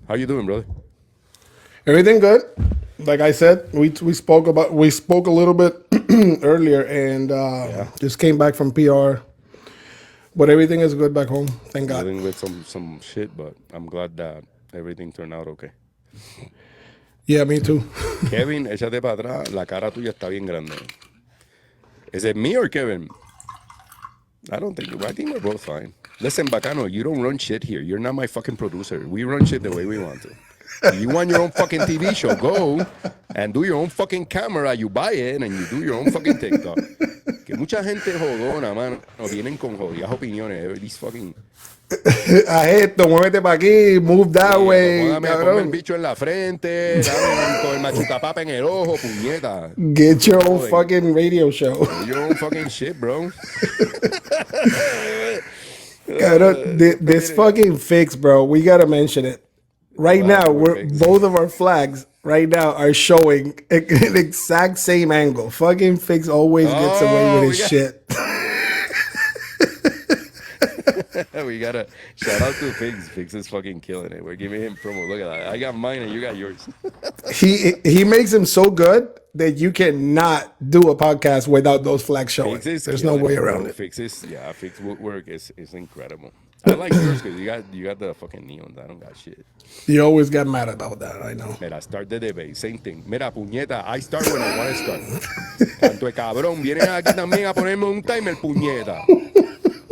How you doing, brother? Everything good? Like I said, we spoke a little bit earlier, and Yeah, just came back from PR. But everything is good back home. Thank God. dealing with some shit, but I'm glad that everything turned out okay. Yeah, me too. Kevin, échate para atrás. La cara tuya está bien grande. Is it me or Kevin? I think we're both fine. Listen, Bacano, you don't run shit here. You're not my fucking producer. We run shit the way we want to. If you want your own fucking TV show, go and do your own fucking camera. You buy it and you do your own fucking TikTok. Que mucha gente jodona, mano, vienen con jodidas opiniones. These fucking... A esto, muévete para aquí, move that way, Ponme el cabrón. bicho en la frente, dame con el machutapapa en el ojo, puñeta. Get your own Joder. fucking radio show. Do your own fucking shit, bro. Cabrón, this fucking fix, bro. We gotta mention it. Right Wow, now, we're we're fixed. both of our flags right now are showing an exact same angle. Fucking fix always gets away with his shit. We gotta shout out to Figs. Figs is fucking killing it. We're giving him promo. Look at that. I got mine and you got yours. He makes him so good that you cannot do a podcast without those flags showing. Figs is There's no killing way it, bro. around it. Figs woodwork is incredible. I like yours because you got the fucking neons. I don't got shit. You always got mad about that, I know. Mira, start the debate. Same thing. Mira, puñeta, I start when I want to start. Tanto de cabrón, vienen aquí también a ponerme un timer, puñeta.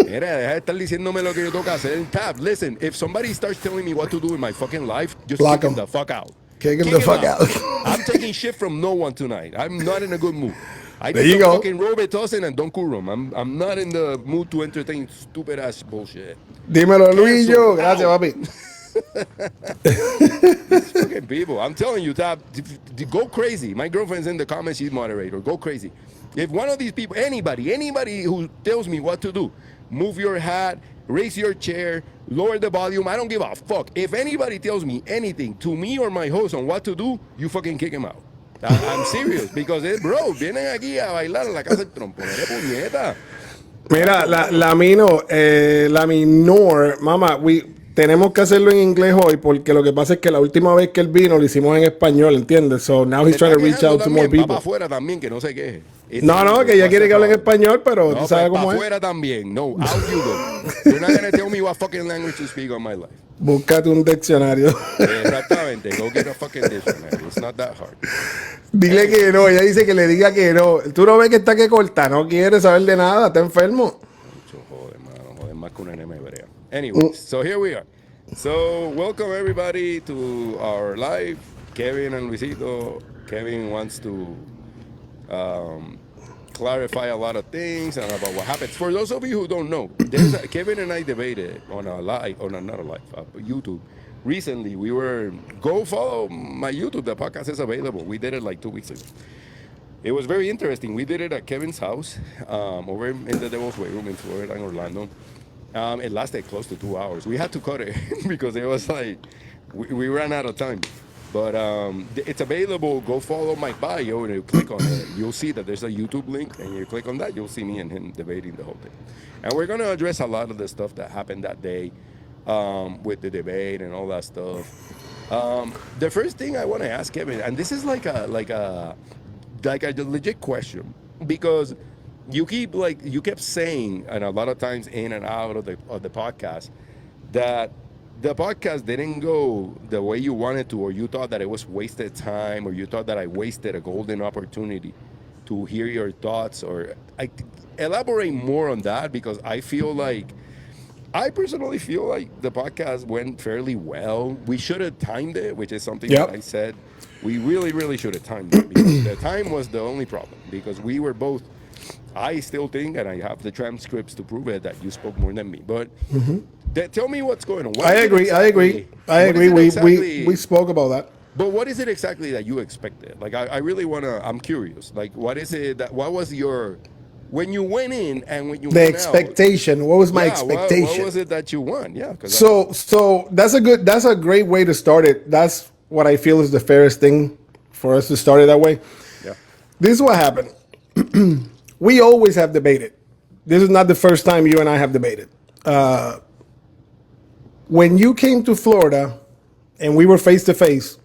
Mira, deja de estar diciéndome lo que yo tengo que hacer. Tab, listen, if somebody starts telling me what to do in my fucking life, just Block kick him him. the fuck out. Kick him the fuck out. I'm taking shit from no one tonight. I'm not in a good mood. I There did you some go. fucking Robert Tosin and Don Kurum. I'm not in the mood to entertain stupid ass bullshit. Dímelo, Luillo. Cancel. Gracias, Ow. papi. These fucking people. I'm telling you, Tab, go crazy. My girlfriend's in the comments. She's moderator. Go crazy. If one of these people, anybody who tells me what to do, move your hat, raise your chair, lower the volume, I don't give a fuck. If anybody tells me anything to me or my host on what to do, you fucking kick him out. I'm serious because, bro, vienen aquí a bailar a la casa del tromponero, puñeta. Mira, la minor, mamá, tenemos que hacerlo en inglés hoy porque lo que pasa es que la última vez que él vino lo hicimos en español, ¿entiendes? So now he's trying to reach out to more Va people. para afuera también, que no se queje. No, que ella quiere que hable en español, pero No, tú sabes para cómo es. afuera también. No, out you go. You're not gonna tell me what fucking language to speak on my life. Búscate un diccionario. Exactamente. Go get a fucking dictionary. It's not that hard. Dile que no, ella dice que le diga que no. Tú no ves que está que corta, no quiere saber de nada, está enfermo. Mucho joder, mano. Joder más que una enema hebrea. Anyways, so here we are. So welcome everybody to our live. Kevin and Luisito. Kevin wants to clarify a lot of things and about what happens. For those of you who don't know, Kevin and I debated on YouTube. Recently, go follow my YouTube. The podcast is available. We did it like 2 weeks ago. It was very interesting. We did it at Kevin's house over in the Devil's Weight Room in Florida, in Orlando. It lasted close to 2 hours. We had to cut it because it was like we ran out of time. But it's available. Go follow my bio and you click on it. You'll see that there's a YouTube link, and you click on that, you'll see me and him debating the whole thing. And we're going to address a lot of the stuff that happened that day with the debate and all that stuff. The first thing I want to ask Kevin, and this is like a legit question, because you kept saying, and a lot of times in and out of the podcast, that the podcast didn't go the way you wanted to, or you thought that it was wasted time, or you thought that I wasted a golden opportunity to hear your thoughts, or elaborate more on that, because I personally feel like the podcast went fairly well. We should have timed it, which is something that I said. We really, really should have timed it, because the time was the only problem, because we were both, I still think, and I have the transcripts to prove it, that you spoke more than me. But tell me what's going on. I agree. We spoke about that. But what is it exactly that you expected? Like, I really want to, I'm curious. Like, what is it what was your, when you went in and when you the went expectation. What was my expectation? What was it that you want? Yeah. So that's a great way to start it. That's what I feel is the fairest thing for us to start it that way. Yeah. This is what happened. We always have debated. This is not the first time you and I have debated. When you came to Florida, and we were face to face,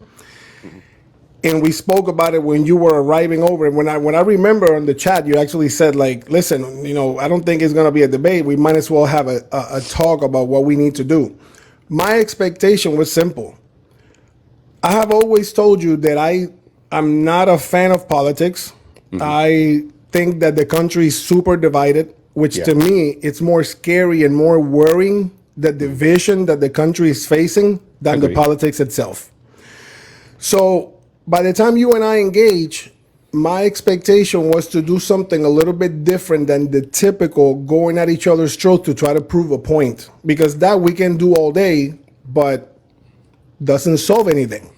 and we spoke about it when you were arriving over. And when I remember on the chat, you actually said like, "Listen, I don't think it's going to be a debate. We might as well have a talk about what we need to do." My expectation was simple. I have always told you that I'm not a fan of politics. I think that the country is super divided, which to me, it's more scary and more worrying, the division that the country is facing, than the politics itself. So by the time you and I engage, my expectation was to do something a little bit different than the typical going at each other's throat to try to prove a point. Because that we can do all day, but doesn't solve anything.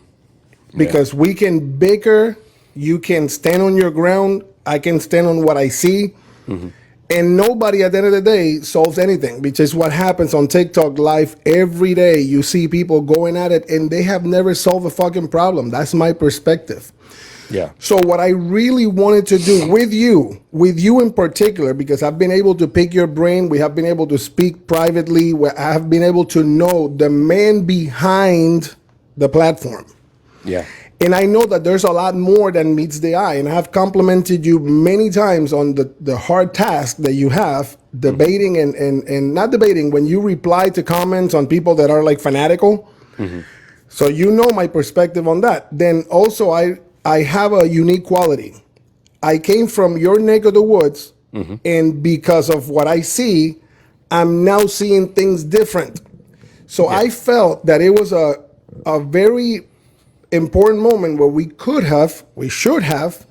Because we can bicker, you can stand on your ground, I can stand on what I see, and nobody at the end of the day solves anything, which is what happens on TikTok live every day. You see people going at it, and they have never solved a fucking problem. That's my perspective. Yeah. So what I really wanted to do with you in particular, because I've been able to pick your brain, we have been able to speak privately, where I have been able to know the man behind the platform. Yeah. And I know that there's a lot more than meets the eye. And I have complimented you many times on the hard task that you have debating and not debating, when you reply to comments on people that are like fanatical. So you know my perspective on that. Then also I have a unique quality. I came from your neck of the woods, and because of what I see, I'm now seeing things different. So I felt that it was a very important moment where we should have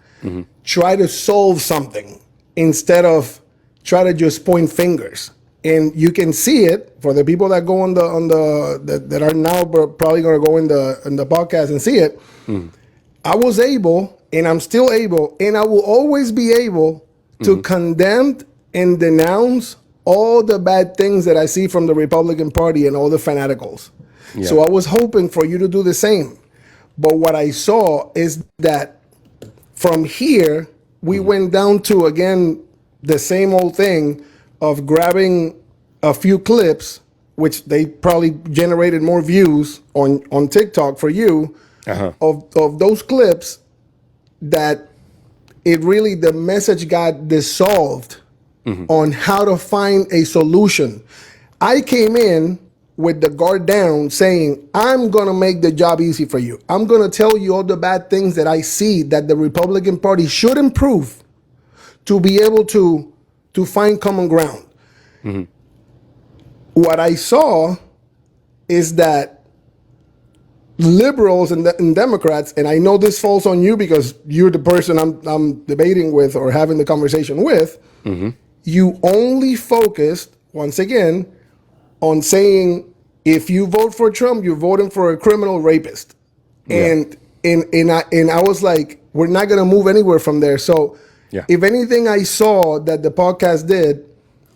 tried to solve something instead of try to just point fingers. And you can see it for the people that go on that are now probably going to go in the podcast and see it. I was able, and I'm still able, and I will always be able to condemn and denounce all the bad things that I see from the Republican Party and all the fanaticals. Yeah. So I was hoping for you to do the same. But what I saw is that from here, we went down to, again, the same old thing of grabbing a few clips, which they probably generated more views on TikTok for you, of those clips, that the message got dissolved on how to find a solution. I came in with the guard down saying, I'm going to make the job easy for you. I'm going to tell you all the bad things that I see that the Republican Party should improve to be able to find common ground. What I saw is that liberals and Democrats, and I know this falls on you because you're the person I'm debating with or having the conversation with, you only focused, once again, on saying, if you vote for Trump, you're voting for a criminal rapist. Yeah. And I was like, we're not going to move anywhere from there. So if anything I saw that the podcast did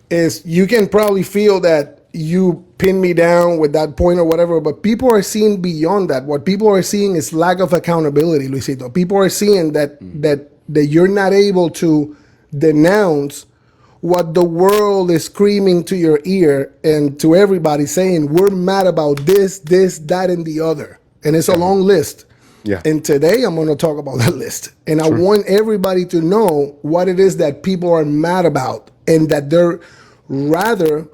is, you can probably feel that you pinned me down with that point or whatever, but people are seeing beyond that. What people are seeing is lack of accountability, Luisito. People are seeing that you're not able to denounce what the world is screaming to your ear and to everybody, saying, we're mad about this, that, and the other. And it's a long list. Yeah. And today I'm going to talk about that list. And I want everybody to know what it is that people are mad about, and that they're rather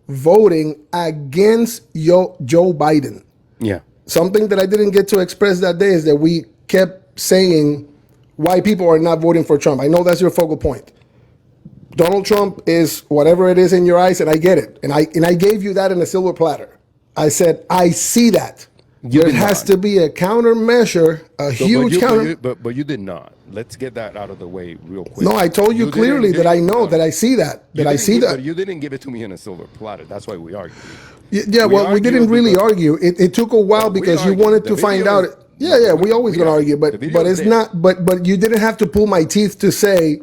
voting against Joe Biden. Yeah. Something that I didn't get to express that day is that we kept saying why people are not voting for Trump. I know that's your focal point. Donald Trump is whatever it is in your eyes, and I get it. And I gave you that in a silver platter. I said, I see that. There has to be a countermeasure, huge counter. But you did not. Let's get that out of the way real quick. No, I told you clearly that I know, that I see that. But you didn't give it to me in a silver platter. That's why we argued. Yeah, we didn't really argue. It took a while because you wanted to find out. Yeah, we always going to argue. But it's not. But you didn't have to pull my teeth to say,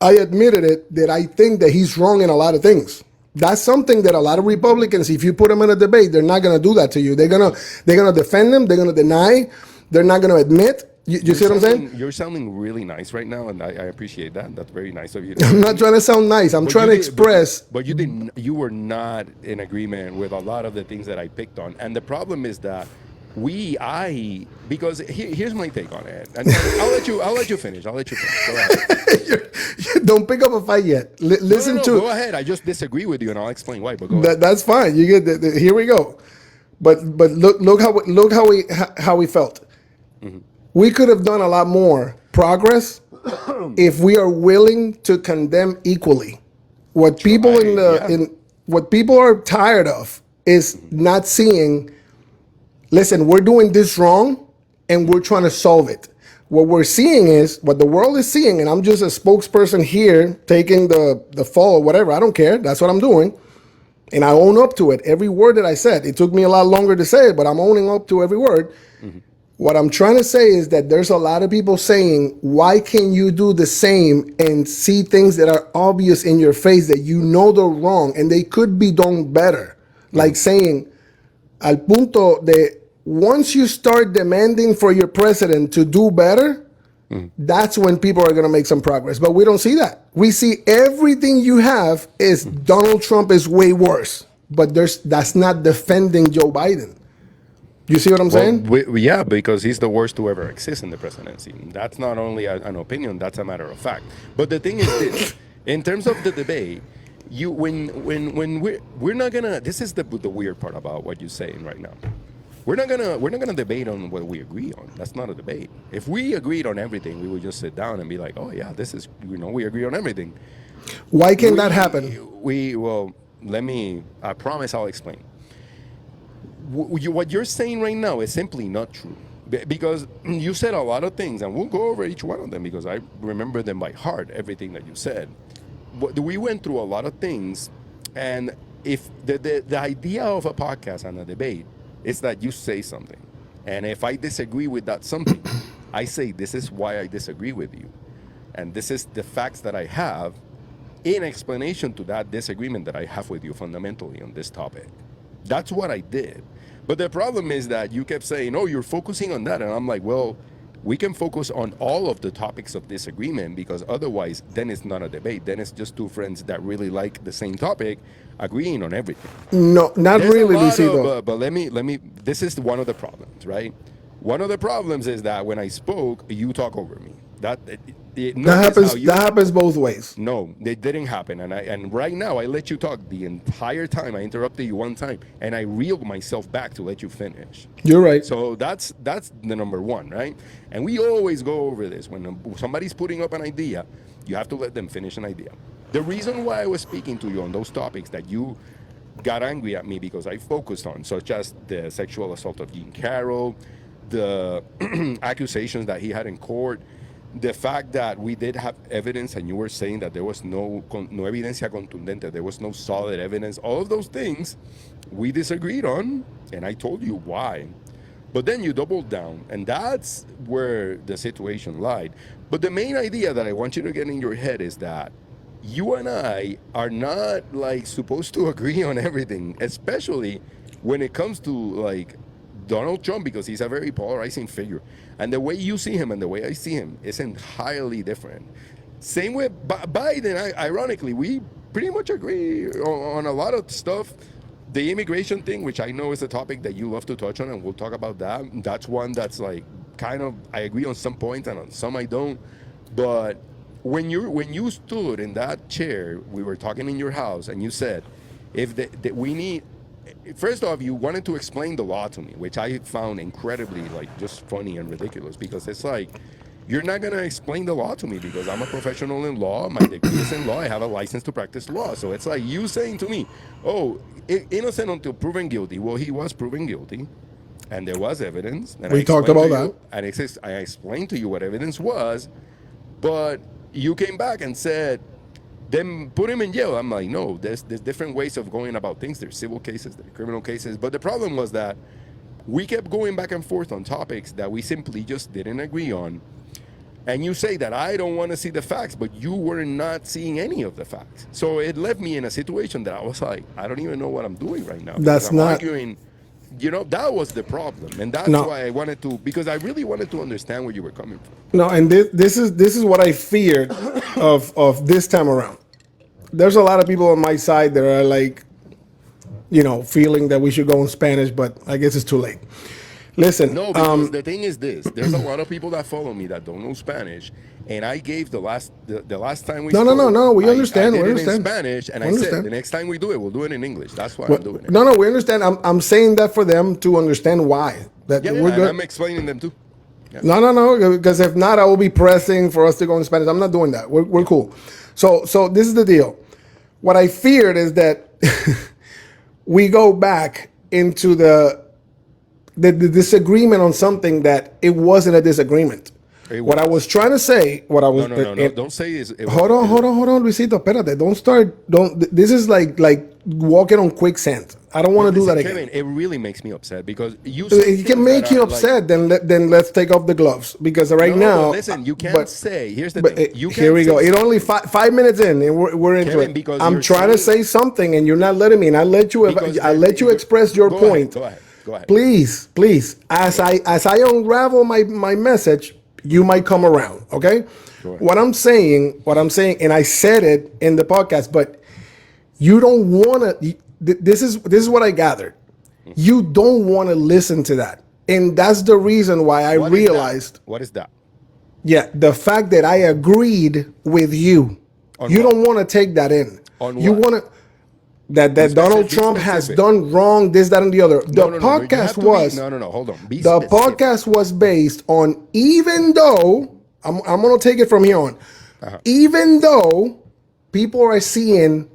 I admitted it, that I think that he's wrong in a lot of things. That's something that a lot of Republicans, if you put them in a debate, they're not going to do that to you. They're gonna defend them. They're going to deny. They're not going to admit. You see what I'm saying? You're sounding really nice right now, and I appreciate that. That's very nice of you. I'm not trying to sound nice. I'm trying to express. But you didn't. You were not in agreement with a lot of the things that I picked on. And the problem is that because here's my take on it, and I'll let you finish. I'll let you finish. Go ahead. Don't pick up a fight yet. No, Listen no, to go ahead. I just disagree with you, and I'll explain why. But go ahead. that's fine. You get here we go. But look how we felt. We could have done a lot more progress if we are willing to condemn equally. What people in the Yeah. in what people are tired of is not seeing, listen, we're doing this wrong and we're trying to solve it. What we're seeing is what the world is seeing, and I'm just a spokesperson here taking the fall or whatever. I don't care. That's what I'm doing. And I own up to it. Every word that I said. It took me a lot longer to say it, but I'm owning up to every word. What I'm trying to say is that there's a lot of people saying, why can't you do the same and see things that are obvious in your face that you know they're wrong and they could be done better? Like saying, al punto de, once you start demanding for your president to do better, that's when people are going to make some progress. But we don't see that. We see everything you have is Donald Trump is way worse. But that's not defending Joe Biden. You see what I'm Well, saying? yeah, because he's the worst to ever exist in the presidency. That's not only an opinion; that's a matter of fact. But the thing is this: in terms of the debate, you when we're not gonna. This is the weird part about what you're saying right now. We're not gonna debate on what we agree on. That's not a debate. If we agreed on everything, we would just sit down and be like, oh yeah, this is we agree on everything. Why can't that happen? Well, let me. I promise I'll explain. What you're saying right now is simply not true. Because you said a lot of things, and we'll go over each one of them because I remember them by heart, everything that you said. We went through a lot of things, and if the idea of a podcast and a debate is that you say something, and if I disagree with that something, I say this is why I disagree with you, and this is the facts that I have in explanation to that disagreement that I have with you fundamentally on this topic. That's what I did. But the problem is that you kept saying, oh, you're focusing on that. And I'm like, well, we can focus on all of the topics of disagreement because otherwise, then it's not a debate. Then it's just two friends that really like the same topic agreeing on everything. No, not There's really, a lot Lucido. but this is one of the problems, right? One of the problems is that when I spoke, you talk over me. Notice how you That happens both ways. no, it didn't happen. And right now I let you talk the entire time. I interrupted you one time and I reeled myself back to let you finish. You're right. So that's the number one, right? And we always go over this. When somebody's putting up an idea, you have to let them finish an idea. The reason why I was speaking to you on those topics that you got angry at me because I focused on, such as the sexual assault of Jean Carroll, the accusations that he had in court, the fact that we did have evidence and you were saying that there was no evidencia contundente, there was no solid evidence, all of those things we disagreed on, and I told you why. But then you doubled down, and that's where the situation lied. But the main idea that I want you to get in your head is that you and I are not like supposed to agree on everything, especially when it comes to like Donald Trump, because he's a very polarizing figure. And the way you see him and the way I see him is entirely different. Same with Biden. Ironically, we pretty much agree on a lot of stuff. The immigration thing, which I know is a topic that you love to touch on, and we'll talk about that. That's one that's like kind of I agree on some points and on some I don't. But when you stood in that chair, we were talking in your house, and you said, if we need. First off, you wanted to explain the law to me, which I found incredibly like just funny and ridiculous because it's like you're not gonna explain the law to me because I'm a professional in law, my degree is in law, I have a license to practice law. So it's like you saying to me, "Oh, innocent until proven guilty." Well, he was proven guilty, and there was evidence. And We talked about that. And I explained to you what evidence was, but you came back and said, then put him in jail. I'm like, no, there's different ways of going about things. There's civil cases, there's criminal cases. But the problem was that we kept going back and forth on topics that we simply just didn't agree on. And you say that I don't want to see the facts, but you were not seeing any of the facts. So it left me in a situation that I was like, I don't even know what I'm doing right now. That's I'm not arguing. That was the problem. And that's No. why I wanted to, because I really wanted to understand where you were coming from. No, and this is what I feared of this time around. There's a lot of people on my side that are like, feeling that we should go in Spanish, but I guess it's too late. Listen, No, because the thing is this: there's a lot of people that follow me that don't know Spanish, and I gave the last time we no, no, no, spoke, no. We I understand. We did it in understand. Spanish, and We I said understand. the next time we do it, we'll do it in English. That's why I'm Well, doing it. no, no, we understand. I'm saying that for them to understand why. That Yeah, we're yeah, and I'm good. explaining them too. Yeah. No, no, no. Because if not, I will be pressing for us to go in Spanish. I'm not doing that. We're cool. So this is the deal. What I feared is that we go back into the disagreement on something that it wasn't a disagreement. It What I was. was trying to say, what I was, No, no, no, no. Don't say it hold on, hold on, hold on, Luisito, espérate. Don't start. Don't. This is like walking on quicksand. I don't want to do Listen, that again. Kevin, it really makes me upset because you say It can things that make you are like, upset. Then let's take off the gloves because right no, but now. listen, you can't But say. Here's the but thing. You here can't we say go. It only something, 5 minutes in, and we're into Kevin, it. because I'm you're trying to saying say something, and you're not letting me. And because I let you express your go point. Ahead, go ahead. Go ahead. Please, please. As I unravel my message, you might come around. Okay. Go ahead. What I'm saying, and I said it in the podcast, but you don't want to. This is what I gathered. You don't want to listen to that, and that's the reason why I What is that? realized. What is that? Yeah, the fact that I agreed with you. On You what? don't want to take that in. On You what? want to that Donald Be Trump has specific. done wrong, this, that, and the other. No, The no, no, no. You podcast have to be. was No, no, no. Hold on. Be the specific. podcast was based on, even though I'm gonna take it from here on, Uh-huh. even though people are seeing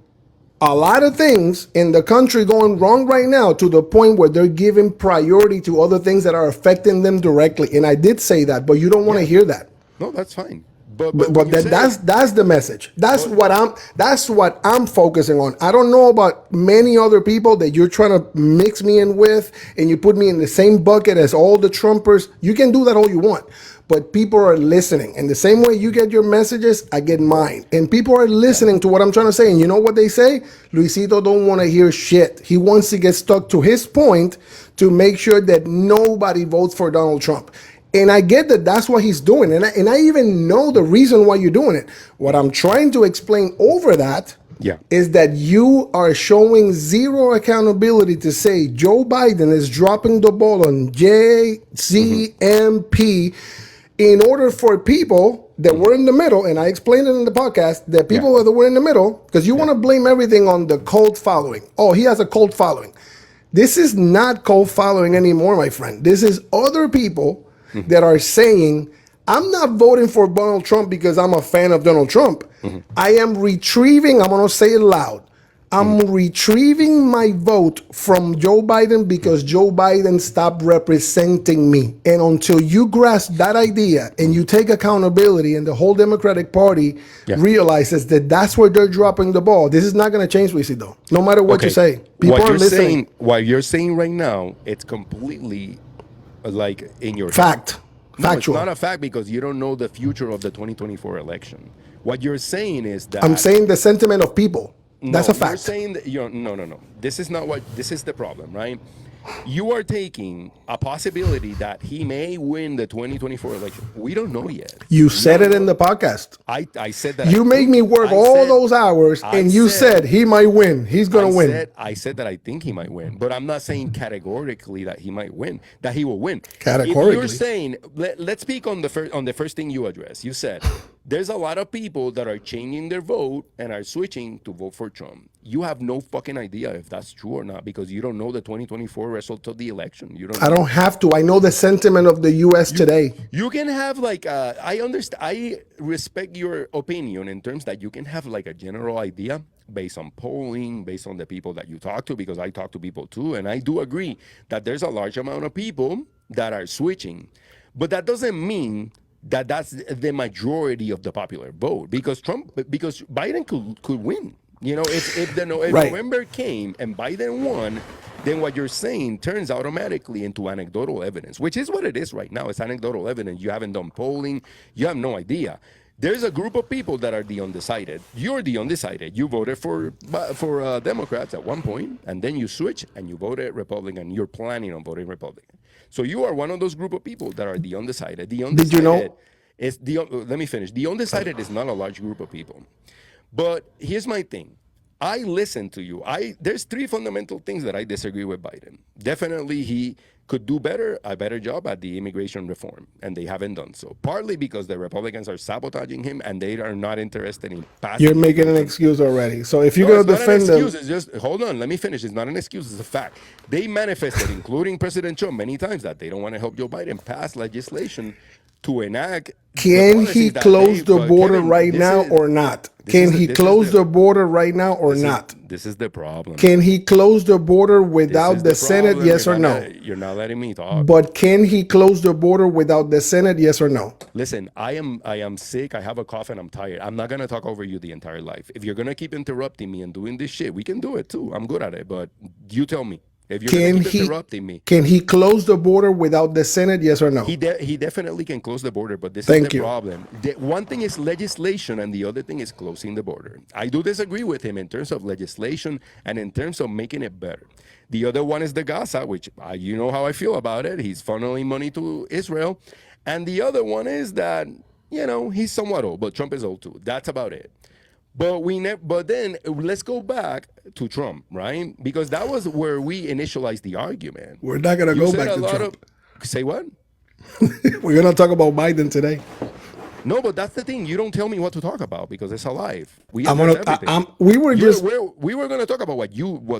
a lot of things in the country going wrong right now to the point where they're giving priority to other things that are affecting them directly. And I did say that, but you don't want to Yeah. hear that. No, that's fine. But But, when but you say that's the message. That's But- what I'm focusing on. I don't know about many other people that you're trying to mix me in with, and you put me in the same bucket as all the Trumpers. You can do that all you want, but people are listening. And the same way you get your messages, I get mine. And people are listening to what I'm trying to say. And you know what they say? Luisito don't want to hear shit. He wants to get stuck to his point to make sure that nobody votes for Donald Trump. And I get that that's what he's doing. And I even know the reason why you're doing it. What I'm trying to explain over that Yeah. is that you are showing zero accountability to say Joe Biden is dropping the ball on JCMP in order for people that were in the middle, and I explained it in the podcast, that people that were in the middle, because you want to blame everything on the cult following. Oh, he has a cult following. This is not cult following anymore, my friend. This is other people that are saying, I'm not voting for Donald Trump because I'm a fan of Donald Trump. I am retrieving, I'm going to say it loud, I'm retrieving my vote from Joe Biden because Joe Biden stopped representing me. And until you grasp that idea and you take accountability and the whole Democratic Party realizes that that's where they're dropping the ball, this is not going to change, Luisito. No matter what you say. People are listening. What you're saying right now, it's completely like in your Fact. No, Factual. it's not a fact because you don't know the future of the 2024 election. What you're saying is that I'm saying the sentiment of people. That's a You're fact. saying that no. This is not what. This is the problem, right? You are taking a possibility that he may win the 2024 election. We don't know yet. You said it in the podcast. I said that. You made me work all those hours, and you said he might win. He's going to win. I said that I think he might win, but I'm not saying categorically that he might win, that he will win. Categorically. If you're saying, let's speak on the first thing you addressed. You said there's a lot of people that are changing their vote and are switching to vote for Trump. You have no fucking idea if that's true or not because you don't know the 2024 result of the election. You don't. I don't have to. I know the sentiment of the U.S. today. You can have like I understand. I respect your opinion in terms that you can have like a general idea based on polling, based on the people that you talk to, because I talk to people too, and I do agree that there's a large amount of people that are switching, but that doesn't mean that that's the majority of the popular vote because Biden could win. You know, if Right. November came and Biden won, then what you're saying turns automatically into anecdotal evidence, which is what it is right now. It's anecdotal evidence. You haven't done polling. You have no idea. There's a group of people that are the undecided. You're the undecided. You voted for Democrats at one point, and then you switch and you voted Republican. You're planning on voting Republican. So you are one of those group of people that are the undecided. The undecided Did you know? Let me finish. The undecided is not a large group of people. But here's my thing. I listen to you. There's three fundamental things that I disagree with Biden. Definitely, he could do a better job at the immigration reform, and they haven't done so. Partly because the Republicans are sabotaging him, and they are not interested in passing. You're making an excuse already. So if you're No, going to it's not an defend them, excuse. It's just hold on. Let me finish. It's not an excuse. It's a fact. They manifested, including President Trump, many times that they don't want to help Joe Biden pass legislation to enact. can he close the border right now or not? Can he close the border right now or not? This is the problem. Can he close the border without the Senate? Yes or no? You're not letting me talk. But can he close the border without the Senate? Yes or no? Listen, I am sick. I have a cough and I'm tired. I'm not gonna talk over you the entire life. If you're gonna keep interrupting me and doing this shit, we can do it too. I'm good at it. But you tell me. If you're gonna keep interrupting me, can he close the border without the Senate? Yes or no? He definitely can close the border, but this is the problem. One thing is legislation, and the other thing is closing the border. I do disagree with him in terms of legislation and in terms of making it better. The other one is the Gaza, which you know how I feel about it. He's funneling money to Israel, and the other one is that he's somewhat old, but Trump is old too. That's about it. But then let's go back to Trump, right? Because that was where we initialized the argument. We're not gonna go back to Trump. Say what? We're gonna talk about Biden today. No, but that's the thing. You don't tell me what to talk about because it's alive. We were going to talk about what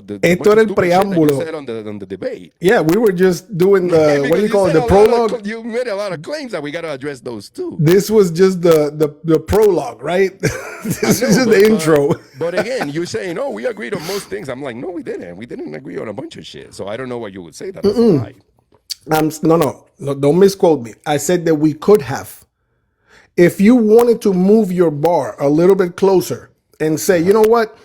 the Esto era el preámbulo. You said on the debate. Yeah, we were just doing the what do you call it, the prologue. You made a lot of claims that we got to address those too. This was just the prologue, right? This is just the intro. But again, you're saying, "Oh, we agreed on most things." I'm like, "No, we didn't. We didn't agree on a bunch of shit." So I don't know what you would say. That's a lie. No, don't misquote me. I said that we could have. If you wanted to move your bar a little bit closer and say, you know what,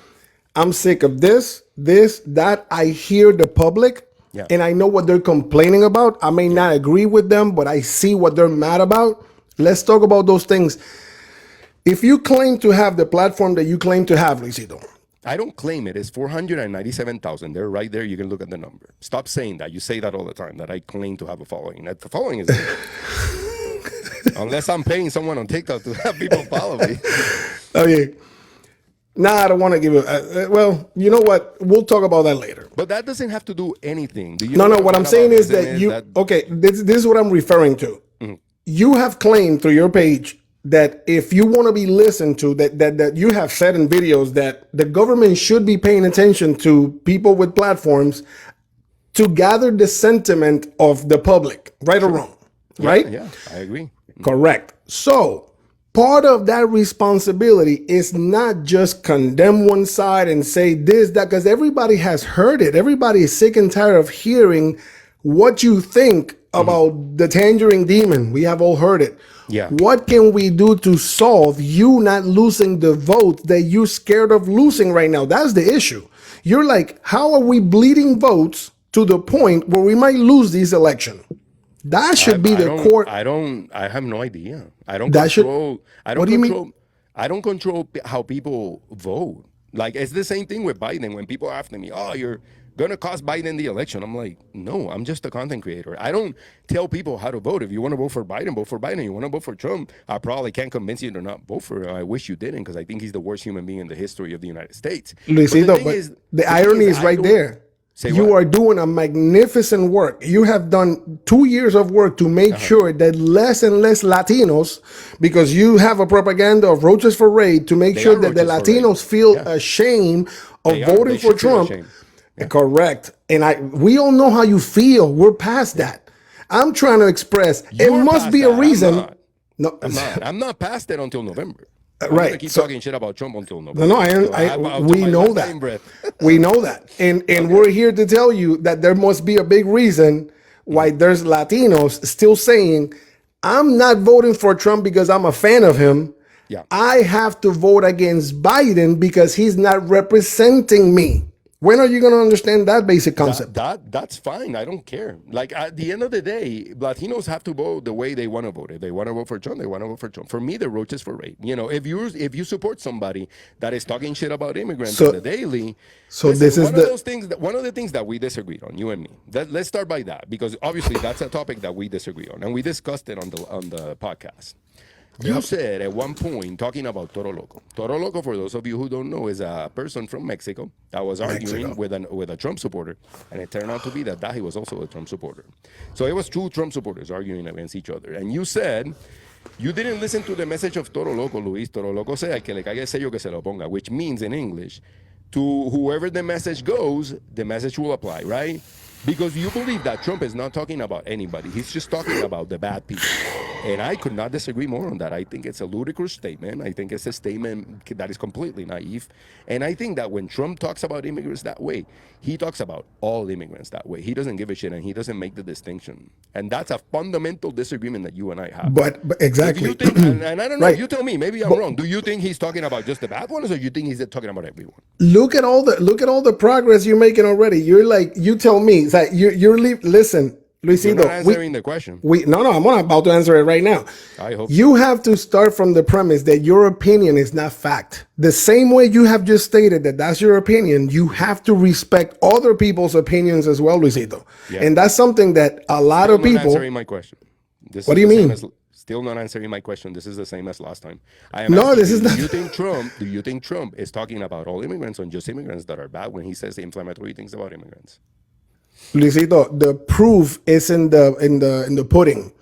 I'm sick of this, that, I hear the public and I know what they're complaining about. I may not agree with them, but I see what they're mad about. Let's talk about those things. If you claim to have the platform that you claim to have, Luisito. I don't claim it. It's 497,000. They're right there. You can look at the number. Stop saying that. You say that all the time, that I claim to have a following. That the following is unless I'm paying someone on TikTok to have people follow me. Okay. Nah, I don't want to give it. Well, you know what? We'll talk about that later. But that doesn't have to do anything. No. What I'm saying is that okay, this is what I'm referring to. Mm-hmm. You have claimed through your page that if you want to be listened to, that you have said in videos that the government should be paying attention to people with platforms to gather the sentiment of the public, right or wrong, right? Yeah, I agree. Correct. So part of that responsibility is not just condemn one side and say this, that, because everybody has heard it. Everybody is sick and tired of hearing what you think about the tangerine demon. We have all heard it. Yeah. What can we do to solve you not losing the vote that you're scared of losing right now? That's the issue. You're like, how are we bleeding votes to the point where we might lose this election? That should be the court. I have no idea. I don't control. What do you mean? I don't control how people vote. Like, it's the same thing with Biden. When people ask me, "Oh, you're gonna cost Biden the election," I'm like, no, I'm just a content creator. I don't tell people how to vote. If you want to vote for Biden, vote for Biden. You want to vote for Trump, I probably can't convince you to not vote for him. I wish you didn't, because I think he's the worst human being in the history of the United States. Luisito, but the irony is right there. You are doing a magnificent work. You have done 2 years of work to make sure that less and less Latinos, because you have a propaganda of roaches for raid, to make sure that the Latinos feel ashamed of voting for Trump. Yeah. Correct. And we all know how you feel. We're past that. I'm trying to express, it must be a reason. I'm not past it until November. Right. Keep talking shit about Trump until November. We know that. We know that. And we're here to tell you that there must be a big reason why there's Latinos still saying, I'm not voting for Trump because I'm a fan of him. Yeah. I have to vote against Biden because he's not representing me. When are you going to understand that basic concept? That's fine. I don't care. Like, at the end of the day, Latinos have to vote the way they want to vote. If they want to vote for Trump, they want to vote for Trump. For me, the roach is for rape. You know, if you support somebody that is talking shit about immigrants on the daily, this is one of the things that we disagreed on, you and me. Let's start by that, because obviously that's a topic that we disagree on, and we discussed it on the podcast. You said at one point, talking about Toro Loco. Toro Loco, for those of you who don't know, is a person from Mexico that was arguing with a Trump supporter, and it turned out to be that he was also a Trump supporter. So it was two Trump supporters arguing against each other. And you said you didn't listen to the message of Toro Loco, Luis. Toro Loco said, "Al que le caiga el sello que se lo ponga," which means in English, to whoever the message goes, the message will apply, right? Because you believe that Trump is not talking about anybody. He's just talking about the bad people. And I could not disagree more on that. I think it's a ludicrous statement. I think it's a statement that is completely naive. And I think that when Trump talks about immigrants that way, he talks about all immigrants that way. He doesn't give a shit and he doesn't make the distinction. And that's a fundamental disagreement that you and I have. But exactly. You think, and I don't know, you tell me, maybe I'm wrong. Do you think he's talking about just the bad ones, or you think he's talking about everyone? Look at all the progress you're making already. You're like, you tell me that listen, Luisito. You're not answering the question. No, I'm not about to answer it right now. I hope you have to start from the premise that your opinion is not fact. The same way you have just stated that that's your opinion, you have to respect other people's opinions as well, Luisito. Yeah. And that's something that a lot of people. Not answering my question. What do you mean? Still not answering my question. This is the same as last time. This is not. Do you think Trump is talking about all immigrants or just immigrants that are bad when he says inflammatory things about immigrants? Luisito, the proof is in the pudding.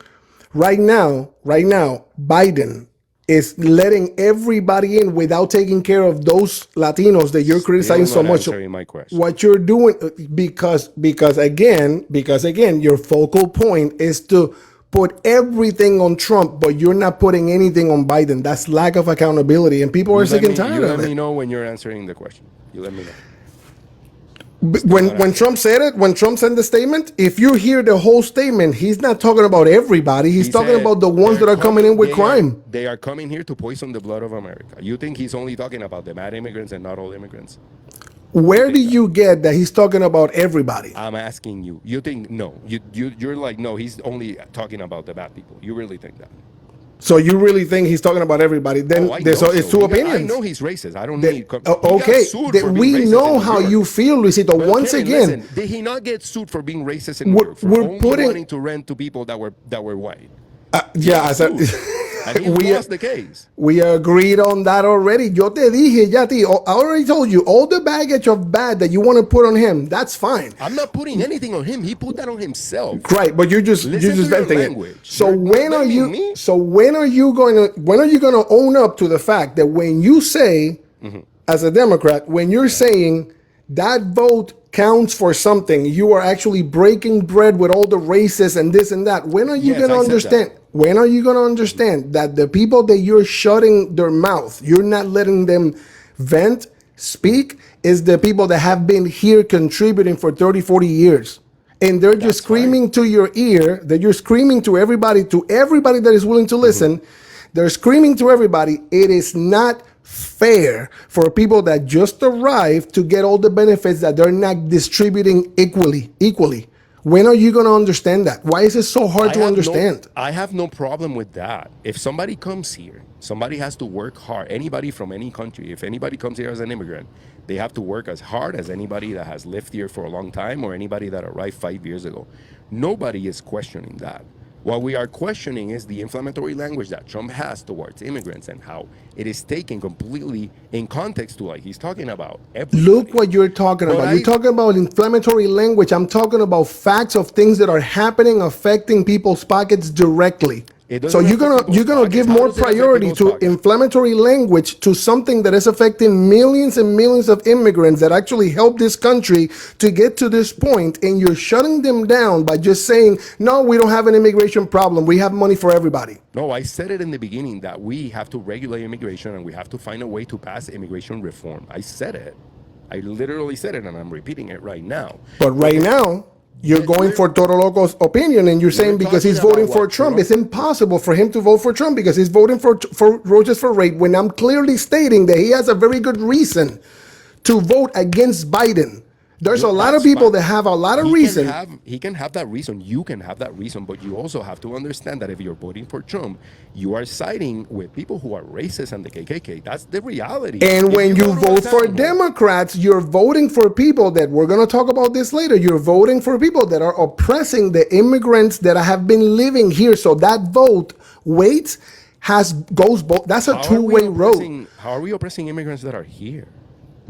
Right now, Biden is letting everybody in without taking care of those Latinos that you're criticizing so much. My question. What you're doing, because again, your focal point is to put everything on Trump, but you're not putting anything on Biden. That's lack of accountability, and people are sick and tired of it. Let me know when you're answering the question. You let me know. When Trump said it, when Trump sent the statement, if you hear the whole statement, he's not talking about everybody. He's talking about the ones that are coming in with crime. They are coming here to poison the blood of America. You think he's only talking about the bad immigrants and not all immigrants? Where do you get that he's talking about everybody? I'm asking you. You think no? You're like no. He's only talking about the bad people. You really think that? So you really think he's talking about everybody? Then it's two opinions. I know he's racist. I don't need. Okay, we know how you feel, Luisito. But once again, listen, did he not get sued for being racist in New York for only wanting to rent to people that were white? We lost the case. We agreed on that already. Yo te dije ya ti. I already told you all the baggage of bad that you want to put on him. That's fine. I'm not putting anything on him. He put that on himself. Right, but you're just venting it. So when are you going to own up to the fact that when you say, as a Democrat, when you're saying that vote counts for something, you are actually breaking bread with all the racists and this and that. When are you going to understand? When are you going to understand that the people that you're shutting their mouth, you're not letting them vent, speak, is the people that have been here contributing for 30, 40 years. And they're just screaming to your ear, that you're screaming to everybody that is willing to listen. They're screaming to everybody. It is not fair for people that just arrived to get all the benefits that they're not distributing equally. When are you going to understand that? Why is it so hard to understand? I have no problem with that. If somebody comes here, somebody has to work hard. Anybody from any country, if anybody comes here as an immigrant, they have to work as hard as anybody that has lived here for a long time or anybody that arrived 5 years ago. Nobody is questioning that. What we are questioning is the inflammatory language that Trump has towards immigrants and how it is taken completely in context to like he's talking about everybody. Look what you're talking about. You're talking about inflammatory language. I'm talking about facts of things that are happening, affecting people's pockets directly. So you're gonna give more priority to inflammatory language to something that is affecting millions and millions of immigrants that actually help this country to get to this point, and you're shutting them down by just saying, no, we don't have an immigration problem. We have money for everybody. No, I said it in the beginning that we have to regulate immigration and we have to find a way to pass immigration reform. I said it. I literally said it, and I'm repeating it right now. But right now, you're going for Toro Loco's opinion, and you're saying because he's voting for Trump, it's impossible for him to vote for Trump because he's voting for roaches for rape, when I'm clearly stating that he has a very good reason to vote against Biden. There's a lot of people that have a lot of reason. He can have that reason. You can have that reason, but you also have to understand that if you're voting for Trump, you are siding with people who are racist and the KKK. That's the reality. And when you vote for Democrats, you're voting for people that, we're going to talk about this later, you're voting for people that are oppressing the immigrants that have been living here. So that vote weights goes both. That's a two-way road. How are we oppressing immigrants that are here?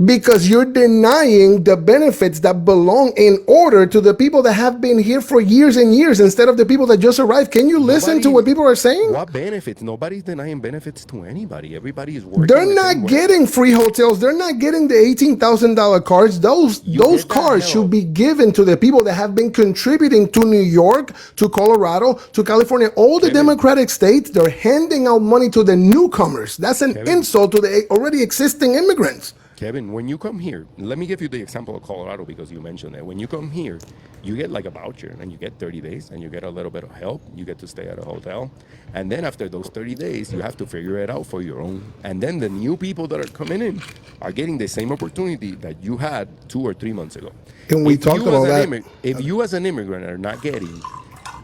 Because you're denying the benefits that belong in order to the people that have been here for years and years instead of the people that just arrived. Can you listen to what people are saying? What benefits? Nobody's denying benefits to anybody. Everybody is working. They're not getting free hotels. They're not getting the $18,000 cards. Those cards should be given to the people that have been contributing to New York, to Colorado, to California, all the Democratic states. They're handing out money to the newcomers. That's an insult to the already existing immigrants. Kevin, when you come here, let me give you the example of Colorado because you mentioned it. When you come here, you get like a voucher and you get 30 days and you get a little bit of help. You get to stay at a hotel. And then after those 30 days, you have to figure it out for your own. And then the new people that are coming in are getting the same opportunity that you had 2 or 3 months ago. And we talked about that. If you as an immigrant are not getting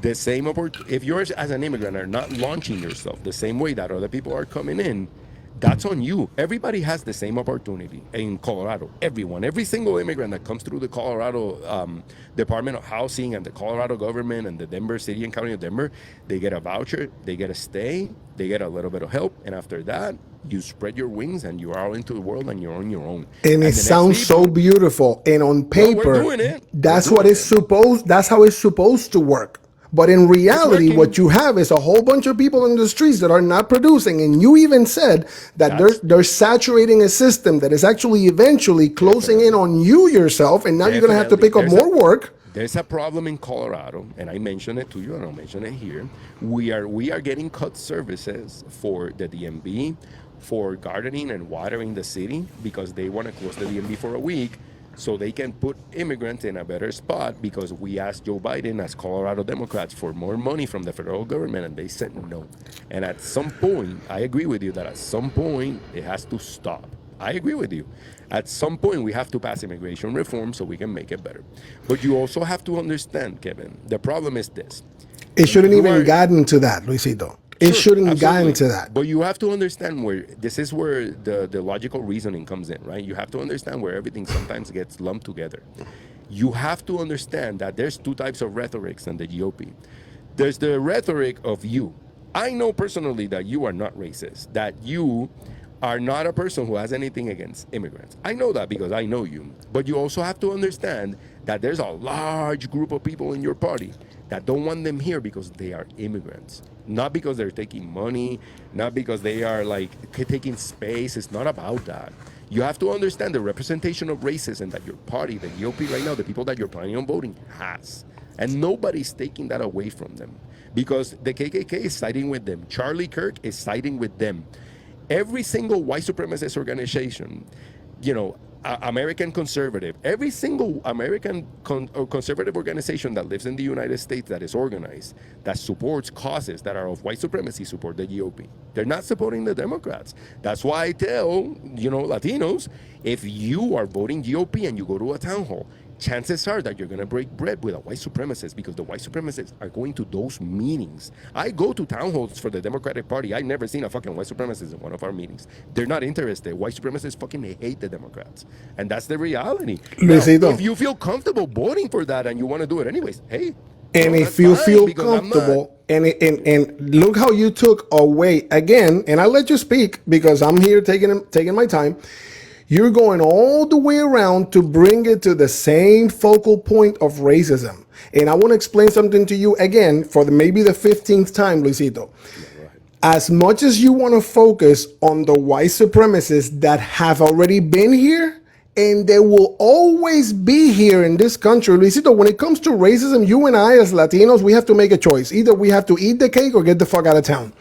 the same opportunity, if you as an immigrant are not launching yourself the same way that other people are coming in, that's on you. Everybody has the same opportunity in Colorado. Everyone, every single immigrant that comes through the Colorado Department of Housing and the Colorado government and the Denver City and County of Denver, they get a voucher, they get a stay, they get a little bit of help, and after that, you spread your wings and you are out into the world and you're on your own. And it sounds so beautiful. And on paper, that's how it's supposed to work. But in reality, what you have is a whole bunch of people in the streets that are not producing. And you even said that they're saturating a system that is actually eventually closing in on you yourself. And now you're going to have to pick up more work. There's a problem in Colorado, and I mentioned it to you, and I'll mention it here. We are getting cut services for the DMV, for gardening and watering the city, because they want to close the DMV for a week, so they can put immigrants in a better spot, because we asked Joe Biden as Colorado Democrats for more money from the federal government, and they said no. And at some point, I agree with you that at some point it has to stop. I agree with you. At some point, we have to pass immigration reform so we can make it better. But you also have to understand, Kevin, the problem is this. It shouldn't even gotten to that, Luisito. It shouldn't have gotten to that. But you have to understand this is where the logical reasoning comes in, right? You have to understand where everything sometimes gets lumped together. You have to understand that there's two types of rhetorics in the GOP. There's the rhetoric of you. I know personally that you are not racist, that you are not a person who has anything against immigrants. I know that because I know you. But you also have to understand that there's a large group of people in your party that don't want them here because they are immigrants. Not because they're taking money, not because they are like taking space. It's not about that. You have to understand the representation of racism that your party, the GOP right now, the people that you're planning on voting has. And nobody's taking that away from them, because the KKK is siding with them. Charlie Kirk is siding with them. Every single white supremacist organization, American conservative, every single American conservative organization that lives in the United States that is organized, that supports causes that are of white supremacy, support the GOP. They're not supporting the Democrats. That's why I tell, Latinos, if you are voting GOP and you go to a town hall, chances are that you're going to break bread with a white supremacist, because the white supremacists are going to those meetings. I go to town halls for the Democratic Party. I've never seen a fucking white supremacist in one of our meetings. They're not interested. White supremacists fucking hate the Democrats. And that's the reality. Now, if you feel comfortable voting for that and you want to do it anyways, hey. And if you feel comfortable, and look how you took away, again, and I let you speak because I'm here taking my time. You're going all the way around to bring it to the same focal point of racism. And I want to explain something to you again for maybe the 15th time, Luisito. As much as you want to focus on the white supremacists that have already been here, and they will always be here in this country, Luisito, when it comes to racism, you and I as Latinos, we have to make a choice. Either we have to eat the cake or get the fuck out of town.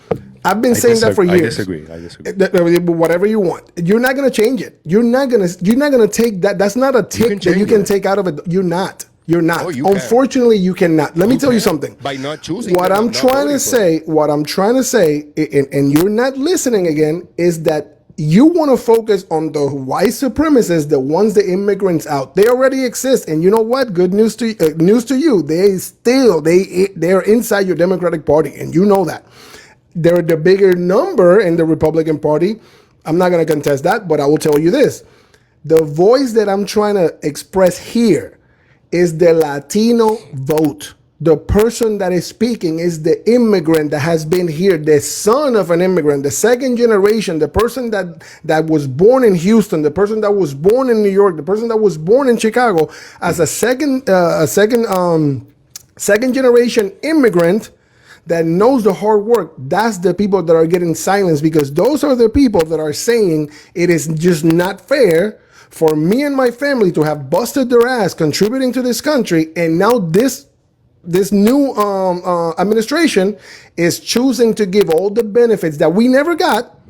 I've been saying that for years. I disagree. Whatever you want, you're not going to change it. You're not going to take that. That's not a tip that you can take out of it. You're not. Oh, unfortunately, you cannot. Let me tell you something. By not choosing. What I'm trying to say, and you're not listening again, is that you want to focus on the white supremacists, the ones, the immigrants out. They already exist, and you know what? Good news to you. They're inside your Democratic Party, and you know that. They're the bigger number in the Republican Party. I'm not going to contest that, but I will tell you this. The voice that I'm trying to express here is the Latino vote. the person that is speaking is the immigrant that has been here, the son of an immigrant, the second generation, the person that was born in Houston, the person that was born in New York, the person that was born in Chicago, as a second generation immigrant that knows the hard work. That's the people that are getting silenced, because those are the people that are saying it is just not fair for me and my family to have busted their ass contributing to this country, and now this new administration is choosing to give all the benefits that we never got.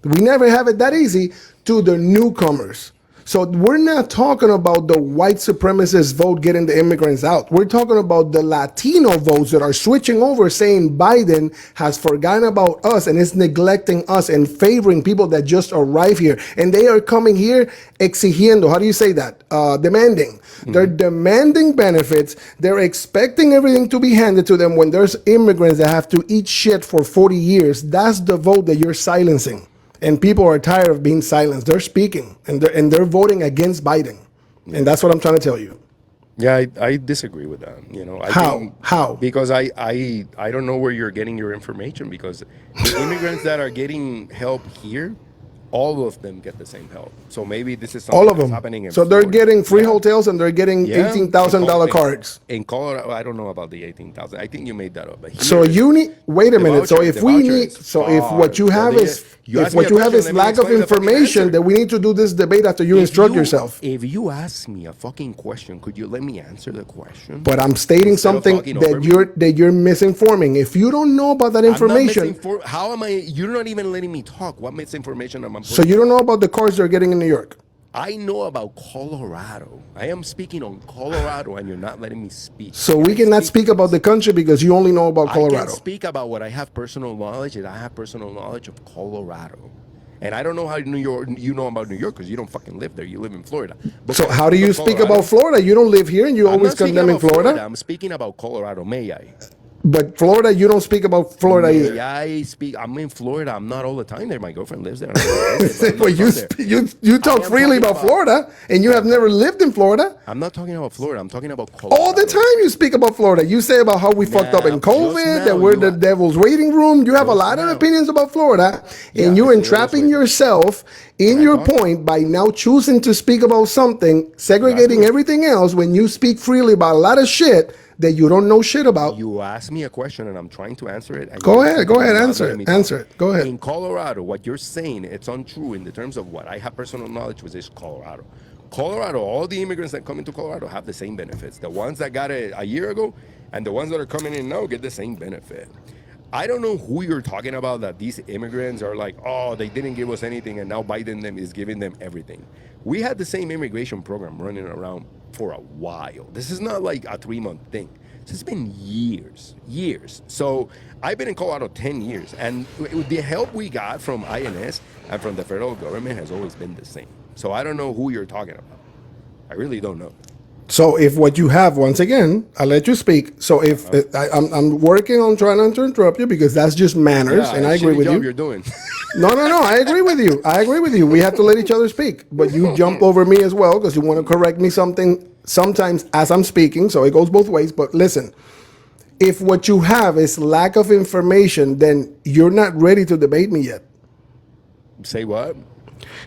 We never have it that easy to the newcomers. So we're not talking about the white supremacist vote getting the immigrants out. We're talking about the Latino votes that are switching over, saying Biden has forgotten about us and is neglecting us and favoring people that just arrive here. And they are coming here exigiendo. How do you say that? Demanding. Mm-hmm. They're demanding benefits. They're expecting everything to be handed to them when there's immigrants that have to eat shit for 40 years. That's the vote that you're silencing. And people are tired of being silenced. They're speaking, and they're voting against Biden. And that's what I'm trying to tell you. Yeah, I disagree with that. How? Because I don't know where you're getting your information, because the immigrants that are getting help here, all of them get the same help. So maybe this is something all of them that's happening in so Florida. They're getting free hotels, and they're getting $18,000 cards. In Colorado, I don't know about the 18,000. I think you made that up. But so you need, wait a minute. So if we need, so if what you have is, if what you have is lack of information, then we need to do this debate after you instruct yourself. If you ask me a fucking question, could you let me answer the question? But I'm stating something that you're misinforming. If you don't know about that information, how am I? You're not even letting me talk. What misinformation am I? So you don't know about the cards they're getting in New York? I know about Colorado. I am speaking on Colorado, and you're not letting me speak. So we cannot speak about the country because you only know about Colorado. I can speak about what I have personal knowledge, and I have personal knowledge of Colorado. And I don't know how New York, you know about New York, because you don't fucking live there. You live in Florida. But so how do you speak about Florida? You don't live here, and you always condemning Florida? I'm speaking about Colorado. May I? But Florida, you don't speak about Florida either. Yeah, I speak. I'm in Florida. I'm not all the time there. My girlfriend lives there. But you talk freely about Florida, and you have never lived in Florida. I'm not talking about Florida. I'm talking about Colorado. All the time you speak about Florida. You say about how we fucked up in COVID, that we're the devil's waiting room. You have a lot of opinions about Florida, and you're entrapping yourself in your point by now choosing to speak about something, segregating everything else when you speak freely about a lot of shit that you don't know shit about. You asked me a question, and I'm trying to answer it. Go ahead, answer it. Go ahead. In Colorado, what you're saying, it's untrue in the terms of what I have personal knowledge with, is Colorado. Colorado, all the immigrants that come into Colorado have the same benefits. The ones that got it a year ago and the ones that are coming in now get the same benefit. I don't know who you're talking about, that these immigrants are like, oh, they didn't give us anything, and now Biden is giving them everything. We had the same immigration program running around for a while. This is not like a 3-month thing. This has been years. So I've been in Colorado 10 years, and the help we got from INS and from the federal government has always been the same. So I don't know who you're talking about. I really don't know. So if what you have, once again, I'll let you speak. So if I'm working on trying not to interrupt you, because that's just manners, and I agree with you. You're doing. No, I agree with you. We have to let each other speak. But you jump over me as well because you want to correct me something sometimes as I'm speaking. So it goes both ways. But listen, if what you have is lack of information, then you're not ready to debate me yet. Say what?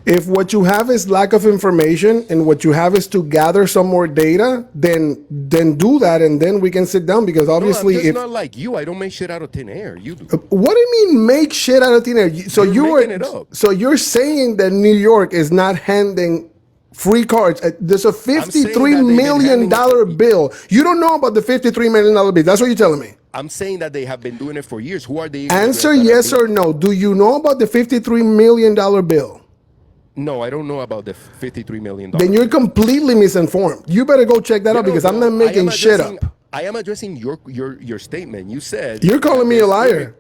If what you have is lack of information and what you have is to gather some more data, then do that, and then we can sit down, because obviously it's not like you. I don't make shit out of thin air. You do. What do you mean make shit out of thin air? So you're saying that New York is not handing free cards. There's a $53 million bill. You don't know about the $53 million bill. That's what you're telling me. I'm saying that they have been doing it for years. Who are they? Answer yes or no. Do you know about the $53 million bill? No, I don't know about the $53 million. Then you're completely misinformed. You better go check that out, because I'm not making shit up. I am addressing your statement. You said you're calling me a liar.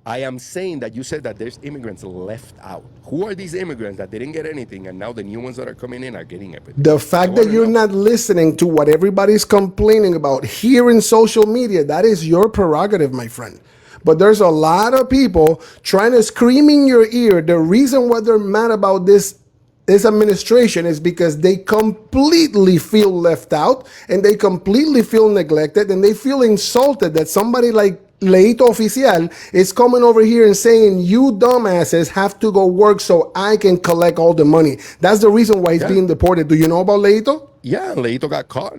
I am saying that you said that there's immigrants left out. Who are these immigrants that didn't get anything, and now the new ones that are coming in are getting everything? The fact that you're not listening to what everybody's complaining about here in social media, that is your prerogative, my friend. But there's a lot of people trying to scream in your ear the reason why they're mad about this this administration is because they completely feel left out and they completely feel neglected and they feel insulted that somebody like Leito Oficial is coming over here and saying, you dumbasses have to go work so I can collect all the money. That's the reason why he's being deported. Do you know about Leito? Yeah, Leito got caught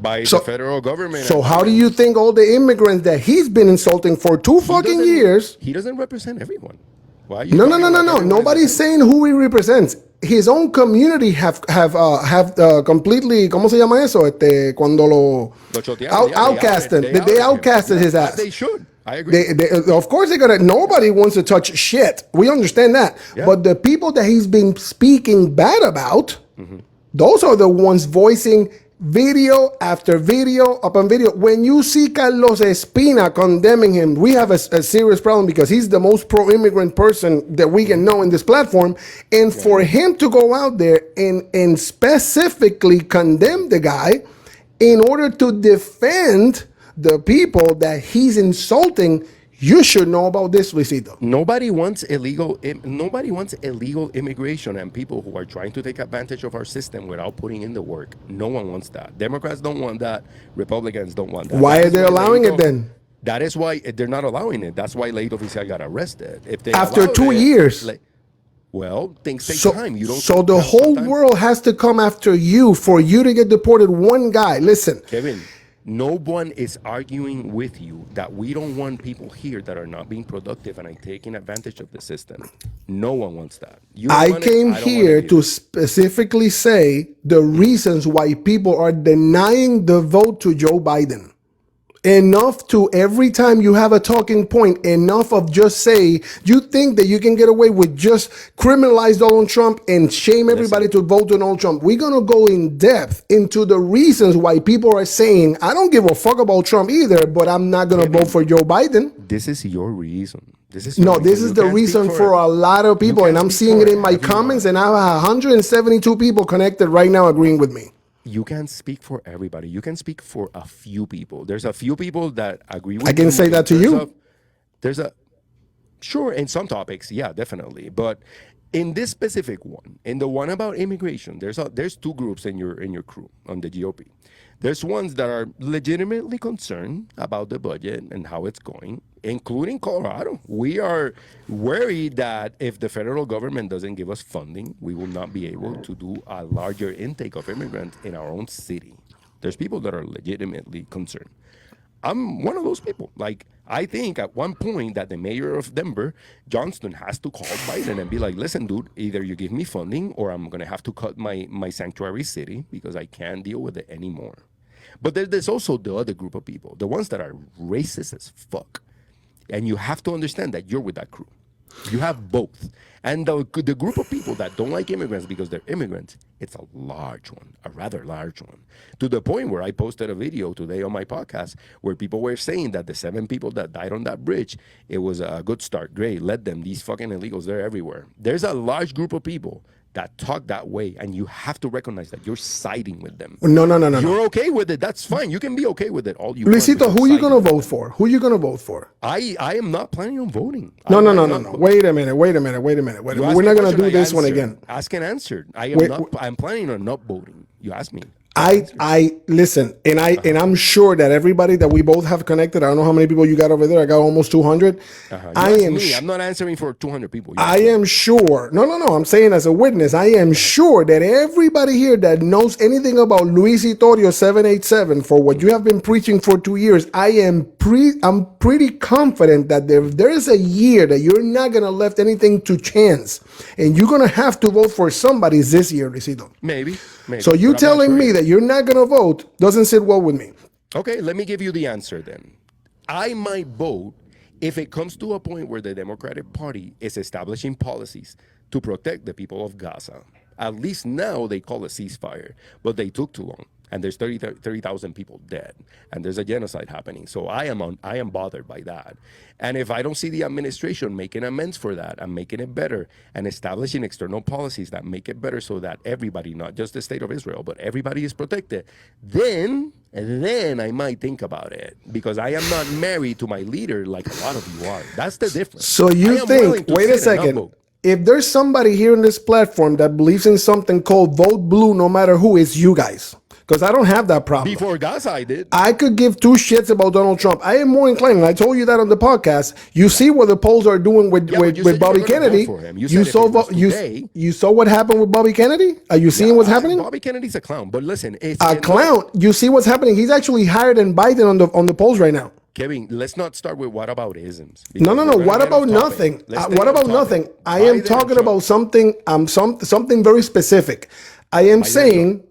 by So- the federal government. So how do you think all the immigrants that he's been insulting for 2 fucking years? He doesn't represent everyone. Why are you No. talking about everyone Nobody's as a- saying who he represents. His own community have completely, ¿cómo se llama eso? Cuando Lo chotearon, outcasted. They outcasted his ass. They should. I agree. Of course, they're gonna. Nobody wants to touch shit. We understand that. Yeah. But the people that he's been speaking bad about, those are the ones voicing video after video upon video. When you see Carlos Espina condemning him, we have a serious problem because he's the most pro-immigrant person that we can know in this platform. And for him to go out there and specifically condemn the guy in order to defend the people that he's insulting, you should know about this, Luisito. Nobody wants illegal immigration and people who are trying to take advantage of our system without putting in the work. No one wants that. Democrats don't want that. Republicans don't want that. Why That are is they allowing Leito- it then? That is why they're not allowing it. That's why Leito Oficial got arrested. If they After allowed 2 it, years. well, things take So, time. You don't. so the have whole time. world has to come after you for you to get deported. One guy, listen. Kevin, no one is arguing with you that we don't want people here that are not being productive and are taking advantage of the system. No one wants that. You I want it, came I don't want here it to either. specifically say the reasons why people are denying the vote to Joe Biden. Enough to every time you have a talking point, enough of just say, you think that you can get away with just criminalize Donald Trump and shame everybody to vote to Donald Trump. We're going to go in depth into the reasons why people are saying, I don't give a fuck about Trump either, but I'm not going to vote for Joe Biden. This is your reason. This is No, your this reason. is You the can't speak reason for a lot of people, can't and I'm speak seeing for it in my everyone. comments, and I have 172 people connected right now agreeing with me. You can't speak for everybody. You can speak for a few people. There's a few people that agree with you. I can say that to you. There's a sure in some topics, yeah, definitely. But in this specific one, in the one about immigration, there's two groups in your crew on the GOP. There's ones that are legitimately concerned about the budget and how it's going, including Colorado. We are worried that if the federal government doesn't give us funding, we will not be able to do a larger intake of immigrants in our own city. There's people that are legitimately concerned. I'm one of those people. Like, I think at one point that the mayor of Denver, Johnston, has to call Biden and be like, listen, dude, either you give me funding or I'm going to have to cut my sanctuary city because I can't deal with it anymore. But there's also the other group of people, the ones that are racist as fuck. And you have to understand that you're with that crew. You have both. And the group of people that don't like immigrants because they're immigrants, it's a large one, a rather large one. To the point where I posted a video today on my podcast where people were saying that the 7 people that died on that bridge, it was a good start. Great, let them. These fucking illegals, they're everywhere. There's a large group of people that talk that way, and you have to recognize that you're siding with them. No. You're okay with it. That's fine. You can be okay with it all you want. Luisito, but who are you're you going to siding vote with them. for? Who are you going to vote for? I am not planning on voting. No. I might not vote. Wait a minute. You We're asked not me going a to question, do I this one answered. again. Ask and answered. Wait. I'm planning on not voting. You asked me. I listen, and I'm sure that everybody that we both have connected. I don't know how many people you got over there. I got almost 200. You I asked am. me. I'm not answering for 200 people. You I asked me. am sure. No. I'm saying as a witness. I am sure that everybody here that knows anything about Luis Itorio 787 for what you have been preaching for 2 years, I'm pretty confident that there is a year that you're not gonna left anything to chance, and you're gonna have to vote for somebody this year, Luisito. Maybe. So you but I'm not telling sure me yet. that you're not gonna vote doesn't sit well with me. Okay, let me give you the answer then. I might vote if it comes to a point where the Democratic Party is establishing policies to protect the people of Gaza. At least now they call a ceasefire, but they took too long. And there's 30,000 people dead, and there's a genocide happening. So I am bothered by that. And if I don't see the administration making amends for that and making it better and establishing external policies that make it better so that everybody, not just the state of Israel, but everybody is protected, then I might think about it, because I am not married to my leader like a lot of you are. That's the difference. So I you am willing think? to Wait a sit and not second. vote. if there's somebody here in this platform that believes in something called vote blue no matter who, it's you guys. Because I don't have that problem. Before Gaza, I did. I could give two shits about Donald Trump. I am more inclined, and I told you that on the podcast. You see what the polls are doing with Bobby Kennedy. You saw what happened with Bobby Kennedy? Are you seeing what's happening? Bobby Kennedy's a clown, but listen, it's a clown. You see what's happening? He's actually higher than Biden on the polls right now. Kevin, let's not start with what about isms. No. What about nothing? What about nothing? I am talking about something. Something very specific. I am saying,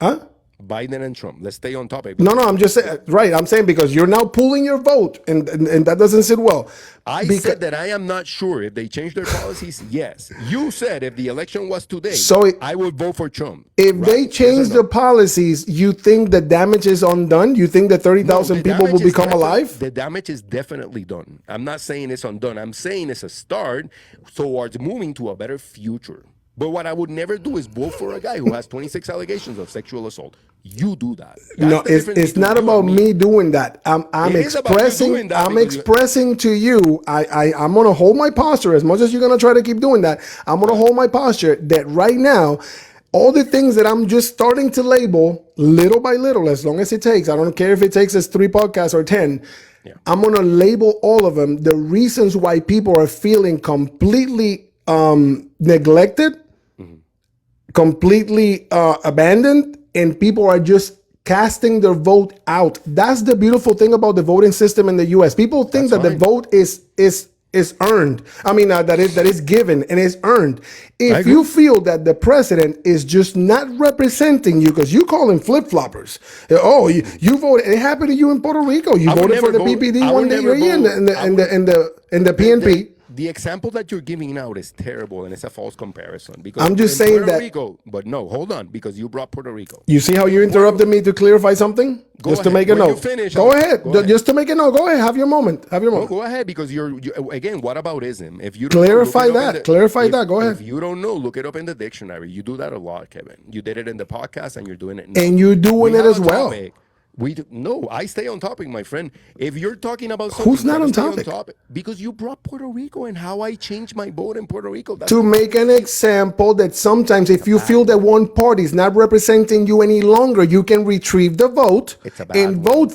huh? Biden and Trump. Let's stay on topic. No. I'm just saying. Right. I'm saying because you're now pulling your vote, and that doesn't sit well. I said that I am not sure if they change their policies. Yes. You said if the election was today, I would vote for Trump. If they change the policies, you think the damage is undone? You think that 30,000 people will become alive? The damage is definitely done. I'm not saying it's undone. I'm saying it's a start towards moving to a better future. But what I would never do is vote for a guy who has 26 allegations of sexual assault. You do that. No, it's not about me doing that. I'm expressing. I'm expressing to you. I'm gonna hold my posture as much as you're gonna try to keep doing that. I'm gonna hold my posture that right now, all the things that I'm just starting to label little by little, as long as it takes. I don't care if it takes us 3 podcasts or 10. Yeah. I'm gonna label all of them. The reasons why people are feeling completely neglected, completely abandoned, and people are just casting their vote out. That's the beautiful thing about the voting system in the U.S. People think the vote is earned. I mean, that is given and is earned. If you feel that the president is just not representing you, because you call him flip-floppers. Oh, you voted. It happened to you in Puerto Rico. You voted for the PPD one day in the PNP. The example that you're giving out is terrible, and it's a false comparison. Because I'm just saying Puerto Rico, but no, hold on, because you brought Puerto Rico. You see how you interrupted me to clarify something? Just to make a note. Go ahead. Just to make a note. Go ahead. Have your moment. Go ahead, because you again, what about ism? If you don't clarify that. Go ahead. If you don't know, look it up in the dictionary. You do that a lot, Kevin. You did it in the podcast, and you're doing it now. And you're doing it as well. No, I stay on topic, my friend. If you're talking about something, who's not on topic? Because you brought Puerto Rico and how I changed my vote in Puerto Rico. To make an example that sometimes if you feel that one party is not representing you any longer, you can retrieve the vote and vote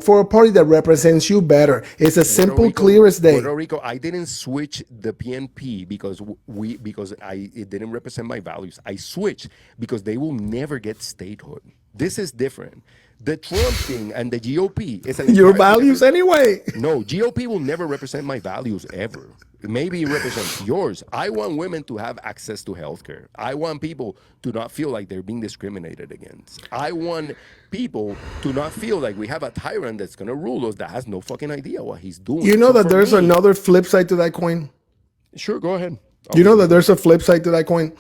for a party that represents you better. It's as simple, clear as day. Puerto Rico, I didn't switch the PNP because it didn't represent my values. I switched because they will never get statehood. This is different. The Trump thing and the GOP is your values anyway. No, GOP will never represent my values ever. Maybe it represents yours. I want women to have access to healthcare. I want people to not feel like they're being discriminated against. I want people to not feel like we have a tyrant that's going to rule us that has no fucking idea what he's doing. You know that there's another flip side to that coin? Sure, go ahead. You know that there's a flip side to that coin?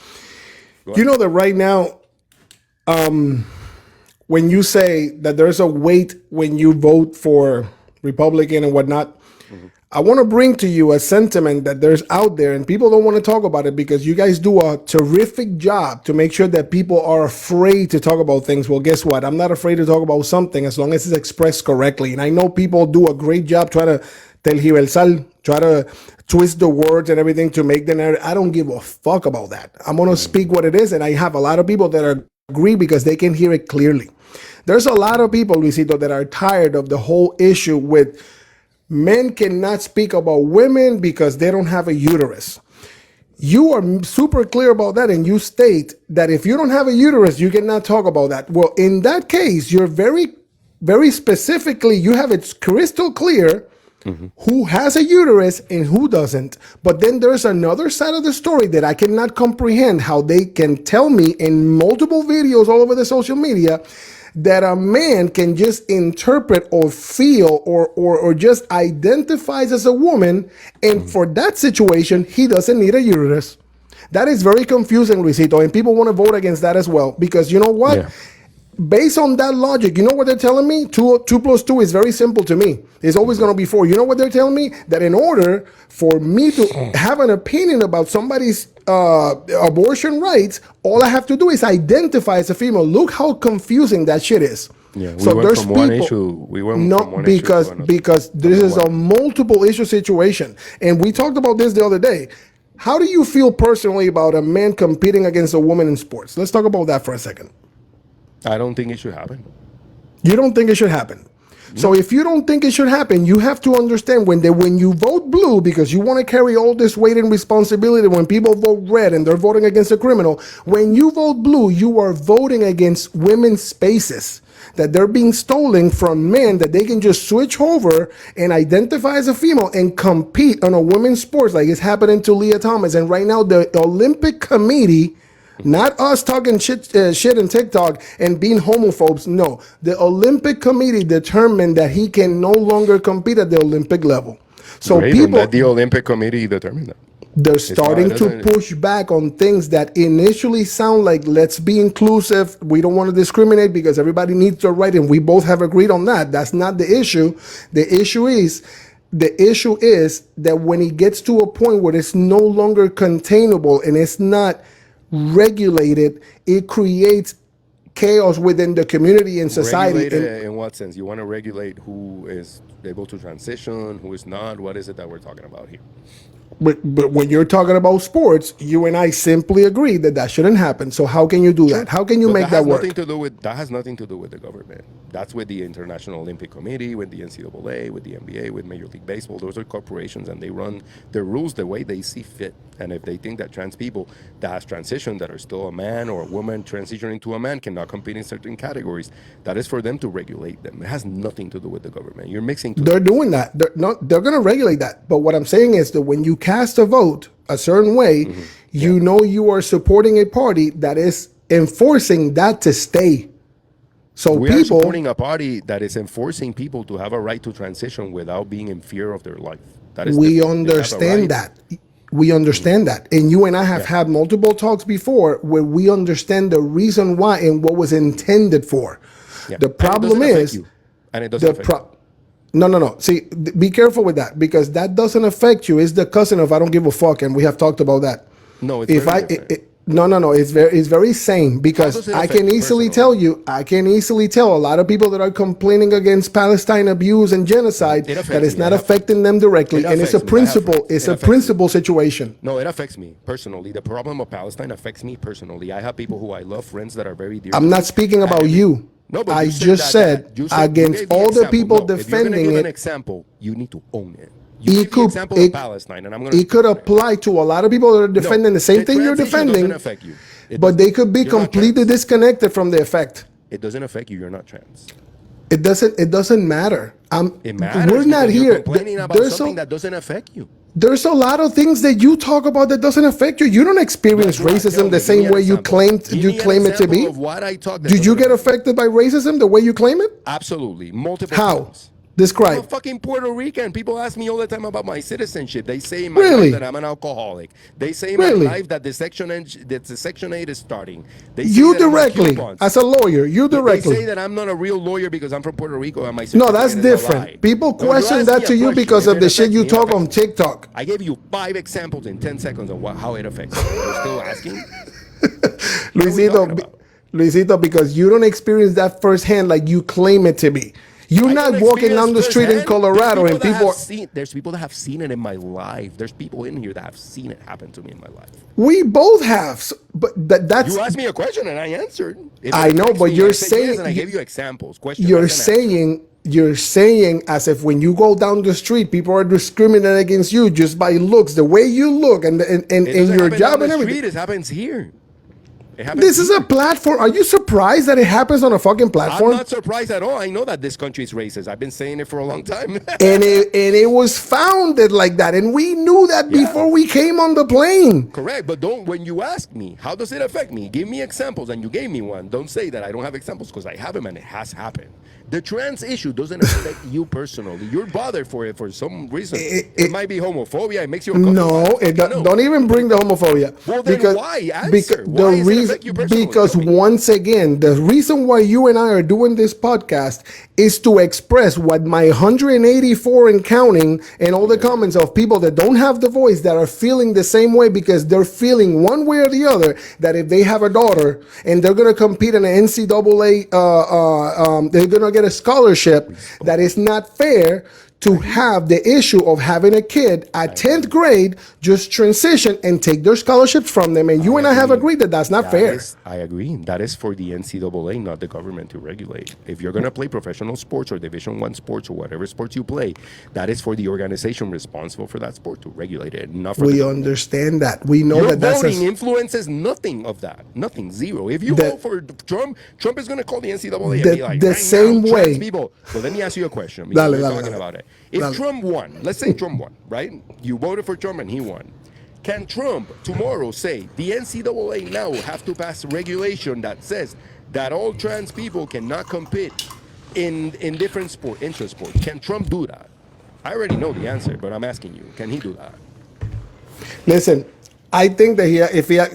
You know that right now, when you say that there's a weight when you vote for Republican and whatnot, I want to bring to you a sentiment that there's out there, and people don't want to talk about it because you guys do a terrific job to make sure that people are afraid to talk about things. Well, guess what? I'm not afraid to talk about something as long as it's expressed correctly. And I know people do a great job trying to tergiversar, try to twist the words and everything to make the narrative. I don't give a fuck about that. I'm going to speak what it is, and I have a lot of people that agree because they can hear it clearly. There's a lot of people, Luisito, that are tired of the whole issue with men cannot speak about women because they don't have a uterus. You are super clear about that, and you state that if you don't have a uterus, you cannot talk about that. Well, in that case, you're very, very specifically, you have it crystal clear who has a uterus and who doesn't. But then there's another side of the story that I cannot comprehend how they can tell me in multiple videos all over the social media that a man can just interpret or feel or just identifies as a woman, and for that situation, he doesn't need a uterus. That is very confusing, Luisito, and people want to vote against that as well, because you know what? Yeah. Based on that logic, you know what they're telling me? 2 plus 2 is very simple to me. It's always going to be 4. You know what they're telling me? That in order for me to have an opinion about somebody's abortion rights, all I have to do is identify as a female. Look how confusing that shit is. Yeah, so there's from people, one issue. We went from one because this is a multiple issue situation, and we talked about this the other day. How do you feel personally about a man competing against a woman in sports? Let's talk about that for a second. I don't think it should happen. You don't think it should happen. So if you don't think it should happen, you have to understand when you vote blue because you want to carry all this weight and responsibility when people vote red and they're voting against a criminal, when you vote blue, you are voting against women's spaces that they're being stolen from men that they can just switch over and identify as a female and compete on a women's sports like it's happening to Leah Thomas. And right now the Olympic Committee, not us talking shit in TikTok and being homophobes. No, the Olympic Committee determined that he can no longer compete at the Olympic level. So Great, people, let the Olympic Committee determine that. they're starting to push back on things that initially sound like let's be inclusive. We don't want to discriminate because everybody needs their right, and we both have agreed on that. That's not the issue. The issue is that when it gets to a point where it's no longer containable and it's not regulated, it creates chaos within the community and society. Regulate in what sense? You want to regulate who is able to transition, who is not? What is it that we're talking about here? But when you're talking about sports, you and I simply agree that shouldn't happen. So how can you do that? How can you make that work? That has nothing to do with the government. That's with the International Olympic Committee, with the NCAA, with the NBA, with Major League Baseball. Those are corporations, and they run their rules the way they see fit. And if they think that trans people that has transitioned, that are still a man or a woman transitioning to a man, cannot compete in certain categories, that is for them to regulate them. It has nothing to do with the government. You're mixing. They're doing that. They're going to regulate that. But what I'm saying is that when you cast a vote a certain way, you know you are supporting a party that is enforcing that to stay. So we are supporting a party that is enforcing people to have a right to transition without being in fear of their life. That is we understand that. We understand that. And you and I have had multiple talks before where we understand the reason why and what was intended for. Yeah. The problem is, and it doesn't affect you. No. See, be careful with that because that doesn't affect you. It's the cousin of I don't give a fuck, and we have talked about that. No, it's very different. No. It's very same because I can easily tell a lot of people that are complaining against Palestine abuse and genocide that it's not affecting them directly, and it's a principle. It's a principle situation. No, it affects me personally. The problem of Palestine affects me personally. I have people who I love, friends that are very dear. I'm not speaking about you. No, but I just said against all the people defending it. If you're gonna give an example, you need to own it. You give the example of Palestine, and I'm going. It could apply to a lot of people that are defending the same thing you're defending. Doesn't affect you. But they could be completely disconnected from the effect. It doesn't affect you. You're not trans. It doesn't matter. It matters. We're not here. You're complaining about something that doesn't affect you. There's a lot of things that you talk about that doesn't affect you. You don't experience racism the same way you claim it to be. Did you get affected by racism the way you claim it? Absolutely, multiple How? times. Describe. I'm a fucking Puerto Rican. People ask me all the time about my citizenship. They say in my life that I'm an alcoholic. They say in my life that the Section 8 is starting. They say you directly, as a lawyer, They say that I'm not a real lawyer because I'm from Puerto Rico and my No, that's different. People question that to you because of the shit you talk on TikTok. I gave you 5 examples in 10 seconds of how it affects you. You're still asking? Luisito, because you don't experience that firsthand like you claim it to be. You're not walking down the street in Colorado and people. There's people that have seen it in my life. There's people in here that have seen it happen to me in my life. We both have, but that's. You asked me a question and I answered. I know, but you're saying. Yes, and I gave you examples. You're saying as if when you go down the street, people are discriminating against you just by looks, the way you look, and your job and everything. It happens here. This is a platform. Are you surprised that it happens on a fucking platform? I'm not surprised at all. I know that this country is racist. I've been saying it for a long time. and it was founded like that, and we knew that before we came on the plane. Correct, but when you ask me, how does it affect me? Give me examples, and you gave me one. Don't say that I don't have examples because I have them, and it has happened. The trans issue doesn't affect you personally. You're bothered for it for some reason. It might be homophobia. It makes you uncomfortable. No, don't even bring the homophobia. Well, then why? Answer. Why does it affect you personally? Because once again, the reason why you and I are doing this podcast is to express what my 184 and counting and all the comments of people that don't have the voice that are feeling the same way because they're feeling one way or the other that if they have a daughter and they're going to compete in an NCAA, they're going to get a scholarship that is not fair to have the issue of having a kid at 10th grade just transition and take their scholarships from them. And you and I have agreed that that's not fair. I agree. That is for the NCAA, not the government, to regulate. If you're going to play professional sports or Division I sports or whatever sports you play, that is for the organization responsible for that sport to regulate it, not for We the government. understand that. We know Your that that's voting influences nothing of that. Nothing. Zero. If you vote for Trump, Trump is going to call the NCAA and be like, the right same now, way. trans people. Well, let me ask you a question. Because we're talking about it. If Trump won, let's say Trump won, right? You voted for Trump and he won. Can Trump tomorrow say the NCAA now have to pass regulation that says that all trans people cannot compete in different sport, interest sports? Can Trump do that? I already know the answer, but I'm asking you, can he do that? Listen, I think that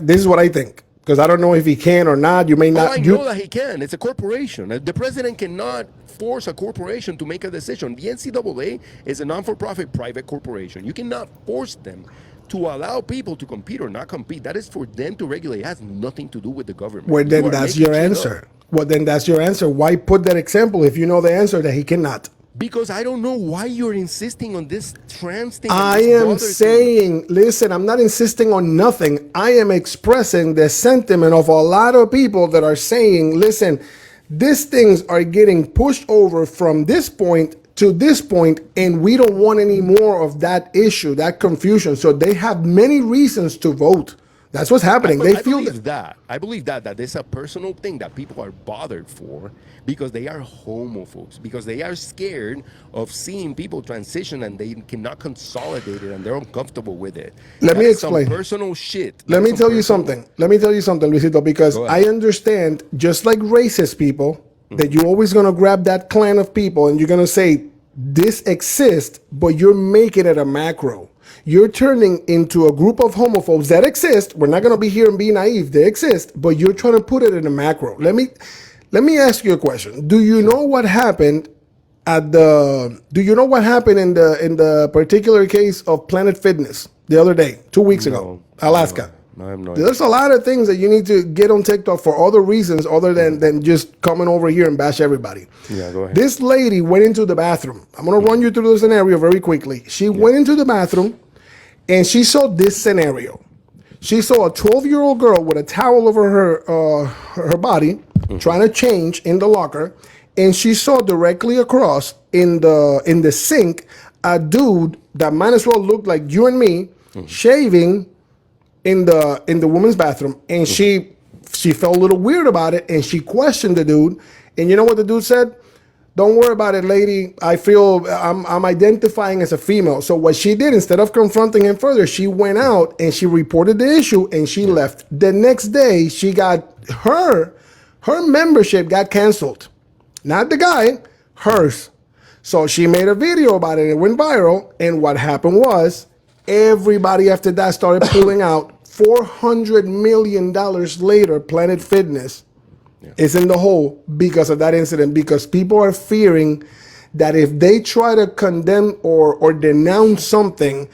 this is what I think, because I don't know if he can or not. You may not. I know that he can. It's a corporation. The president cannot force a corporation to make a decision. The NCAA is a non-for-profit private corporation. You cannot force them to allow people to compete or not compete. That is for them to regulate. It has nothing to do with the government. Well, then that's your answer. Well, then that's your answer. Why put that example if you know the answer that he cannot? Because I don't know why you're insisting on this trans thing. I am saying, listen, I'm not insisting on nothing. I am expressing the sentiment of a lot of people that are saying, listen, these things are getting pushed over from this point to this point, and we don't want any more of that issue, that confusion. So they have many reasons to vote. That's what's happening. I believe that it's a personal thing that people are bothered for because they are homophobes, because they are scared of seeing people transition and they cannot consolidate it and they're uncomfortable with it. Let me explain. Some personal shit. Let me tell you something, Luisito, because I understand, just like racist people, that you're always going to grab that clan of people and you're going to say, this exists, but you're making it a macro. You're turning into a group of homophobes that exist. We're not going to be here and be naive. They exist, but you're trying to put it in a macro. Let me ask you a question. Do you know what happened in the particular case of Planet Fitness the other day, 2 weeks ago, Alaska? No, I have no idea. There's a lot of things that you need to get on TikTok for other reasons other than just coming over here and bash everybody. Yeah, go ahead. This lady went into the bathroom. I'm going to run you through the scenario very quickly. She went into the bathroom and she saw this scenario. She saw a 12-year-old girl with a towel over her body trying to change in the locker, and she saw directly across in the sink a dude that might as well look like you and me shaving in the woman's bathroom, and she felt a little weird about it, and she questioned the dude. And you know what the dude said? Don't worry about it, lady. I feel I'm identifying as a female. So what she did, instead of confronting him further, she went out and she reported the issue and she left. The next day, she got her membership got canceled. Not the guy, hers. So she made a video about it. It went viral. And what happened was, everybody after that started pulling out. $400 million later, Planet Fitness is in the hole because of that incident, because people are fearing that if they try to condemn or denounce something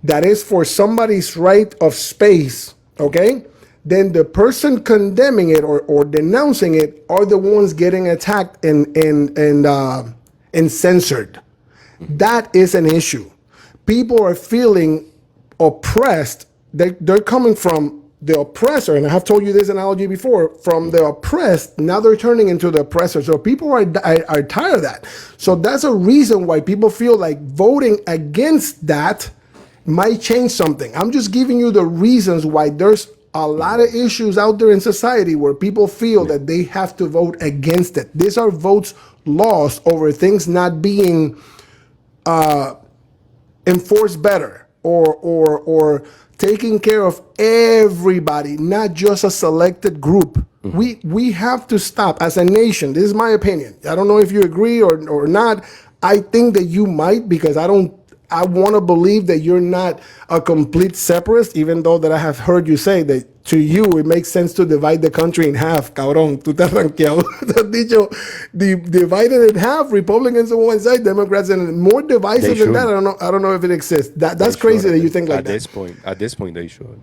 that is for somebody's right of space, okay, then the person condemning it or denouncing it are the ones getting attacked and censored. That is an issue. People are feeling oppressed. They're coming from the oppressor, and I have told you this analogy before, from the oppressed, now they're turning into the oppressor. So people are tired of that. So that's a reason why people feel like voting against that might change something. I'm just giving you the reasons why there's a lot of issues out there in society where people feel that they have to vote against it. These are votes lost over things not being enforced better or taking care of everybody, not just a selected group. We have to stop as a nation. This is my opinion. I don't know if you agree or not. I think that you might, because I want to believe that you're not a complete separatist, even though that I have heard you say that to you, it makes sense to divide the country in half, cabrón. Tú te has rankeado. Te has dicho, divided in half, Republicans on one side, Democrats, and more divisive than that. I don't know if it exists. That's crazy that you think like that. At this point, they should.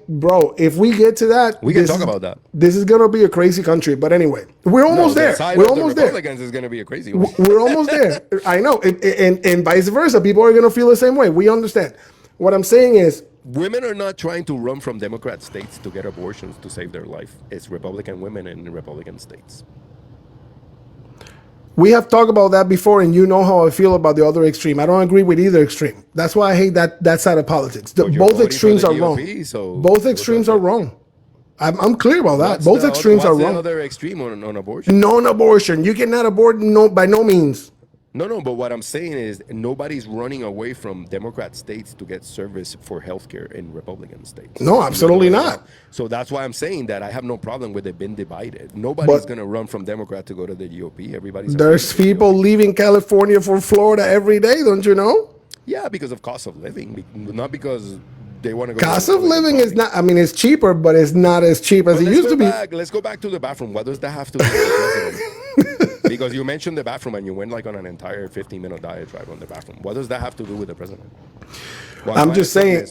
Bro, if we get to that, we can talk about that. This is gonna be a crazy country. But anyway, we're almost there. We're almost there. Republicans is gonna be a crazy one. We're almost there. I know, and vice versa. People are gonna feel the same way. We understand. What I'm saying is, women are not trying to run from Democrat states to get abortions to save their life. It's Republican women in Republican states. We have talked about that before, and you know how I feel about the other extreme. I don't agree with either extreme. That's why I hate that side of politics. Both extremes are wrong. Both extremes are wrong. I'm clear about that. Both extremes are wrong. What's the other extreme on abortion? Non-abortion. You cannot abort by no means. No, but what I'm saying is nobody's running away from Democrat states to get service for healthcare in Republican states. No, absolutely not. So that's why I'm saying that I have no problem with it being divided. Nobody's going to run from Democrat to go to the GOP. There's people leaving California for Florida every day, don't you know? Yeah, because of cost of living, not because they want to go. Cost of living is not, I mean, it's cheaper, but it's not as cheap as it used to be. Let's go back to the bathroom. What does that have to do with the president? Because you mentioned the bathroom and you went like on an entire 15-minute diatribe on the bathroom. What does that have to do with the president? I'm just saying,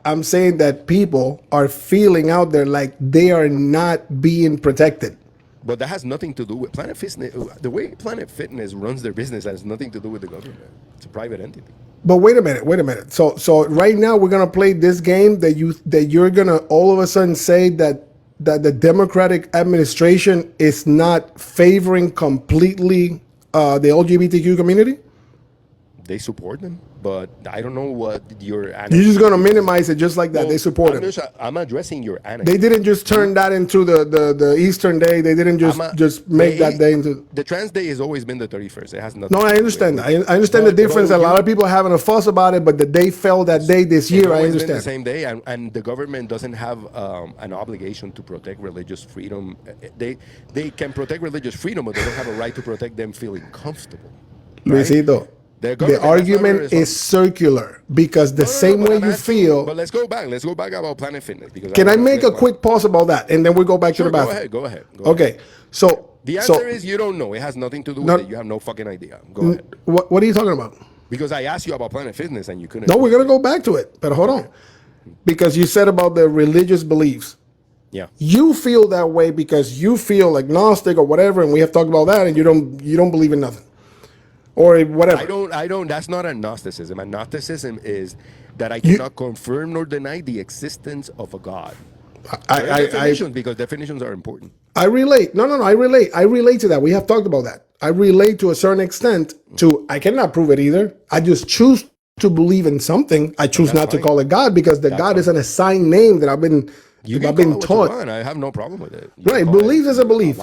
I'm saying that people are feeling out there like they are not being protected. But that has nothing to do with Planet Fitness. The way Planet Fitness runs their business has nothing to do with the government. It's a private entity. But wait a minute. So right now we're gonna play this game that you're gonna all of a sudden say that the Democratic administration is not favoring completely the LGBTQ community? They support them, but I don't know what your... You're just going to minimize it just like that. Well, they support them. I'm addressing your anecdote. They didn't just turn that into the Eastern Day. They didn't just make that day into... The Trans Day has always been the 31st. It has nothing. No, I understand that. I understand the difference. A lot of people are having a fuss about it, but the day fell that day this year. I understand. Been the same day, and the government doesn't have an obligation to protect religious freedom. They can protect religious freedom, but they don't have a right to protect them feeling comfortable. Right? Luisito. The argument is circular because the same way you feel. But let's go back. Let's go back about Planet Fitness. Because can I make a quick pause about that, and then we go back to the bathroom? Go ahead. Okay. So the answer is you don't know. It has nothing to do with it. You have no fucking idea. Go ahead. What are you talking about? Because I asked you about Planet Fitness and you couldn't. No, we're gonna go back to it. But hold on, because you said about the religious beliefs. Yeah. You feel that way because you feel agnostic or whatever, and we have talked about that, and you don't believe in nothing. Or whatever. I don't. That's not agnosticism. Agnosticism is that I cannot confirm nor deny the existence of a God. Because definitions are important. I relate. No. I relate. I relate to that. We have talked about that. I relate to a certain extent to. I cannot prove it either. I just choose to believe in something. I choose not to call it God because the God is an assigned name that I've been taught. I have no problem with it. Right. Belief is a belief.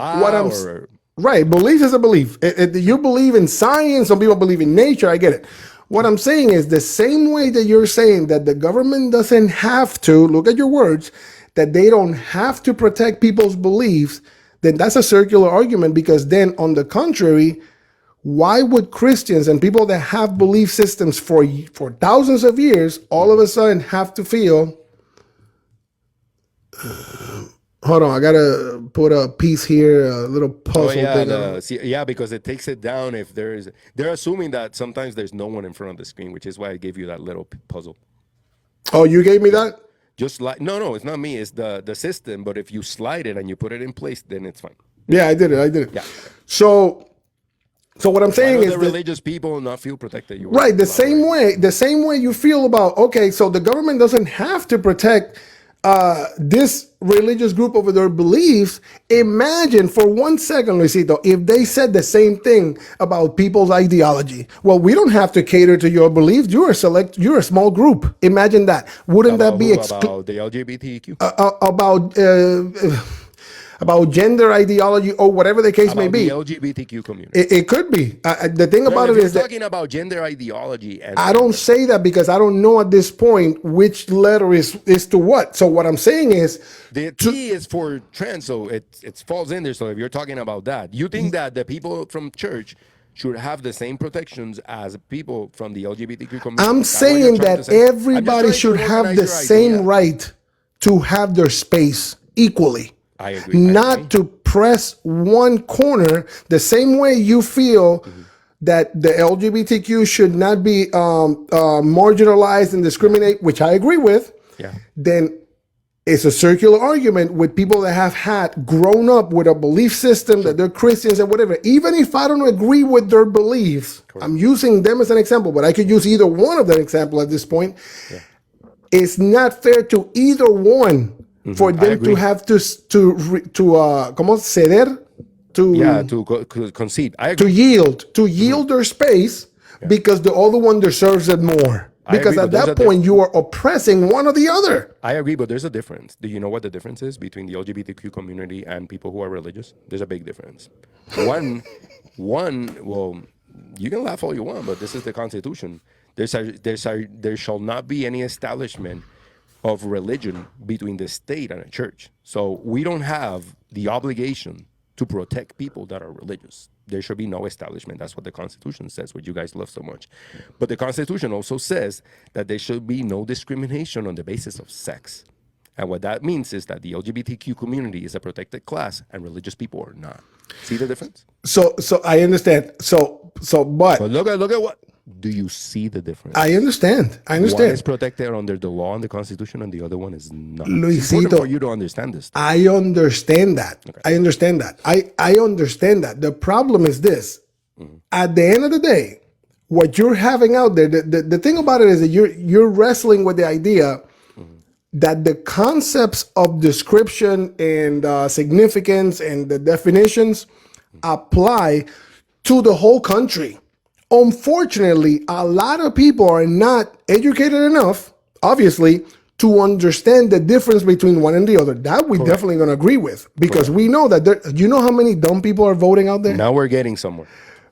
Right, belief is a belief. You believe in science, some people believe in nature, I get it. What I'm saying is the same way that you're saying that the government doesn't have to, look at your words, that they don't have to protect people's beliefs, then that's a circular argument because then on the contrary, why would Christians and people that have belief systems for thousands of years all of a sudden have to feel... hold on, I gotta put a piece here, a little puzzle thing. Because it takes it down if they're assuming that sometimes there's no one in front of the screen, which is why I gave you that little puzzle. Oh, you gave me that? Just like no, it's not me, it's the system. But if you slide it and you put it in place, then it's fine. Yeah, I did it. Yeah. So what I'm saying is the religious people not feel protected. Right, the same way you feel about so the government doesn't have to protect this religious group over their beliefs. Imagine for 1 second, Luisito, if they said the same thing about people's ideology. Well, we don't have to cater to your beliefs. You're a small group. Imagine that. Wouldn't that be about the LGBTQ? About gender ideology or whatever the case may be. The LGBTQ community. It could be. The thing about it is that talking about gender ideology. And I don't say that because I don't know at this point which letter is to what. So what I'm saying is the T is for trans, so it falls in there. So if you're talking about that, you think that the people from church should have the same protections as people from the LGBTQ community? I'm saying that everybody should have the same right to have their space equally. I agree. Not to press one corner the same way you feel that the LGBTQ should not be marginalized and discriminate, which I agree with. Yeah. Then it's a circular argument with people that have had grown up with a belief system that they're Christians and whatever. Even if I don't agree with their beliefs, I'm using them as an example, but I could use either one of them example at this point. Yeah. It's not fair to either one for them to have to ¿cómo ceder? To concede. I agree. To yield their space because the other one deserves it more. Because at that point, you are oppressing one or the other. I agree, but there's a difference. Do you know what the difference is between the LGBTQ community and people who are religious? There's a big difference. One, well, you can laugh all you want, but this is the Constitution. There shall not be any establishment of religion between the state and a church. So we don't have the obligation to protect people that are religious. There should be no establishment. That's what the Constitution says, what you guys love so much. But the Constitution also says that there should be no discrimination on the basis of sex. And what that means is that the LGBTQ community is a protected class and religious people are not. See the difference? So I understand. But look at what. Do you see the difference? I understand. One is protected under the law and the Constitution, and the other one is not. Luisito, it's important for you to understand this. I understand that. Okay. I understand that. I understand that. The problem is this. At the end of the day, what you're having out there, the thing about it is that you're wrestling with the idea that the concepts of description and significance and the definitions apply to the whole country. Unfortunately, a lot of people are not educated enough, obviously, to understand the difference between one and the other. That we're definitely going to agree with, because we know that you know how many dumb people are voting out there? Now we're getting somewhere.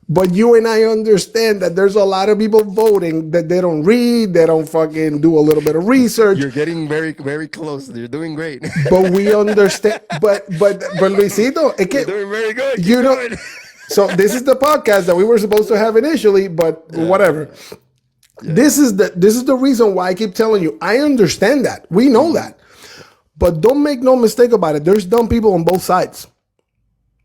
But you and I understand that there's a lot of people voting that they don't read, they don't fucking do a little bit of research. You're getting very, very close. You're doing great. But we understand. But Luisito, you're doing very good. Keep you know. going. So this is the podcast that we were supposed to have initially, but whatever. Yeah. This is the reason why I keep telling you. I understand that. We know that. But don't make no mistake about it. There's dumb people on both sides.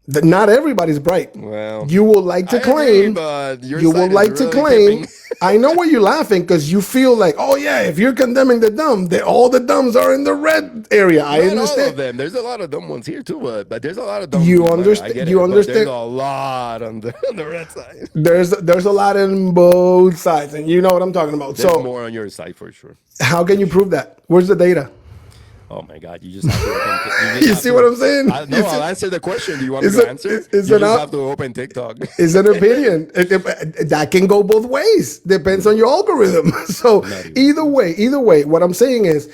That not everybody's bright. Well, you will like to claim, but you will like to claim. I know why you're laughing, because you feel like, oh yeah, if you're condemning the dumb, all the dumbs are in the red area. I understand. All of them. There's a lot of dumb ones here too, but there's a lot of dumb. You understand? You understand? There's a lot on the red side. There's a lot on both sides, and you know what I'm talking about. There's more on your side for sure. How can you prove that? Where's the data? Oh my God! You just have to. You see what I'm saying? I'll answer the question. Do you want me to answer? You just have to open TikTok. It's an opinion. That can go both ways. Depends on your algorithm. So either way, what I'm saying is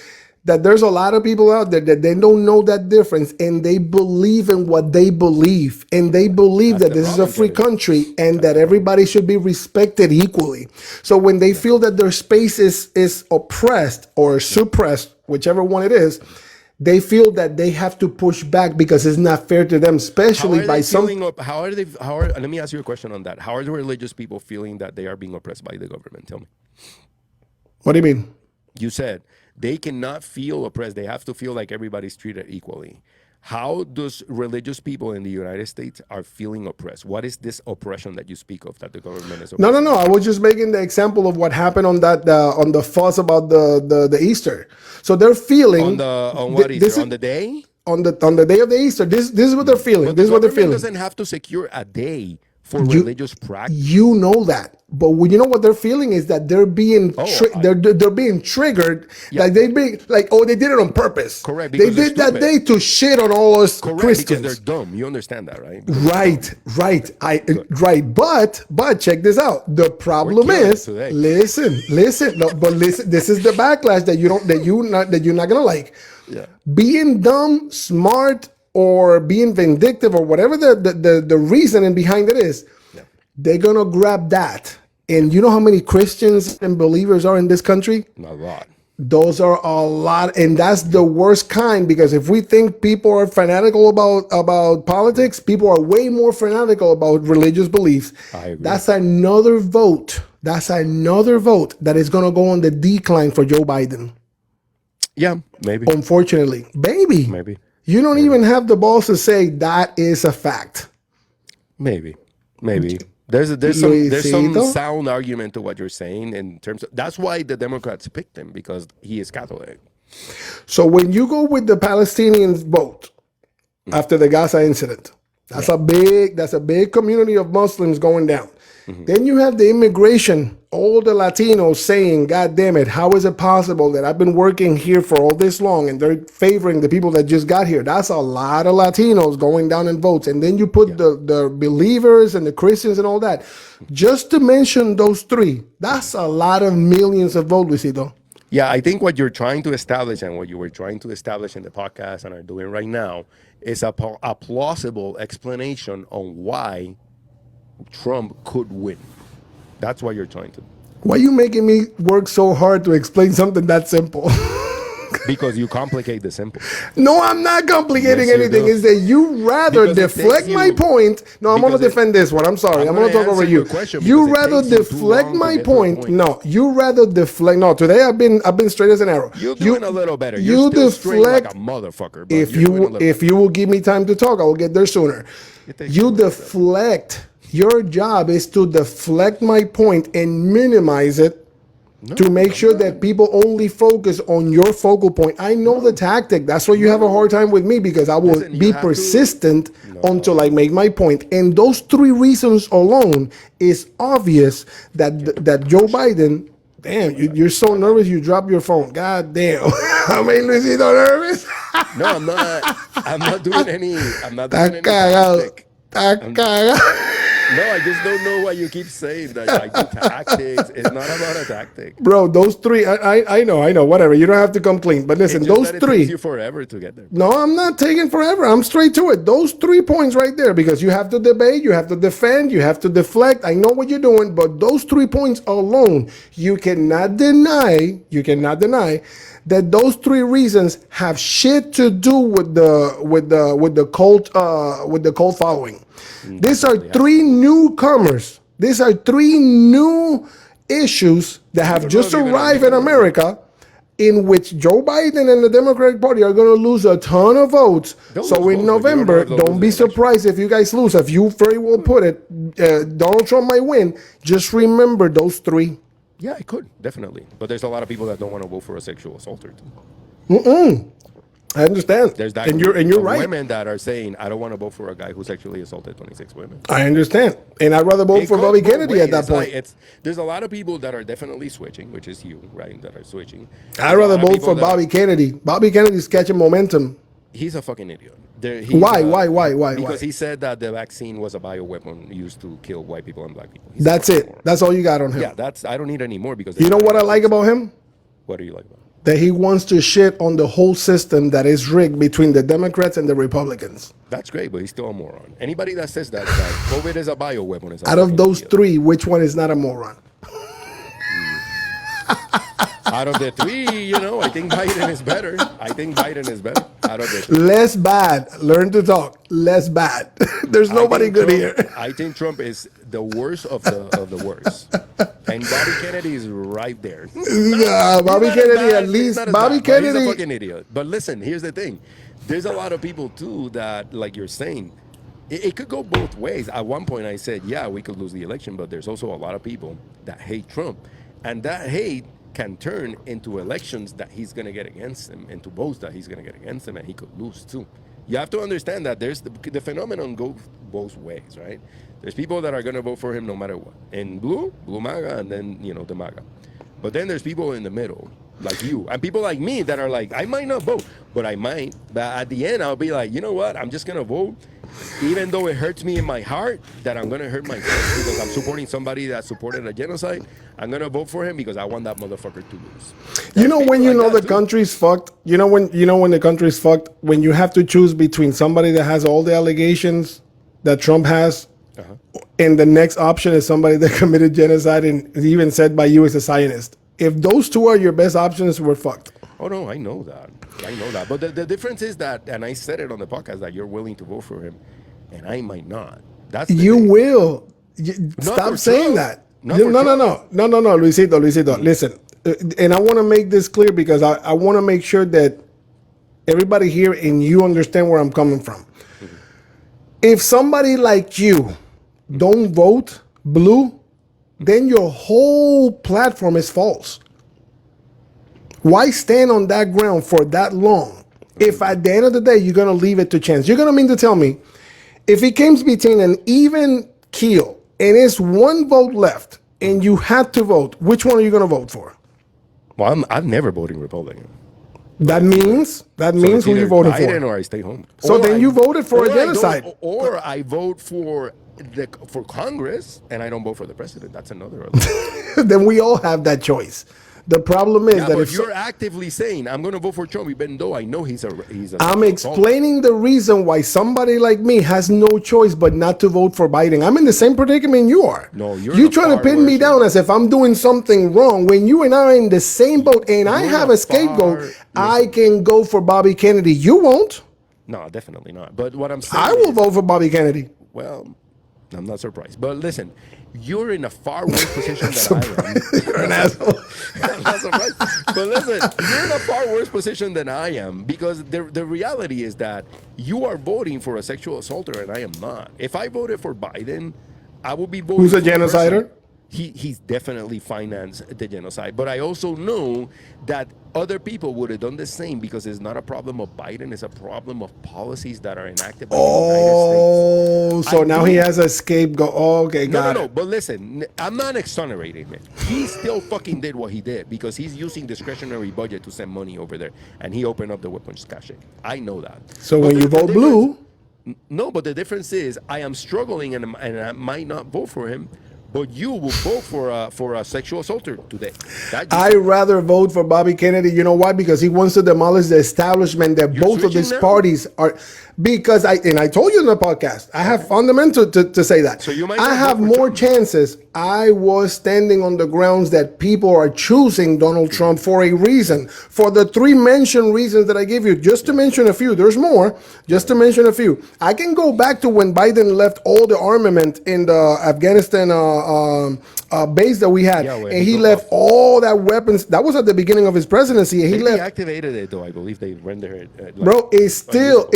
that there's a lot of people out there that they don't know that difference, and they believe in what they believe, and they believe that this is a free country and that everybody should be respected equally. So when they feel that their space is oppressed or suppressed, whichever one it is, they feel that they have to push back because it's not fair to them, especially by some. Let me ask you a question on that. How are the religious people feeling that they are being oppressed by the government? Tell me. What do you mean? You said they cannot feel oppressed. They have to feel like everybody's treated equally. How does religious people in the United States are feeling oppressed? What is this oppression that you speak of that the government is oppressing? No. I was just making the example of what happened on that on the fuss about the Easter. So they're feeling on what Easter? On the day? On the day of the Easter. This is what they're feeling. But this is what they're feeling. The government doesn't have to secure a day for religious practice. You know that, but you know what they're feeling is that they're being they're being triggered. Yeah. Like they did it on purpose. Correct. They did that day to shit on all us Christians. Because they're dumb. You understand that, right? Right. But check this out. The problem is, listen. No, but listen. This is the backlash that you're not gonna like. Yeah. Being dumb, smart, or being vindictive, or whatever the reasoning behind it is, they're gonna grab that. And you know how many Christians and believers are in this country? Not a lot. Those are a lot, and that's the worst kind, because if we think people are fanatical about politics, people are way more fanatical about religious beliefs. I agree. That's another vote. That is gonna go on the decline for Joe Biden. Yeah, maybe, Unfortunately, baby, maybe, you don't even have the balls to say that is a fact. maybe, maybe. There's some Luisito. sound argument to what you're saying in terms of that's why the Democrats picked him because he is Catholic. So when you go with the Palestinians vote after the Gaza incident, that's a big community of Muslims going down. Then you have the immigration, all the Latinos saying, God damn it, how is it possible that I've been working here for all this long and they're favoring the people that just got here? That's a lot of Latinos going down in votes. And then you put the believers and the Christians and all that. Just to mention those three, that's a lot of millions of votes, Luisito. Yeah, I think what you're trying to establish and what you were trying to establish in the podcast and are doing right now is a plausible explanation on why Trump could win. That's what you're trying to do. Why are you making me work so hard to explain something that simple? Because you complicate the simple. No, I'm not complicating Yes, you anything. do. Is that you rather Because it deflect takes my you- point? No, I'm going to because it- defend this one. I'm sorry. I'm going to gonna talk over answer you. your question You because it rather takes you too deflect long to my get to a point. point. No, you rather deflect. No, today I've been straight as an arrow. You're doing a little better. You You're still straight like deflect. a motherfucker. But If you're doing a little if you will give me time to talk, I will get there sooner. It takes You a little bit. deflect. Your job is to deflect my point and minimize it to make sure that people only focus on your focal point. I know the tactic. That's why you have a hard time with me because I will Listen, you be have to- persistent until I make my point. And those three reasons alone is obvious that Joe Biden. Damn, you're so nervous. You drop your phone. God damn. I mean, Luisito nervous. No, I'm not. I'm not doing any. I'm not Está doing any cagado. tactic. Está cagado. No, I just don't know why you keep saying that I do tactics. It's not about a tactic. Bro, those three, I know, whatever. You don't have to come clean. But listen, It's just those that it takes three. you forever to get there. No, I'm not taking forever. I'm straight to it. Those 3 points right there, because you have to debate, you have to defend, you have to deflect. I know what you're doing, but those 3 points alone, you cannot deny that those 3 reasons have shit to do with the cult following. These are 3 newcomers. These are 3 new issues that have just know if you're gonna arrived make in it. America, in which Joe Biden and the Democratic Party are going to lose a ton of votes. They'll So lose in votes, but you don't know November, if they'll don't lose be the election. surprised if you guys lose. If you very well put it, Donald Trump might win. Just remember those 3. Yeah, I could definitely, but there's a lot of people that don't want to vote for a sexual assaulter. Too. I understand. There's that and you're group of right. women that are saying, "I don't want to vote for a guy who sexually assaulted 26 women." I understand. And I'd rather vote It for goes Bobby both Kennedy at ways. that It's like- point. there's a lot of people that are definitely switching, which is you, right? That are switching. I'd rather There's a lot of vote people for that- Bobby Kennedy. Bobby Kennedy's catching momentum. He's a fucking idiot. Why? Because he said that the vaccine was a bioweapon used to kill white people and black people. He's a That's fucking it. moron. That's all you got on him. Yeah, I don't need any more because You know what I like about him? What do you like about it? That he wants to shit on the whole system that is rigged between the Democrats and the Republicans. That's great, but he's still a moron. Anybody that says that COVID is a bioweapon is a Out of fucking those idiot. 3, which one is not a moron? Out of the 3, I think Biden is better. Out of the 3. Less bad. Learn to talk. Less bad. There's nobody good here. I think Trump is the worst of the worst, and Bobby Kennedy is right there. Bobby He's not as Kennedy, bad. at He's least not as Bobby bad, but he's a Kennedy. fucking idiot. But listen, here's the thing: there's a lot of people too that, like you're saying, it could go both ways. At one point, I said, yeah, we could lose the election, but there's also a lot of people that hate Trump, and that hate can turn into elections that he's going to get against him, into votes that he's going to get against him, and he could lose too. You have to understand that there's the phenomenon goes both ways, right? There's people that are going to vote for him no matter what. In blue MAGA, and then, the MAGA. But then there's people in the middle, like you, and people like me that are like, I might not vote, but I might. But at the end, I'll be like, you know what? I'm just going to vote, even though it hurts me in my heart that I'm going to hurt myself because I'm supporting somebody that supported a genocide. I'm going to vote for him because I want that motherfucker to lose. You know There's when people you know like the that, too. country's fucked. You know when the country's fucked, when you have to choose between somebody that has all the allegations that Trump has, and the next option is somebody that committed genocide and is even said by you as a Zionist. If those 2 are your best options, we're fucked. Oh, no, I know that. But the difference is that, and I said it on the podcast, that you're willing to vote for him, and I might not. That's the You thing. will. Not Stop for saying Trump. that. Not No, for no, Trump. no, Luisito. Listen, and I want to make this clear because I want to make sure that everybody here and you understand where I'm coming from. If somebody like you don't vote blue, then your whole platform is false. Why stand on that ground for that long? If at the end of the day you're going to leave it to chance, you're going to mean to tell me if it comes between an even keel and it's one vote left and you had to vote, which one are you going to vote for? Well, I'm never voting Republican. That means It's who either you voted Biden for. or I stay home. So Or then you voted for a or I don't- genocide. Or I vote for Congress and I don't vote for the president. That's another. Then we all have that choice. The problem is Yeah, that but if you're actively saying I'm going to vote for Trump, even though I know he's a. I'm explaining the reason why somebody like me has no choice but not to vote for Biden. I'm in the same predicament you are. No, you're You in a trying to far pin me worse down as if I'm doing something wrong when you and I are in the same boat and I You're have in a a scapegoat. far- I can go for Bobby Kennedy. You won't. No, definitely not. But what I'm saying, I will is, vote for Bobby Kennedy. well, I'm not surprised. But listen, you're in a far worse position than I am. You're an asshole. I'm not surprised. But listen, you're in a far worse position than I am because the reality is that you are voting for a sexual assaulter and I am not. If I voted for Biden, I would be voting Who's a for the genocider? person- He's definitely financed the genocide. But I also know that other people would have done the same because it's not a problem of Biden, it's a problem of policies that are enacted by the United States. Oh, so I now do. he has a scapegoat. Oh, okay, got No. it. But listen, I'm not exonerating him. He still fucking did what he did because he's using discretionary budget to send money over there, and he opened up the weapons cache. I know that. So But when you the vote difference- blue, no, but the difference is I am struggling and I might not vote for him, but you will vote for a sexual assaulter today. That you- I rather vote for Bobby Kennedy. You know why? Because he wants to demolish the establishment that You're both of switching these now? parties are. Because I told you in the podcast, I have fundamental to say that. So you might I not have vote for more Trump. chances. I was standing on the grounds that people are choosing Donald Trump for a reason. For the three mentioned reasons that I gave you, just to mention a few. There's more. Just to mention a few. I can go back to when Biden left all the armament in the Afghanistan base that we had, Yeah, when and he he took left off. all that weapons. That was at the beginning of his presidency. And he They left. deactivated it though. I believe they rendered it. Bro, it's still.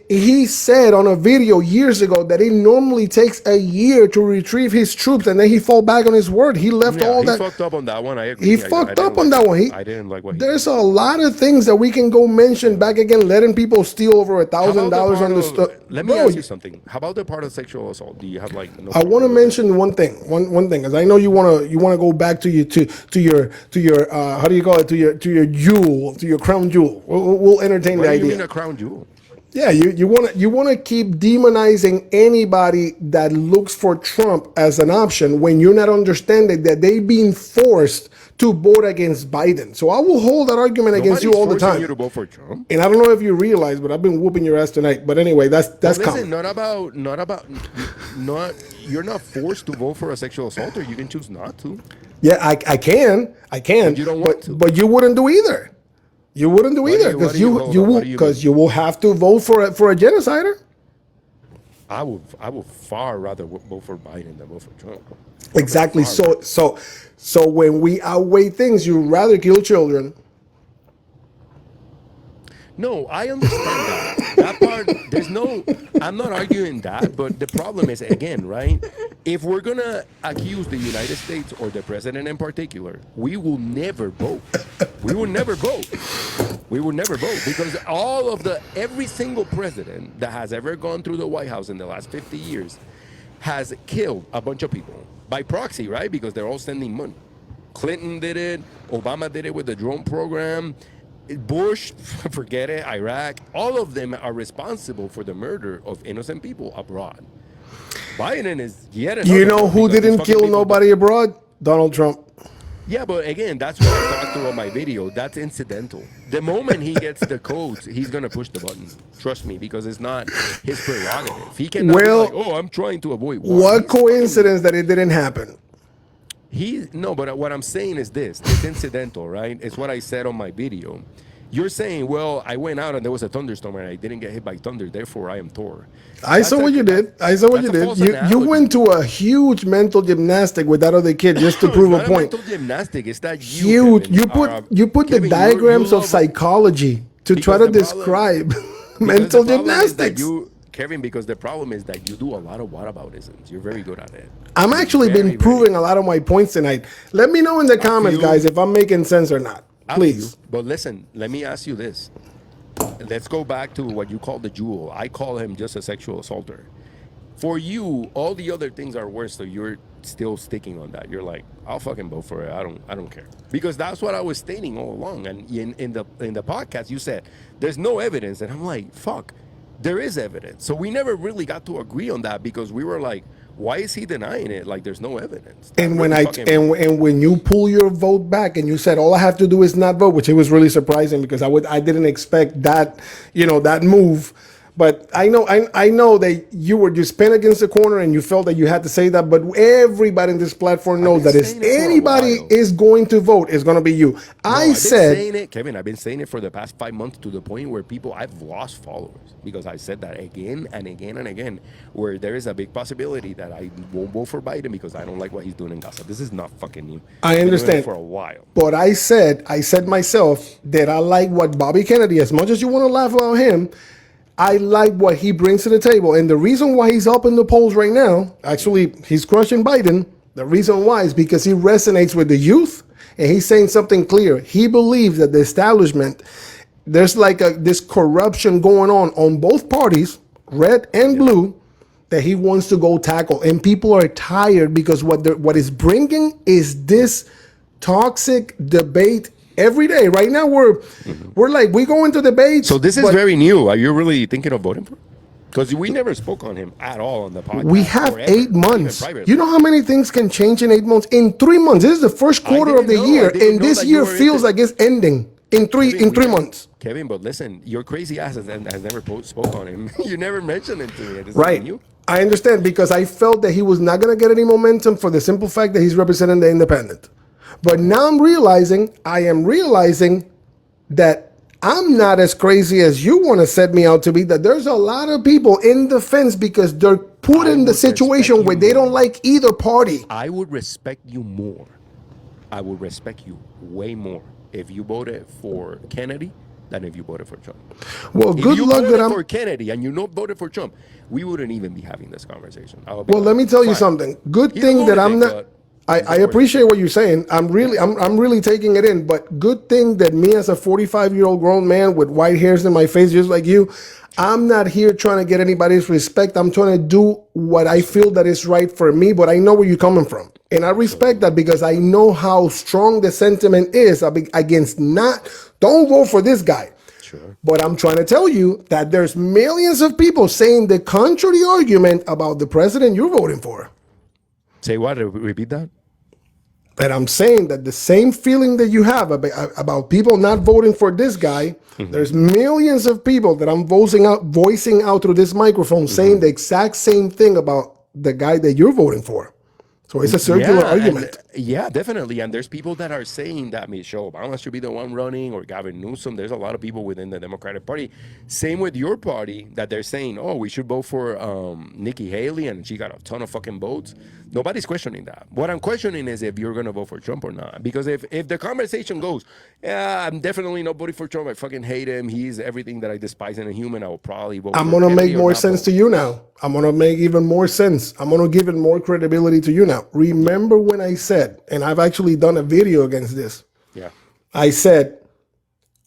He said on a video years ago that it normally takes a year to retrieve his troops, and then he fall back on his word. He left all he that. fucked up on that one. I agree. He I fucked didn't up on like that it. one. I didn't like what he There's did. a lot of things that we can go mention back again, letting people steal over How about $1,000 on the part stuff. of- Let me ask you something. How about the part of sexual assault? Do you have like? No I want to problem with mention one thing, one thing, because I know you want to go back to your how do you call it, to your jewel, to your crown jewel. We'll entertain it? the What do you idea. mean a crown jewel? Yeah, you want to keep demonizing anybody that looks for Trump as an option when you're not understanding that they've been forced to vote against Biden. So I will hold that argument against you Nobody's all the forcing time. you to vote for Trump. And I don't know if you realize, but I've been whooping your ass tonight. But anyway, that's Listen, common. not. You're not forced to vote for a sexual assaulter. You can choose not to. Yeah, I can. But you don't want to. But you wouldn't do either. You wouldn't do either what because do you you vote you on? will What do you because vote? you will have to vote for a genocider. I would far rather vote for Biden than vote for Trump. Exactly. Far So when we outweigh things, you rather kill children. No, I understand that. That part, there's no, I'm not arguing that, but the problem is, again, right? If we're going to accuse the United States or the president in particular, we will never vote. We will never vote. We will never vote because every single president that has ever gone through the White House in the last 50 years has killed a bunch of people by proxy, right? Because they're all sending money. Clinton did it. Obama did it with the drone program. Bush, forget it, Iraq, all of them are responsible for the murder of innocent people abroad. Biden is yet another. You know one who because didn't these fucking kill people- nobody abroad? Donald Trump. Yeah, but again, that's what I talked about on my video. That's incidental. The moment he gets the codes, he's gonna push the button. Trust me, because it's not his prerogative. He cannot Well, be like, oh, I'm trying to avoid war. What He's fucking- coincidence that it didn't happen. No, but what I'm saying is this: it's incidental, right? It's what I said on my video. You're saying, well, I went out and there was a thunderstorm and I didn't get hit by thunder, therefore I am Thor. I saw what you did. I saw what you That's a did. false You analogy. went to a huge mental gymnastic with that other kid just to It's prove a not a point. mental gymnastic. It's that Huge. Kevin, You put the Kevin, diagrams you of love psychology to try because to the problem describe because mental the problem is that gymnastics. Kevin, because the problem is that you do a lot of whataboutisms. You're very good at it. I'm You're actually been very, proving a lot of my points tonight. Let me know in the a comments, guys, few, if I'm making sense or not. a few. Please. But listen, let me ask you this. Let's go back to what you call the jewel. I call him just a sexual assaulter. For you, all the other things are worse, so you're still sticking on that. You're like, I'll fucking vote for it. I don't care. Because that's what I was stating all along. And in the podcast, you said there's no evidence, and I'm like, fuck, there is evidence. So we never really got to agree on that because we were like, why is he denying it? Like there's no evidence. That And when really I fucking- and when you pull your vote back and you said all I have to do is not vote, which it was really surprising because I didn't expect that, that move. But I know that you were just pinned against the corner and you felt that you had to say that. But everybody in this platform knows been that if saying it for a anybody while. is going to vote, it's going to be you. No, I I've been said, saying it, Kevin. I've been saying it for the past 5 months to the point where I've lost followers because I said that again and again and again. Where there is a big possibility that I won't vote for Biden because I don't like what he's doing in Gaza. This is not fucking new. I Been doing it understand. for a while. But I said myself that I like what Bobby Kennedy, as much as you want to laugh about him, I like what he brings to the table. And the reason why he's up in the polls right now, actually, he's crushing Biden. The reason why is because he resonates with the youth and he's saying something clear. He believes that the establishment, there's like this corruption going on both parties, red and blue, that he wants to go tackle. And people are tired because what is bringing is this toxic debate every day. Right now, we're like, we go into debates. So this is very new. Are you really thinking of voting for? Because we never spoke on him at all on the podcast. We have or ever, 8 months. even privately. You know how many things can change in 8 months? In 3 months. This is the first quarter of the didn't know. year, I didn't and know this that you year were feels into- like it's ending in three Kevin, we- months. Kevin, but listen, your crazy ass has never spoke on him. You never mentioned it to me. This is Right. new. I understand because I felt that he was not going to get any momentum for the simple fact that he's representing the independent. But now I am realizing that I'm not as crazy as you want to set me out to be, that there's a lot of people in the fence because they're put I in the would situation respect where you they don't more. like either party. I would respect you more. I would respect you way more if you voted for Kennedy than if you voted for Trump. Well, If good you luck voted that I'm... for Kennedy and you not voted for Trump, we wouldn't even be having this conversation. I would be Well, like, let me tell you fine. something. Good He's a thing that I'm lunatic, not... but I he's a appreciate what you're saying. I'm really taking it in. But good thing that me as a 45-year-old grown man with white hairs in my face, just like you, I'm not here trying to get anybody's respect. I'm trying to do what I feel that is right for me. But I know where you're coming from, and I respect that because I know how strong the sentiment is against don't vote for this guy. Sure. But I'm trying to tell you that there's millions of people saying the contrary argument about the president you're voting for. Say what? Repeat that? And I'm saying that the same feeling that you have about people not voting for this guy, there's millions of people that I'm voicing out through this microphone saying the exact same thing about the guy that you're voting for. So it's a circular argument. Yeah, definitely. And there's people that are saying that Michelle Obama should be the one running or Gavin Newsom. There's a lot of people within the Democratic Party. Same with your party that they're saying, oh, we should vote for Nikki Haley and she got a ton of fucking votes. Nobody's questioning that. What I'm questioning is if you're going to vote for Trump or not. Because if the conversation goes, yeah, I'm definitely not voting for Trump. I fucking hate him. He's everything that I despise in a human. I will probably vote I'm for going to Kennedy make or more not sense vote. to you now. I'm going to make even more sense. I'm going to give it more credibility to you now. Remember when I said, and I've actually done a video against this. Yeah. I said,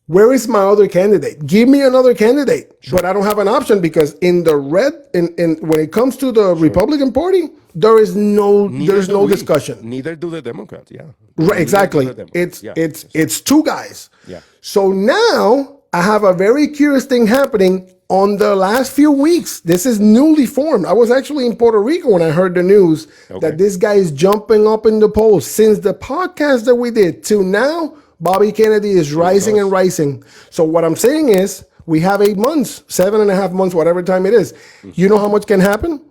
where is my other candidate? Give me another candidate. Sure. But I don't have an option because in the red, when it comes to the Republican Party, there's no discussion. Neither do the Democrats. Yeah. Right, exactly. It's two guys. Yeah. So now I have a very curious thing happening on the last few weeks. This is newly formed. I was actually in Puerto Rico when I heard the news that this guy is jumping up in the polls. Since the podcast that we did till now, Bobby Kennedy is rising and rising. So what I'm saying is we have 8 months, 7.5 months, whatever time it is. You know how much can happen?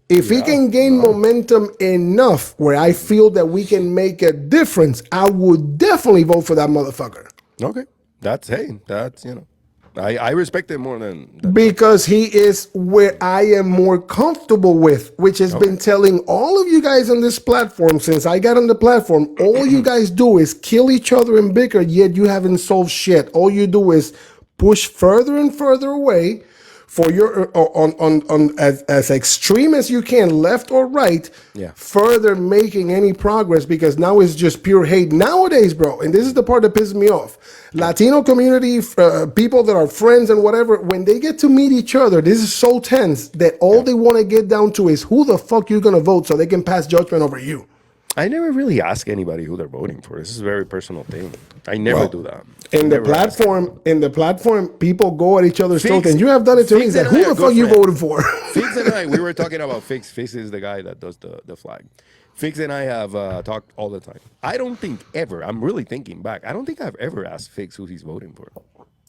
If he can gain momentum enough where I feel that we can make a difference, I would definitely vote for that motherfucker. Okay. That's I respect it more than because he is where I am more comfortable with, which has been telling all of you guys on this platform since I got on the platform. All you guys do is kill each other and bicker, yet you haven't solved shit. All you do is push further and further away for your on as extreme as you can, left or right, further making any progress, because now it's just pure hate nowadays, bro. And this is the part that pisses me off. Latino community, people that are friends and whatever, when they get to meet each other, this is so tense that all they want to get down to is who the fuck you're gonna vote so they can pass judgment over you. I never really ask anybody who they're voting for. This is a very personal thing. I never do that. In the platform, people go at each other's throats, and you have done it to me. It's like, who the fuck you voted for? Fix and I, we were talking about Fix. Fix is the guy that does the flag. Fix and I have talked all the time. I don't think ever, I'm really thinking back, I don't think I've ever asked Fix who he's voting for.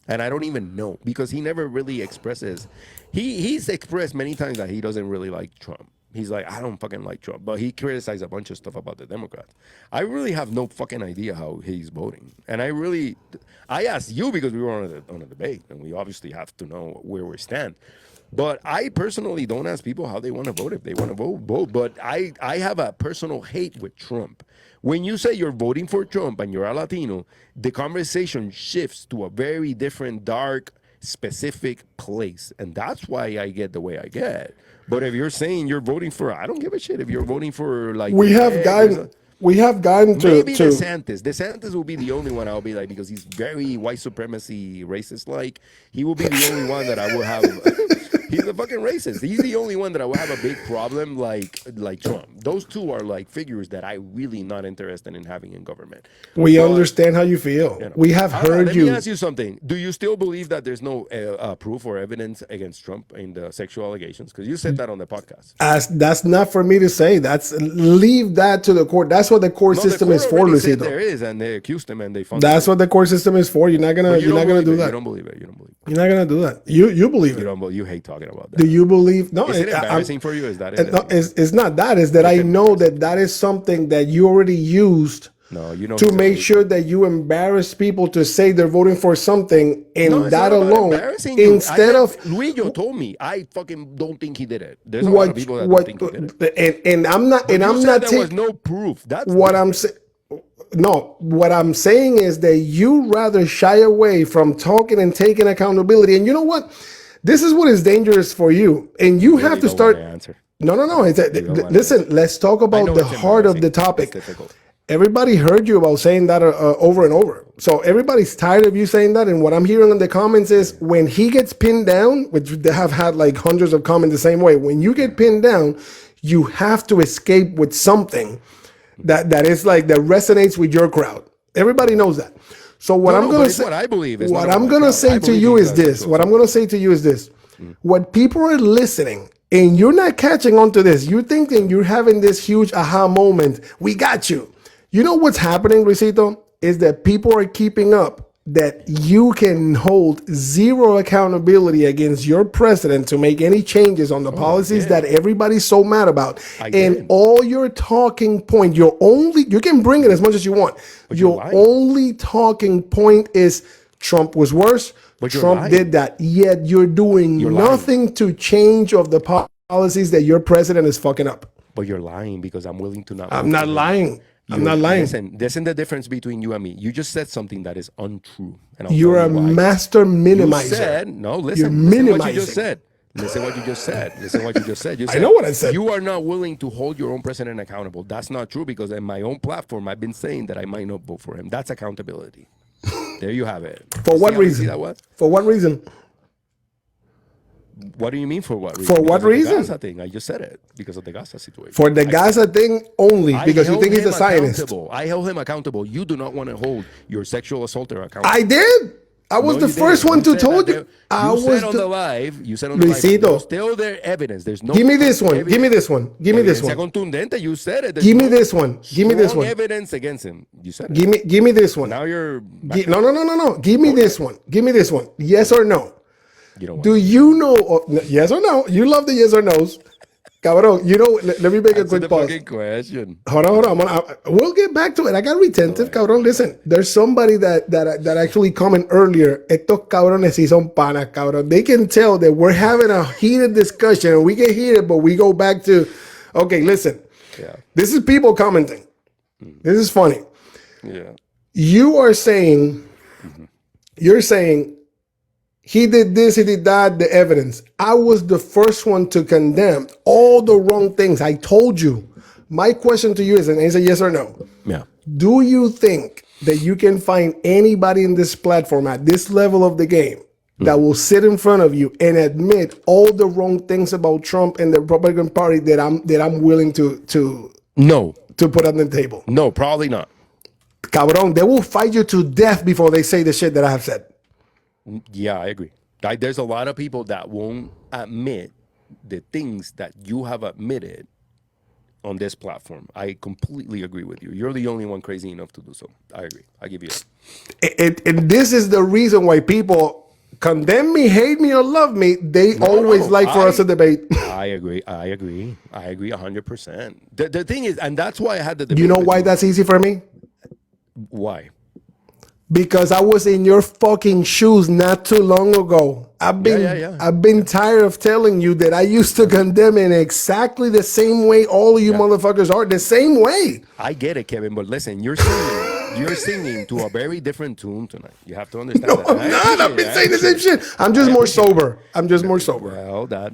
And I don't even know, because he never really expresses. He's expressed many times that he doesn't really like Trump. He's like, I don't fucking like Trump. But he criticized a bunch of stuff about the Democrats. I really have no fucking idea how he's voting. And I asked you because we were on a debate, and we obviously have to know where we stand. But I personally don't ask people how they want to vote. If they want to vote. But I have a personal hate with Trump. When you say you're voting for Trump and you're a Latino, the conversation shifts to a very different, dark, specific place. And that's why I get the way I get. But if you're saying you're voting for, I don't give a shit. If you're voting for, like, we have gotten to maybe DeSantis. DeSantis will be the only one I'll be like, because he's very white supremacy racist. Like, he will be the only one that I will have. He's a fucking racist. He's the only one that I will have a big problem like Trump. Those two are like figures that I really not interested in having in government. We understand how you feel. You know, we have heard you. Let me ask you something. Do you still believe that there's no proof or evidence against Trump in the sexual allegations? Because you said that on the podcast. That's not for me to say. Leave that to the court. That's what the court system is for, Luisito. There is, and they accused him, and they found. That's what the court system is for. You're not gonna do that. You don't believe it. You don't believe it. You're not gonna do that. You believe it. You don't. You hate talking about that. Do you believe? No, is it embarrassing for you? Is that it? No, it's not that. Is that I know that is something that you already used. No, you know, to make sure that you embarrass people to say they're voting for something, and that alone, instead of Luigi told me, I fucking don't think he did it. There's a lot of people that don't think he did it. And I'm not. And I'm not. There was no proof. That's what I'm saying. No, what I'm saying is that you rather shy away from talking and taking accountability. And you know what? This is what is dangerous for you. And you have to start. No. Listen, let's talk about the heart of the topic. Everybody heard you about saying that over and over. So everybody's tired of you saying that. And what I'm hearing in the comments is when he gets pinned down, which they have had like hundreds of comments the same way. When you get pinned down, you have to escape with something that is like that resonates with your crowd. Everybody knows that. So what I'm going to say, what I believe is what I'm going to say to you is this. What I'm going to say to you is this. When people are listening and you're not catching on to this, you're thinking you're having this huge aha moment. We got you. You know what's happening, Luisito, is that people are keeping up that you can hold zero accountability against your president to make any changes on the policies that everybody's so mad about. And all your talking point, you can bring it as much as you want. But your only talking point is Trump was worse. But Trump did that. Yet you're doing nothing to change of the policies that your president is fucking up. But you're lying because I'm willing to not. I'm not lying. I'm not lying. Listen, this isn't the difference between you and me. You just said something that is untrue. And you're a master minimizer. You said, no, listen. Listen what you just said. Listen what you just said. Listen what you just said. You said. I know what I said. You are not willing to hold your own president accountable. That's not true, because in my own platform, I've been saying that I might not vote for him. That's accountability. There you have it. For what reason? For what reason? What do you mean for what reason? For what reason? The Gaza thing. I just said it because of the Gaza situation. For the Gaza thing only, because you think he's a Zionist. I held him accountable. You do not want to hold your sexual assaulter accountable. I did. I was the first one to told you. You said on the live. You said on the live. There's still there evidence. There's no. Give me this one. Give me this one. Give me this one. Contundente. You said it. Give me this one. Give me this one. Evidence against him. You said it. Give me this one. Now you're. No. Give me this one. Give me this one. Yes or no? Do you know? Yes or no? You love the yes or no's. Cabrón, you know, let me make a Answer quick the pause. fucking question. Hold on, hold on. We'll get back to it. I got retentive, cabrón. Listen, there's somebody that actually commented earlier. Estos cabrones sí son panas, cabrón. They can tell that we're having a heated discussion and we get heated, but we go back to, okay, listen. Yeah. This is people commenting. This is funny. Yeah. You are saying, you're saying, he did this, he did that, the evidence. I was the first one to condemn all the wrong things. I told you. My question to you is, and it's a yes or no. Yeah. Do you think that you can find anybody in this platform at this level of the game that will sit in front of you and admit all the wrong things about Trump and the Republican Party that I'm willing to No. put on the table? No, probably not. Cabrón, they will fight you to death before they say the shit that I have said. Yeah, I agree. There's a lot of people that won't admit the things that you have admitted on this platform. I completely agree with you. You're the only one crazy enough to do so. I agree. I give you that. And this is the reason why people condemn me, hate me, or love me. They always like for us to debate. I agree. I agree 100%. The thing is, and that's why I had the debate. You know with why that's easy for me? Why? Because I was in your fucking shoes not too long ago. I've been tired of telling you that I used to condemn in exactly the same way all of you motherfuckers are. The same way. I get it, Kevin, but listen, you're singing to a very different tune tonight. You have to understand that. I'm not. I've been saying the same shit. I'm just more sober. Well, that...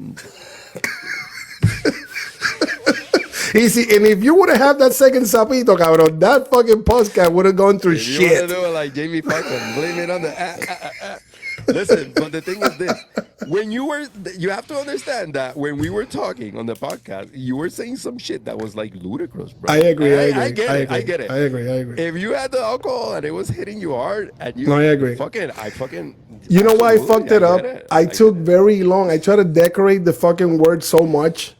Easy, and if you would have had that second sapito, cabrón, that fucking podcast would have gone through if you shit. want to do it like Jamie Foxx and blame it on the Listen, but the thing is this: you have to understand that when we were talking on the podcast, you were saying some shit that was like ludicrous, bro. I agree. I get it. I agree. If you had the alcohol and it was hitting you hard, and you, no, I agree. I fucking. You know why I fucked it up? I took very long. I tried to decorate the fucking word so much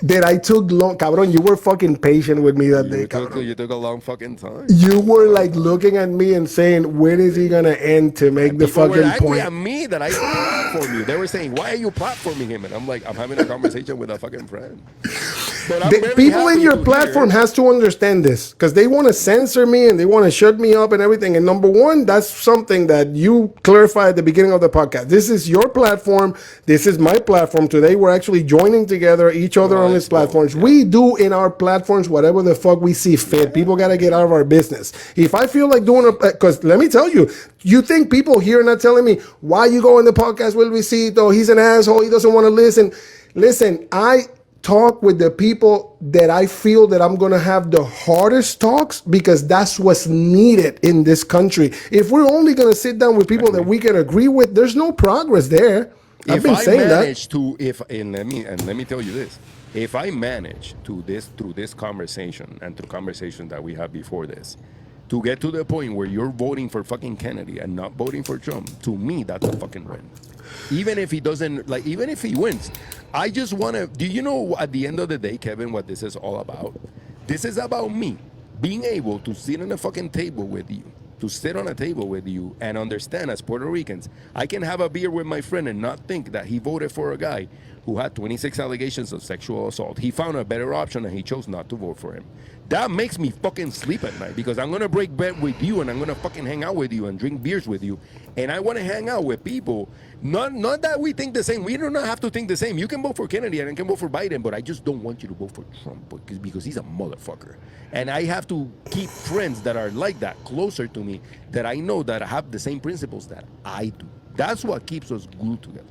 that I took long. Cabrón, you were fucking patient with me that day, cabrón. You took a long fucking time. You were like looking at me and saying, when is he gonna end to make the fucking point? People were angry point? at me that I platformed you. They were saying, why are you platforming him? And I'm like, I'm having a conversation with a fucking friend. But The people in your platform has to understand this because they want to censor me and they want to shut me up and everything. And number one, that's something that you clarified at the beginning of the podcast. This is your platform. This is my platform. Today, we're actually joining together each other on these platforms. Yeah. We do in our platforms whatever the fuck we see fit. People got to get out of our business. If I feel like doing because let me tell you, you think people here are not telling me why you go in the podcast with Luisito? He's an asshole. He doesn't want to listen. Listen, I talk with the people that I feel that I'm going to have the hardest talks because that's what's needed in this country. If we're only going to sit down with people that we can agree with, there's no progress there. I've been saying that. Let me tell you this. If I manage through this conversation and through conversations that we had before this, to get to the point where you're voting for fucking Kennedy and not voting for Trump, to me, that's a fucking win. Even if he doesn't, like, even if he wins, I just want to, do you know at the end of the day, Kevin, what this is all about? This is about me being able to sit on a fucking table with you, to sit on a table with you and understand as Puerto Ricans, I can have a beer with my friend and not think that he voted for a guy who had 26 allegations of sexual assault. He found a better option and he chose not to vote for him. That makes me fucking sleep at night because I'm going to break bread with you and I'm going to fucking hang out with you and drink beers with you. And I want to hang out with people. Not that we think the same. We do not have to think the same. You can vote for Kennedy and I can vote for Biden, but I just don't want you to vote for Trump because he's a motherfucker. And I have to keep friends that are like that closer to me that I know that have the same principles that I do. That's what keeps us glued together.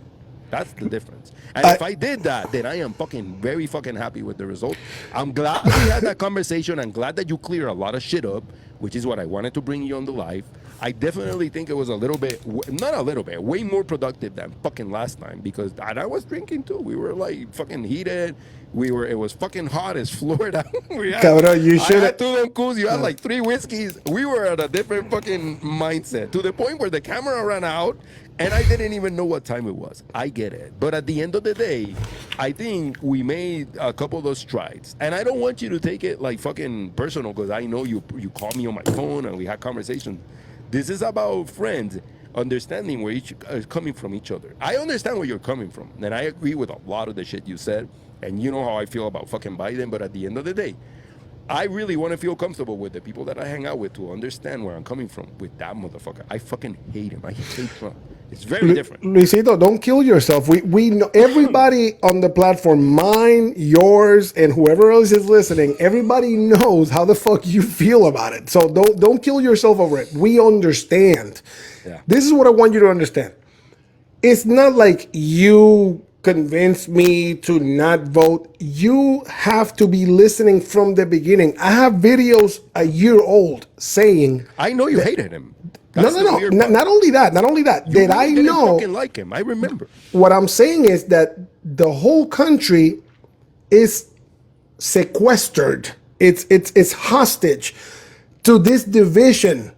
That's the difference. And if I did that, then I am fucking very fucking happy with the result. I'm glad we had that conversation. I'm glad that you cleared a lot of shit up, which is what I wanted to bring you on the live. I definitely think it was a little bit, not a little bit, way more productive than fucking last time because I was drinking too. We were like fucking heated. It was fucking hot as Florida. Cabrón, you should have. You had like 3 whiskeys. We were at a different fucking mindset to the point where the camera ran out and I didn't even know what time it was. I get it. But at the end of the day, I think we made a couple of those strides. And I don't want you to take it like fucking personal because I know you called me on my phone and we had conversations. This is about friends. understanding where each is coming from each other. I understand where you're coming from, and I agree with a lot of the shit you said, and you know how I feel about fucking Biden, but at the end of the day, I really want to feel comfortable with the people that I hang out with to understand where I'm coming from with that motherfucker. I fucking hate him. I hate Trump. It's very different. Luisito, don't kill yourself. We know everybody on the platform, mine, yours, and whoever else is listening. Everybody knows how the fuck you feel about it. So don't kill yourself over it. We understand. Yeah. This is what I want you to understand. It's not like you convince me to not vote. You have to be listening from the beginning. I have videos a year old saying, I know you hated him. no. That's the weird part. Not only that. You Did really I didn't know? fucking like him. I remember. What I'm saying is that the whole country is sequestered. It's hostage to this division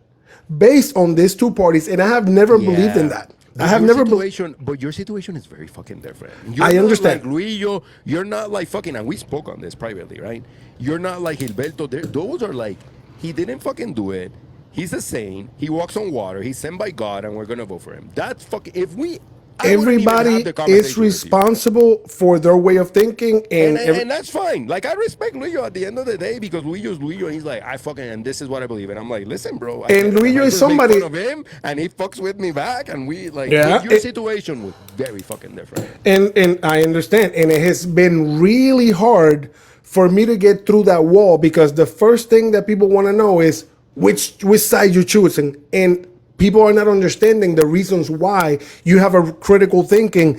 based on these two parties, and I have never believed in that. But I have your never believed. situation, but your situation is very fucking different. You're I not understand. Like Luillo, you're not like fucking, and we spoke on this privately, right? You're not like Gilberto. Those are like, he didn't fucking do it. He's a saint. He walks on water. He's sent by God, and we're gonna vote for him. That's fucking. If we, I wouldn't even have Everybody the conversation is with you. responsible for their way of thinking, and, And that's fine. Like I respect Luillo at the end of the day because Luillo's Luillo, and he's like, I fucking, and this is what I believe. And I'm like, listen, bro. And Luillo I is just somebody- make fun of him, and he fucks with me back, and we like. Yeah, but your it- situation was very fucking different. and I understand, and it has been really hard for me to get through that wall because the first thing that people want to know is which side you're choosing, and people are not understanding the reasons why you have a critical thinking.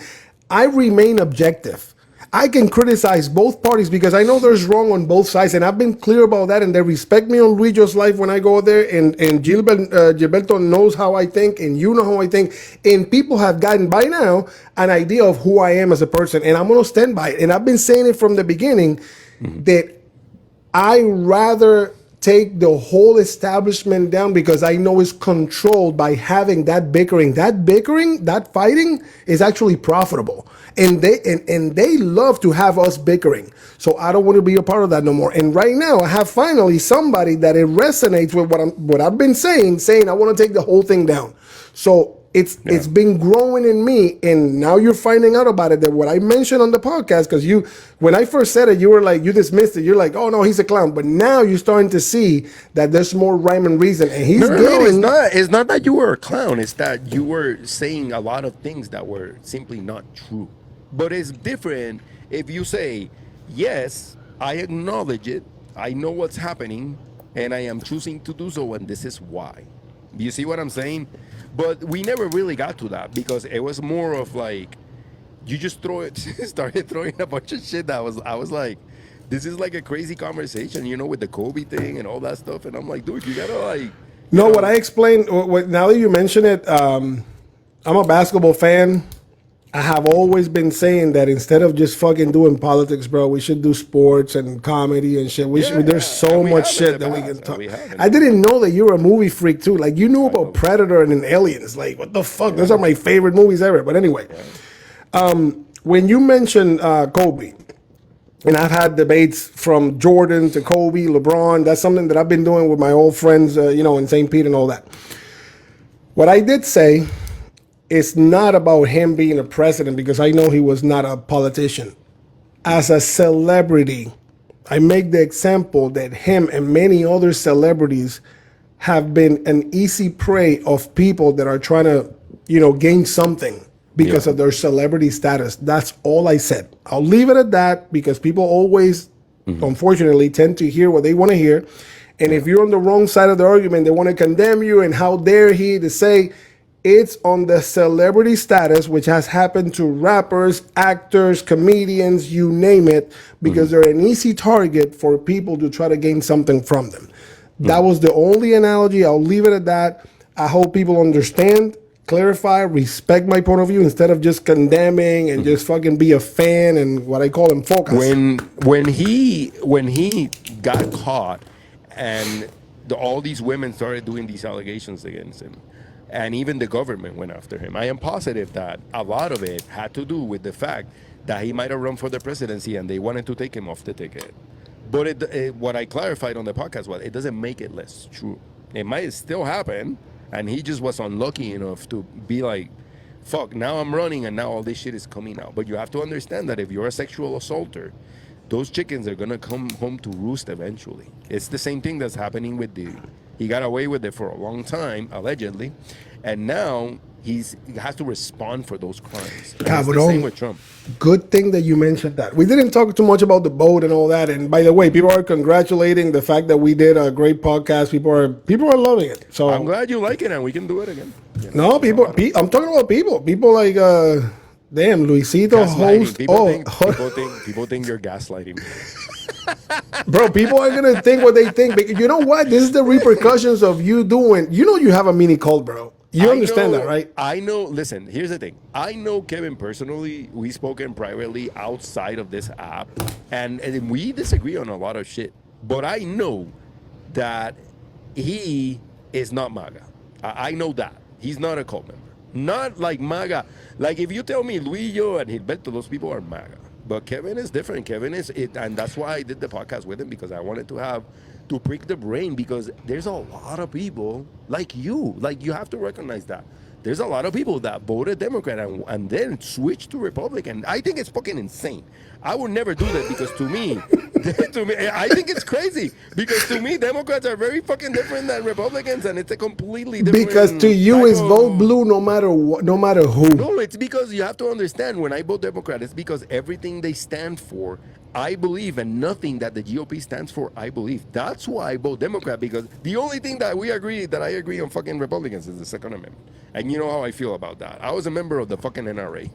I remain objective. I can criticize both parties because I know there's wrong on both sides, and I've been clear about that. And they respect me on Luigi's life when I go there, and Gilberto knows how I think, and you know how I think, and people have gotten by now an idea of who I am as a person, and I'm gonna stand by it. And I've been saying it from the beginning that I rather take the whole establishment down because I know it's controlled by having that bickering. That fighting is actually profitable. And they love to have us bickering. So I don't want to be a part of that no more. And right now I have finally somebody that it resonates with what I've been saying I want to take the whole thing down. So it's been growing in me, and now you're finding out about it. That what I mentioned on the podcast, because when I first said it, you were like, you dismissed it. You're like, oh no, he's a clown. But now you're starting to see that there's more rhyme and reason, and he's getting. It's not. It's not that you were a clown. It's that you were saying a lot of things that were simply not true. But it's different if you say, yes, I acknowledge it. I know what's happening, and I am choosing to do so, and this is why. You see what I'm saying? But we never really got to that because it was more of like you just started throwing a bunch of shit that I was like, this is like a crazy conversation, with the Kobe thing and all that stuff. And I'm like, dude, you gotta like. No, what I explained. Now that you mention it, I'm a basketball fan. I have always been saying that instead of just fucking doing politics, bro, we should do sports and comedy and shit. There's so much shit that we can talk. I didn't know that you were a movie freak too. Like you knew about Predator and Aliens. Like what the fuck? Those are my favorite movies ever. But anyway, when you mentioned Kobe, and I've had debates from Jordan to Kobe, LeBron. That's something that I've been doing with my old friends, in St. Pete and all that. What I did say. It's not about him being a president because I know he was not a politician. As a celebrity, I make the example that him and many other celebrities have been an easy prey of people that are trying to, gain something because of their celebrity status. That's all I said. I'll leave it at that because people always, unfortunately, tend to hear what they want to hear. And if you're on the wrong side of the argument, they want to condemn you and how dare he to say, it's on the celebrity status, which has happened to rappers, actors, comedians, you name it, because they're an easy target for people to try to gain something from them. That was the only analogy. I'll leave it at that. I hope people understand, clarify, respect my point of view instead of just condemning and just fucking be a fan and what I call him focus. When he got caught and all these women started doing these allegations against him, and even the government went after him. I am positive that a lot of it had to do with the fact that he might have run for the presidency and they wanted to take him off the ticket. But what I clarified on the podcast was it doesn't make it less true. It might still happen, and he just was unlucky enough to be like, fuck, now I'm running and now all this shit is coming out. But you have to understand that if you're a sexual assaulter, those chickens are gonna come home to roost eventually. It's the same thing that's happening with the. He got away with it for a long time, allegedly, and now he has to respond for those crimes. And it's the same with Trump. Good thing that you mentioned that. We didn't talk too much about the boat and all that. And by the way, people are congratulating the fact that we did a great podcast. People are loving it. So I'm glad you like it, and we can do it again. You no, know, people. I'm talking about people. People like damn, Luisito host. People think you're gaslighting me. Bro, people are gonna think what they think. But you know what? This is the repercussions of you doing. You know, you have a mini cult, bro. You understand that, right? I know. Listen, here's the thing. I know Kevin personally. We've spoken privately outside of this app, and we disagree on a lot of shit. But I know that he is not MAGA. I know that. He's not a cult member. Not like MAGA. Like if you tell me Luillo and Gilberto, those people are MAGA. But Kevin is different. Kevin is it, and that's why I did the podcast with him, because I wanted to prick the brain, because there's a lot of people like you. Like, you have to recognize that. There's a lot of people that voted Democrat and then switched to Republican. I think it's fucking insane. I would never do that, because to me, I think it's crazy, because to me, Democrats are very fucking different than Republicans, and it's a completely different. Because to you is vote blue no matter what, no matter who. No, it's because you have to understand, when I vote Democrat, it's because everything they stand for, I believe, and nothing that the GOP stands for, I believe. That's why I vote Democrat, because the only thing that I agree on fucking Republicans is the Second Amendment. And you know how I feel about that. I was a member of the fucking NRA.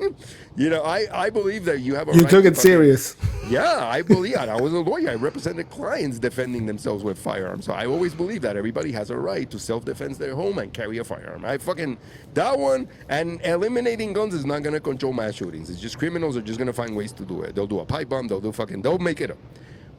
You know, I believe that you have a right. You took it serious. Yeah, I believe that. I was a lawyer. I represented clients defending themselves with firearms. So I always believe that everybody has a right to self-defense their home and carry a firearm. That one, and eliminating guns is not going to control mass shootings. It's just criminals are just going to find ways to do it. They'll do a pipe bomb. They'll make it up.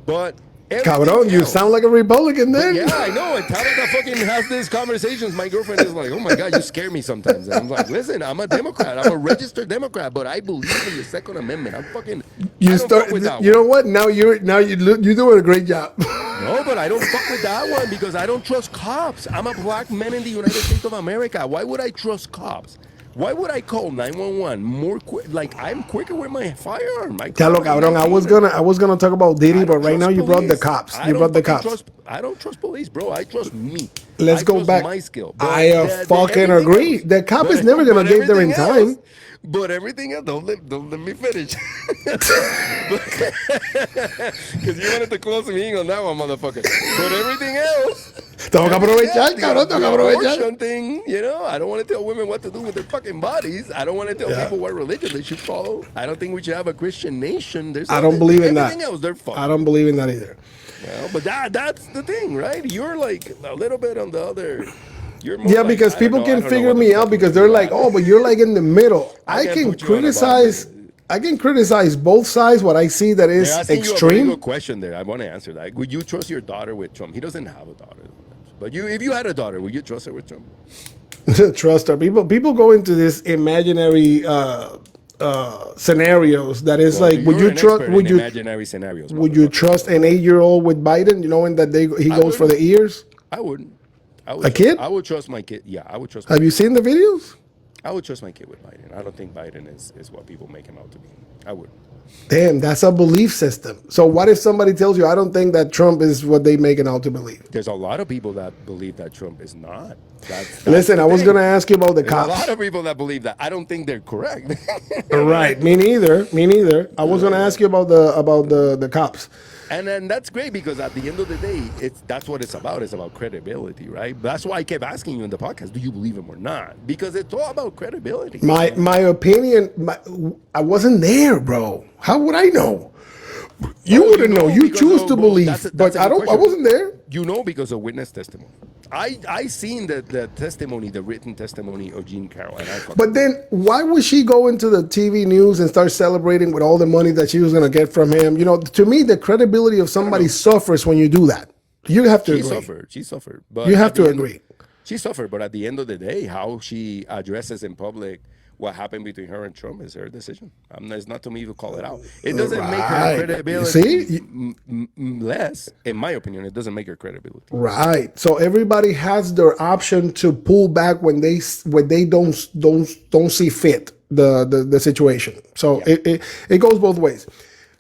But Cabrón, you sound like a Republican then. Yeah, I know. And Tabitha fucking has these conversations. My girlfriend is like, oh my God, you scare me sometimes. And I'm like, listen, I'm a Democrat. I'm a registered Democrat, but I believe in the Second Amendment. You know what? Now you're doing a great job. No, but I don't fuck with that one, because I don't trust cops. I'm a black man in the United States of America. Why would I trust cops? Why would I call 911 more quick? Like, I'm quicker with my firearm. Chalo, cabrón, I was gonna talk about Diddy, but right now you brought the cops. You brought the cops. I don't trust police, bro. I trust me. Let's go back. My skill. I fucking agree. The cop is never gonna get there in time. But everything else, don't let me finish. Because you wanted to close me on that one, motherfucker. But everything else. Tengo que aprovechar, cabrón. Tengo que aprovechar. Thing, you know, I don't want to tell women what to do with their fucking bodies. I don't want to tell people what religion they should follow. I don't think we should have a Christian nation. I don't believe in that. Everything else, they're fucked. I don't believe in that either. Well, but that's the thing, right? You're like a little bit on the other. Yeah, because people can figure me out, because they're like, oh, but you're like in the middle. I can criticize both sides. What I see that is extreme. You a good question there. I want to answer that. Would you trust your daughter with Trump? He doesn't have a daughter, but if you had a daughter, would you trust her with Trump? Trust her. People go into this imaginary scenarios that is like, would you trust? Imaginary scenarios. Would you trust an 8-year-old with Biden? You knowing that he goes for the ears? I wouldn't. Kid? I would trust my kid. Yeah, I would trust. Have you seen the videos? I would trust my kid with Biden. I don't think Biden is what people make him out to be. I would. Damn, that's a belief system. So what if somebody tells you, I don't think that Trump is what they make it out to believe? There's a lot of people that believe that Trump is not. Listen, I was going to ask you about the cops. A lot of people that believe that. I don't think they're correct. Right. Me neither. I was going to ask you about the cops. And then that's great, because at the end of the day, that's what it's about. It's about credibility, right? That's why I kept asking you in the podcast, do you believe him or not? Because it's all about credibility. My opinion, I wasn't there, bro. How would I know? You wouldn't know. You choose to believe, but I wasn't there. You know, because of witness testimony. I seen the testimony, the written testimony of Jean Carroll. But then why would she go into the TV news and start celebrating with all the money that she was going to get from him? You know, to me, the credibility of somebody suffers when you do that. You have to agree. She suffered. But you have to agree. She suffered, but at the end of the day, how she addresses in public what happened between her and Trump is her decision. It's not to me to call it out. It doesn't make her Right. credibility See? less, in my opinion. It doesn't make her credibility. Right. So everybody has their option to pull back when they don't see fit the situation. So it goes both ways.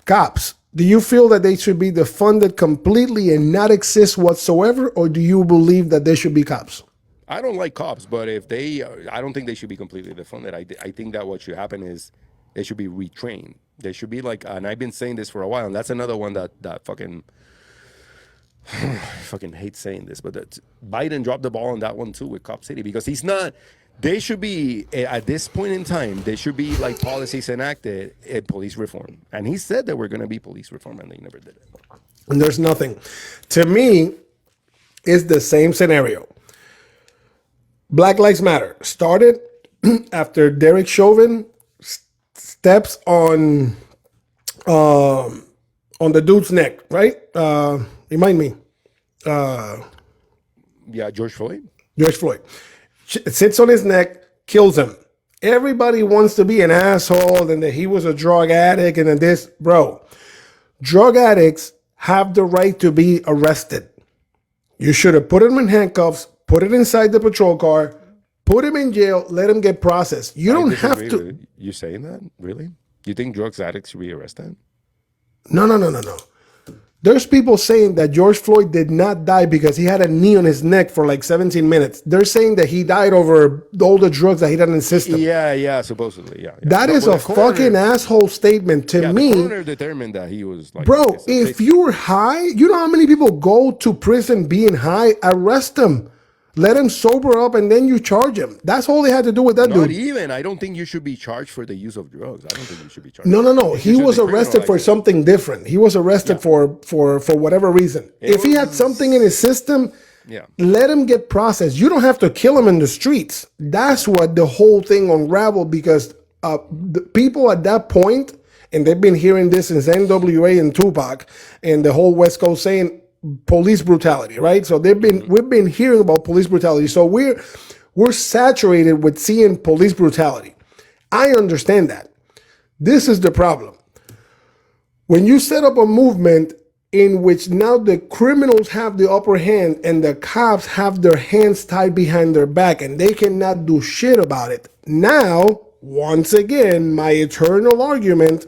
Cops, do you feel that they should be defunded completely and not exist whatsoever, or do you believe that there should be cops? I don't like cops, but if they, I don't think they should be completely defunded. I think that what should happen is they should be retrained. They should be like, and I've been saying this for a while, and that's another one that fucking, I fucking hate saying this, but that Biden dropped the ball on that one too with Cop City, because he's not. They should be at this point in time. There should be like policies enacted in police reform, and he said that we're going to be police reform, and they never did it. And there's nothing. To me, it's the same scenario. Black Lives Matter started after Derek Chauvin steps on the dude's neck, right? Remind me. Yeah, George Floyd. George Floyd sits on his neck, kills him. Everybody wants to be an asshole and that he was a drug addict and then this, bro. Drug addicts have the right to be arrested. You should have put him in handcuffs, put it inside the patrol car, put him in jail, let him get processed. You don't have to. You saying that? Really? You think drugs addicts should be arrested? No. There's people saying that George Floyd did not die because he had a knee on his neck for like 17 minutes. They're saying that he died over all the drugs that he had in his system. Yeah, supposedly, yeah. That is a fucking asshole statement to me. The coroner determined that he was like... Bro, if you're high, you know how many people go to prison being high? Arrest them. Let him sober up and then you charge him. That's all they had to do with that dude. Not even. I don't think you should be charged for the use of drugs. I don't think you should be charged. No. He was arrested for something different. He was arrested for whatever reason. If he had something in his system, let him get processed. You don't have to kill him in the streets. That's what the whole thing unraveled, because the people at that point, and they've been hearing this since NWA and Tupac and the whole West Coast saying, police brutality, right? So we've been hearing about police brutality. So we're saturated with seeing police brutality. I understand that. This is the problem. When you set up a movement in which now the criminals have the upper hand and the cops have their hands tied behind their back and they cannot do shit about it. Now, once again, my eternal argument,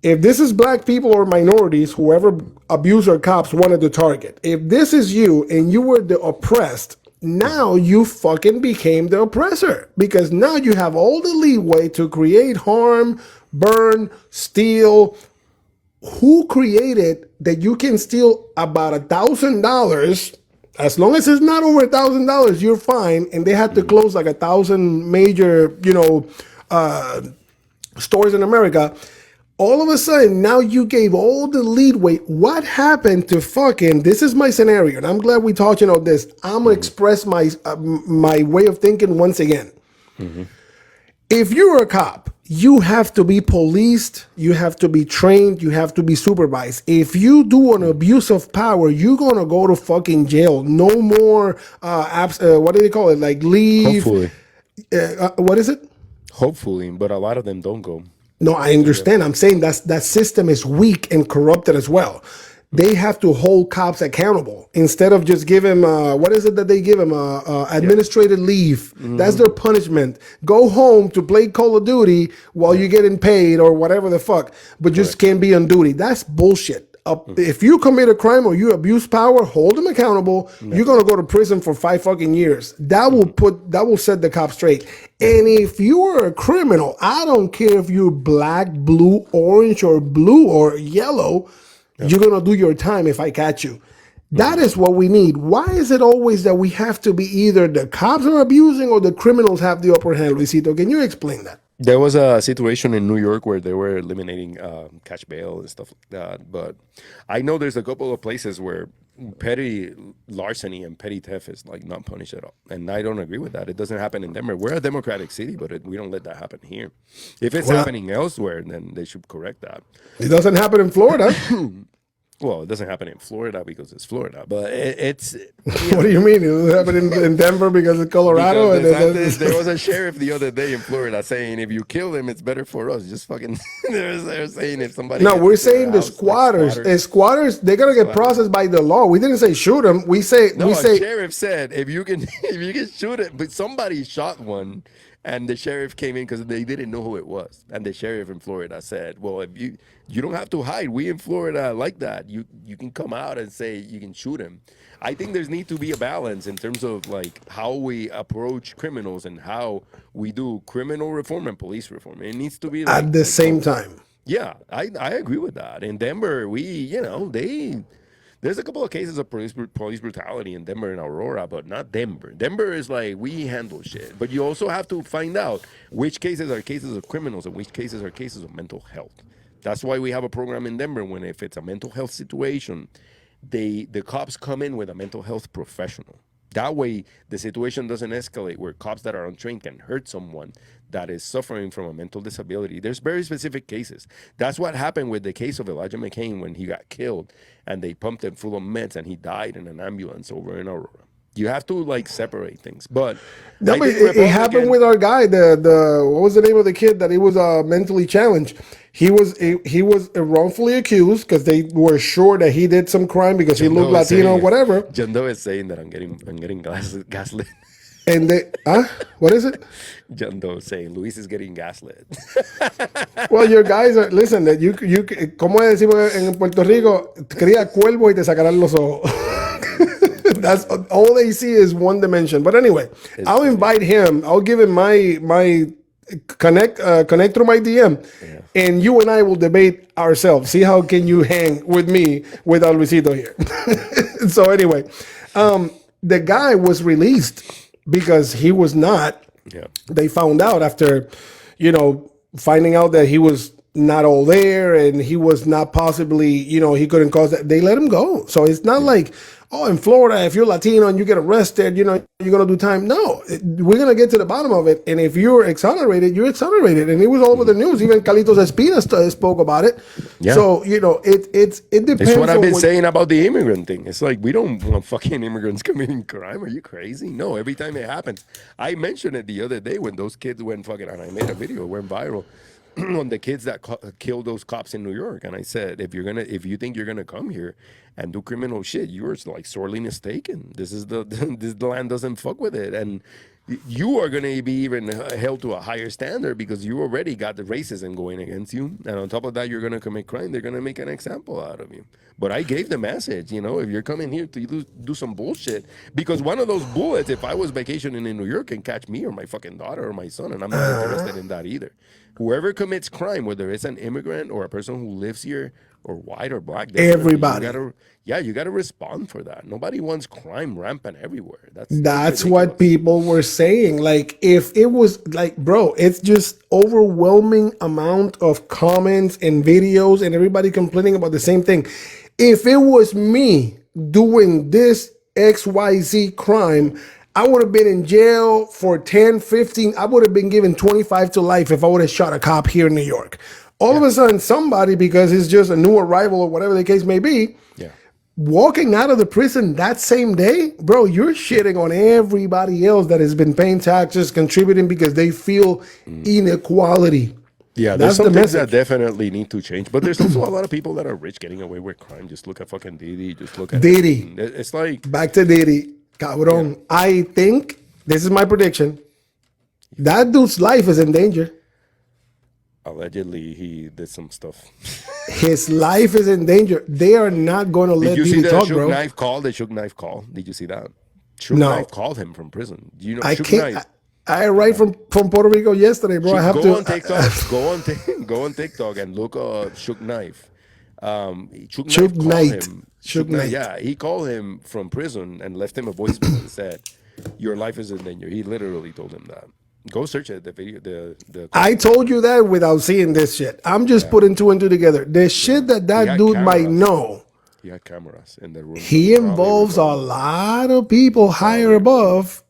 if this is black people or minorities, whoever abuser cops wanted to target, if this is you and you were the oppressed, now you fucking became the oppressor, because now you have all the leeway to create harm, burn, steal. Who created that you can steal about $1,000? As long as it's not over $1,000, you're fine. And they had to close like 1,000 major, stores in America. All of a sudden, now you gave all the leeway. What happened to fucking, this is my scenario, and I'm glad we're talking about this. I'm going to express my way of thinking once again. If you're a cop, you have to be policed, you have to be trained, you have to be supervised. If you do an abuse of power, you're going to go to fucking jail. No more, what do they call it? Like leave. Hopefully. What is it? Hopefully, but a lot of them don't go. No, I understand. I'm saying that system is weak and corrupted as well. They have to hold cops accountable instead of just give him, what is it that they give him? Administrative leave. That's their punishment. Go home to play Call of Duty while you're getting paid or whatever the fuck, but just can't be on duty. That's bullshit. If you commit a crime or you abuse power, hold them accountable. You're going to go to prison for 5 fucking years. That will set the cops straight. And if you are a criminal, I don't care if you're black, blue, orange, or blue or yellow, you're going to do your time if I catch you. That is what we need. Why is it always that we have to be either the cops are abusing or the criminals have the upper hand, Luisito? Can you explain that? There was a situation in New York where they were eliminating cash bail and stuff like that. But I know there's a couple of places where petty larceny and petty theft is like not punished at all. And I don't agree with that. It doesn't happen in Denver. We're a democratic city, but we don't let that happen here. If it's happening elsewhere, then they should correct that. It doesn't happen in Florida. Well, it doesn't happen in Florida because it's Florida, but it's What do you mean? It was happening in Denver because it's Colorado? because there was a sheriff the other day in Florida saying if you kill him, it's better for us. Just fucking, they're saying if somebody. No, gets we're into their saying the house, like squatters. Squatters, they're gonna get processed by the law. We didn't say shoot them. We say No, we a say sheriff said if you can if you can shoot it, but somebody shot one, and the sheriff came in because they didn't know who it was, and the sheriff in Florida said, "Well, if you don't have to hide. We in Florida like that. You can come out and say you can shoot him." I think there's need to be a balance in terms of like how we approach criminals and how we do criminal reform and police reform. It needs to be at the same time. yeah, I agree with that. In Denver, there's a couple of cases of police brutality in Denver and Aurora, but not Denver. Denver is like we handle shit, but you also have to find out which cases are cases of criminals and which cases are cases of mental health. That's why we have a program in Denver when if it's a mental health situation, the cops come in with a mental health professional. That way, the situation doesn't escalate where cops that are untrained can hurt someone that is suffering from a mental disability. There's very specific cases. That's what happened with the case of Elijah McCain when he got killed and they pumped him full of meds and he died in an ambulance over in Aurora. You have to like separate things. But No, but it happened with our guy. The what was the name of the kid that he was mentally challenged? He was wrongfully accused because they were sure that he did some crime because he looked Latino or whatever. Jando is saying that I'm getting gaslit. And they what is it? Jando is saying Luis is getting gaslit. Well, your guys are listen. That you como decimos en Puerto Rico, cría cuervo y te sacarán los ojos. That's all they see is one dimension. But anyway, I'll invite him. I'll give him my connect through my DM, and you and I will debate ourselves. See how can you hang with me without Luisito here. So anyway, the guy was released because he was not. Yeah. They found out after, finding out that he was not all there and he was not possibly, he couldn't cause that. They let him go. So it's not like, oh, in Florida, if you're Latino and you get arrested, you're going to do time. No, we're going to get to the bottom of it. And if you're exonerated, you're exonerated. And it was all over the news. Even Carlitos Espina spoke about it. Yeah. So, it depends. It's what I've been saying about the immigrant thing. It's like, we don't want fucking immigrants committing crime. Are you crazy? No, every time it happens. I mentioned it the other day when those kids went fucking, and I made a video, it went viral. On the kids that killed those cops in New York, and I said, if you think you're gonna come here and do criminal shit, you're like sorely mistaken. This is the land doesn't fuck with it, and you are gonna be even held to a higher standard because you already got the racism going against you, and on top of that, you're gonna commit crime. They're gonna make an example out of you. But I gave the message, if you're coming here to do some bullshit, because one of those bullets, if I was vacationing in New York, can catch me or my fucking daughter or my son, and I'm not interested in that either. Whoever commits crime, whether it's an immigrant or a person who lives here or white or black, everybody, you gotta respond for that. Nobody wants crime rampant everywhere. That's what people were saying. Like, if it was like, bro, it's just overwhelming amount of comments and videos and everybody complaining about the same thing. If it was me doing this XYZ crime, I would have been in jail for 10, 15. I would have been given 25 to life if I would have shot a cop here in New York. All of a sudden, somebody, because it's just a new arrival or whatever the case may be, walking out of the prison that same day, bro, you're shitting on everybody else that has been paying taxes, contributing because they feel inequality. Yeah, there's some things that definitely need to change. But there's also a lot of people that are rich getting away with crime. Just look at fucking Diddy. Just look at Diddy. It's like... Back to Diddy. Cabrón. Yeah. I think, this is my prediction, that dude's life is in danger. Allegedly, he did some stuff. His life is in danger. They are not going to let Diddy talk, bro. The Shook Knife call? Did you see that? Shook Knife called him from prison. Do you know I Shook can't, Knife? I arrived from Puerto Rico yesterday, bro. I have to on TikTok. Go on TikTok and look up Shook Knife. Shook Knight. Yeah, he called him from prison and left him a voicemail and said, "Your life is in danger." He literally told him that. Go search it. The video. I told you that without seeing this shit. I'm just putting two and two together. The shit that dude might know. He had cameras in the room. He involves a lot of people higher above.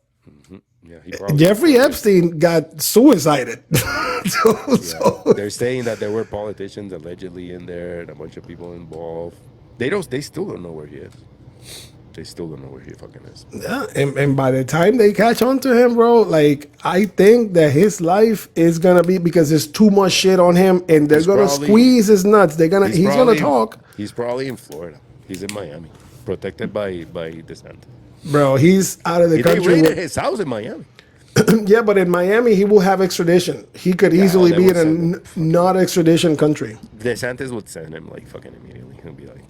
Yeah, Jeffrey Epstein got suicided. They're saying that there were politicians allegedly in there and a bunch of people involved. They still don't know where he is. They still don't know where he fucking is. Yeah, and by the time they catch on to him, bro, like I think that his life is gonna be, because there's too much shit on him, and they're gonna squeeze his nuts. He's gonna talk. He's probably in Florida. He's in Miami, protected by DeSantis. Bro, he's out of the They country. raided his house in Miami. Yeah, but in Miami, he will have extradition. He could easily they be would in a not extradition country. DeSantis would send him like fucking immediately. He'll be like,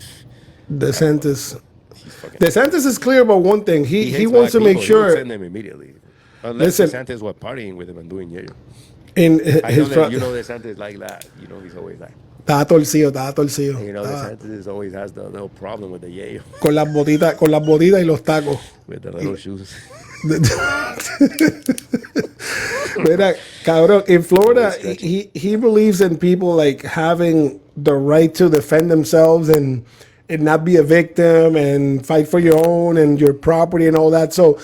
DeSantis. he's fucking. DeSantis is clear about one thing. He hates wants to black make people. He would sure. send them immediately. Unless Listen. DeSantis was partying with him and doing yeah. In I know his that you know DeSantis like that. You know he's always like. Estaba torcido. You know DeSantis always has the little problem with the yayo, Con las botitas y los tacos. with the little shoes. Mira, cabrón, in Florida, he believes in people like having the right to defend themselves and not be a victim and fight for your own and your property and all that. So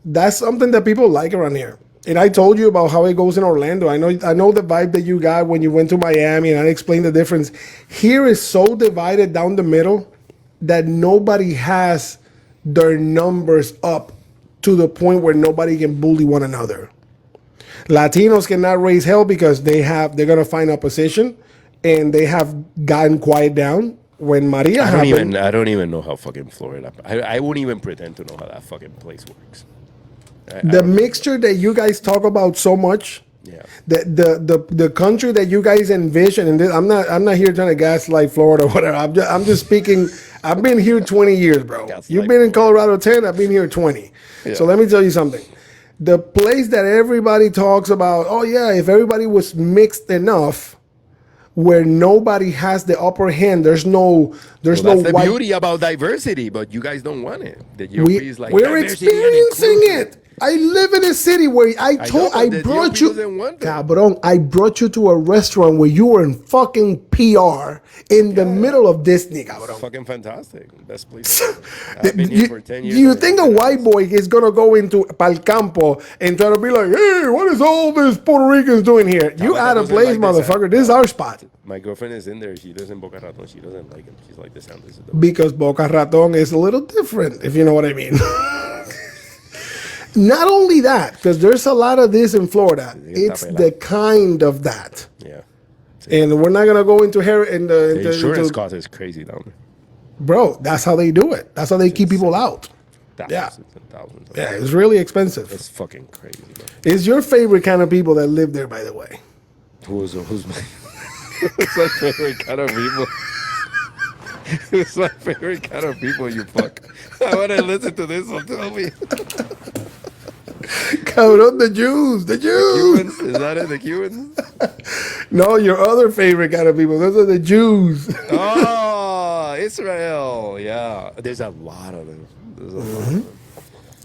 that's something that people like around here. And I told you about how it goes in Orlando. I know the vibe that you got when you went to Miami, and I explained the difference. Here is so divided down the middle that nobody has their numbers up to the point where nobody can bully one another. Latinos cannot raise hell because they're gonna find opposition, and they have gotten quiet down. When Maria happened, I don't even know how fucking Florida. I won't even pretend to know how that fucking place works. the mixture that you guys talk about so much, Yeah. the country that you guys envision, and this, I'm not here trying to gaslight Florida or whatever. I'm just speaking. I've been here 20 years, bro. You've been in Colorado 10. I've been here 20. Yeah. So let me tell you something. The place that everybody talks about, oh yeah, if everybody was mixed enough, where nobody has the upper hand, there's no That's the white. beauty about diversity, but you guys don't want it. The GOP is like We're diversity and experiencing inclusion. it. I live in a city where I but the brought GOP you, doesn't want that. cabrón, I brought you to a restaurant where you were in fucking PR in the middle of Disney, cabrón. Fucking fantastic. Best place. I've been here for 10 years. You think a white boy is gonna go into Pal Campo and try to be like, hey, what is all this Puerto Ricans doing here? You out of place, motherfucker. This is our spot. My girlfriend is in there. She lives in Boca Raton. She doesn't like him. She's like, this sound is the Because Boca Raton is a little different, if you know what I mean. Not only that, because there's a lot of this in Florida. It's the kind of that. Yeah. And we're not gonna go into hair The insurance cost is crazy down there. bro. That's how they do it. That's how they keep people out. Thousands and thousands. Yeah, it's really expensive. It's fucking crazy, man. It's your favorite kind of people that live there, by the way. Who's my who's my favorite kind of people? Who's my favorite kind of people, you fuck? I want to listen to this one. Tell me. Cabrón, the Jews. Cubans? Is that it? The Cubans? No, your other favorite kind of people. Those are the Jews. Oh, Israel. Yeah. There's a lot of them. There's a lot of them.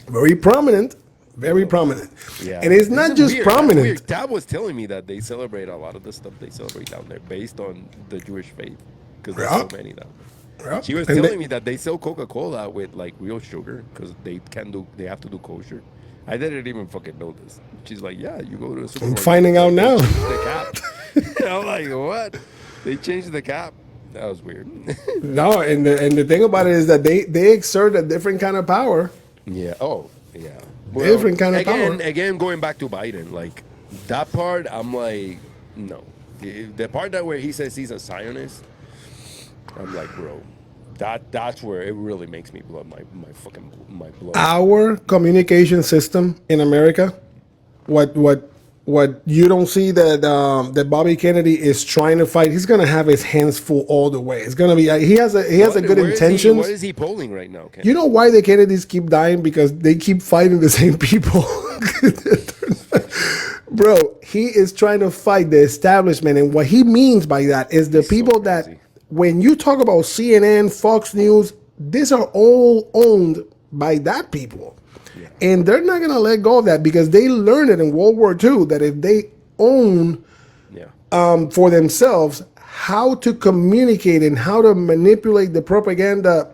Very prominent. Very prominent. Yeah. And it's not just weird. prominent. Weird. Tab was telling me that they celebrate a lot of the stuff they celebrate down there based on the Jewish faith. Because there's so many down there. Yeah. She was And telling me that they sell Coca-Cola with like real sugar because they have to do kosher. I didn't even fucking know this. She's like, yeah, you go to the supermarket. I'm finding out now. They change the cap. I'm like, what? They changed the cap. That was weird. No, and the thing about it is that they exert a different kind of power. Yeah. Oh, yeah. Different kind of power. Again, going back to Biden, like that part, I'm like, no. The part that where he says he's a Zionist, I'm like, bro, that's where it really makes me blow my blood. Our communication system in America, what you don't see that Bobby Kennedy is trying to fight. He's gonna have his hands full all the way. It's gonna be he has a good intentions. What is he polling right now, Ken? You know why the Kennedys keep dying? Because they keep fighting the same people. Bro, he is trying to fight the establishment, and what he means by that is the people that when you talk about CNN, Fox News, these are all owned by that people. Yeah. And they're not going to let go of that because they learned it in World War II that if they own for themselves how to communicate and how to manipulate the propaganda,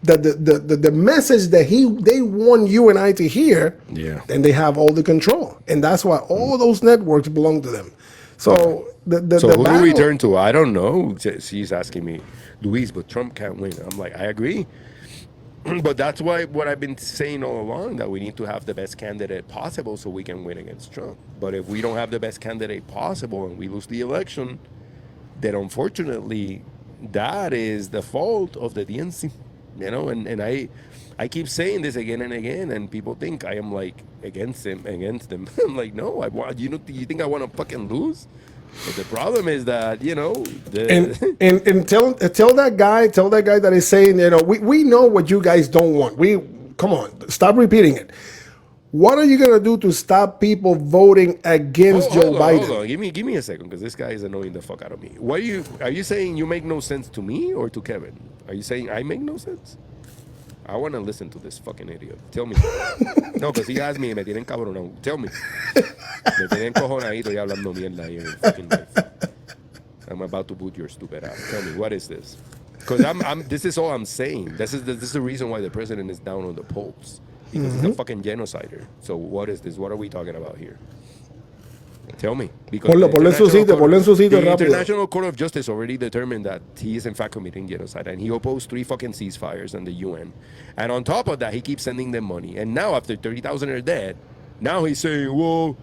the message that they want you and I to hear, then they have all the control. And that's why all those networks belong to them. So So the who do battle. we turn to? I don't know. She's asking me, Luis, but Trump can't win. I'm like, I agree. But that's why what I've been saying all along, that we need to have the best candidate possible so we can win against Trump. But if we don't have the best candidate possible and we lose the election, then unfortunately that is the fault of the DNC. And I keep saying this again and again, and people think I am like against them. I'm like, no, I want you think I want to fucking lose? But the problem is that And tell that guy that is saying, we know what you guys don't want. We come on, stop repeating it. What are you gonna do to stop people voting against Joe Biden? Hold on. Give me a second, because this guy is annoying the fuck out of me. Are you saying you make no sense to me or to Kevin? Are you saying I make no sense? I want to listen to this fucking idiot. Tell me. No, because he asked me, me tienen cabronado. Tell me. Me tienen cojonadito y hablando mierda ahí en el fucking life. I'm about to boot your stupid ass. Tell me, what is this? Because this is all I'm saying. This is the reason why the president is down on the polls. Because he's a fucking genocider. So what is this? What are we talking about here? Tell me. Because Ponle en su sitio the rápido. International Court of Justice already determined that he is in fact committing genocide, and he opposed 3 fucking ceasefires in the UN. And on top of that, he keeps sending them money. And now, after 30,000 are dead, now he's saying, well,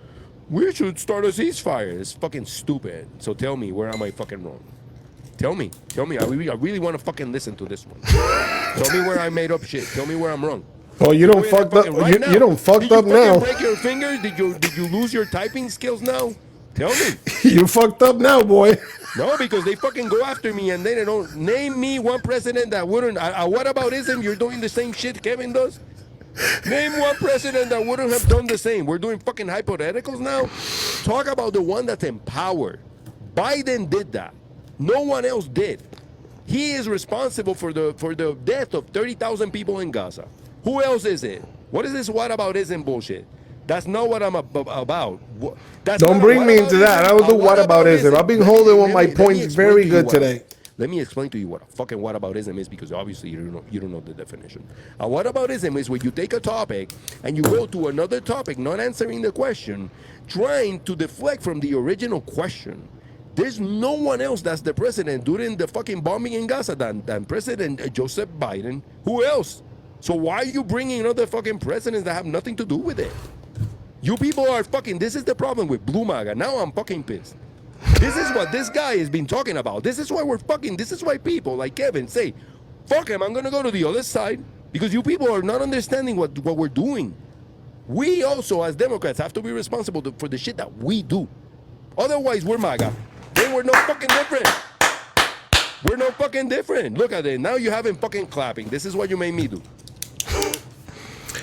we should start a ceasefire. It's fucking stupid. So tell me, where am I fucking wrong? Tell me. I really want to fucking listen to this one. Tell me where I made up shit. Tell me where I'm wrong. Oh, you don't fucked up. You don't fucked up now. Did you break your fingers? Did you lose your typing skills now? Tell me. You fucked up now, boy. No, because they fucking go after me and they don't name me one president that wouldn't. What about ism? You're doing the same shit Kevin does. Name one president that wouldn't have done the same. We're doing fucking hypotheticals now. Talk about the one that's in power. Biden did that. No one else did. He is responsible for the death of 30,000 people in Gaza. Who else is it? What is this whataboutism bullshit? That's not what I'm about. Don't bring me into that. I will do whataboutism. I've been holding on my points very good today. Let me explain to you what a fucking whataboutism is, because obviously you don't know the definition. A whataboutism is when you take a topic and you go to another topic, not answering the question, trying to deflect from the original question. There's no one else that's the president during the fucking bombing in Gaza than President Joseph Biden. Who else? So why are you bringing other fucking presidents that have nothing to do with it? You people are fucking, this is the problem with Blue MAGA. Now I'm fucking pissed. This is what this guy has been talking about. This is why people like Kevin say, fuck him, I'm going to go to the other side, because you people are not understanding what we're doing. We also, as Democrats, have to be responsible for the shit that we do. Otherwise, we're MAGA. Then we're no fucking different. We're no fucking different. Look at it. Now you haven't fucking clapping. This is what you made me do.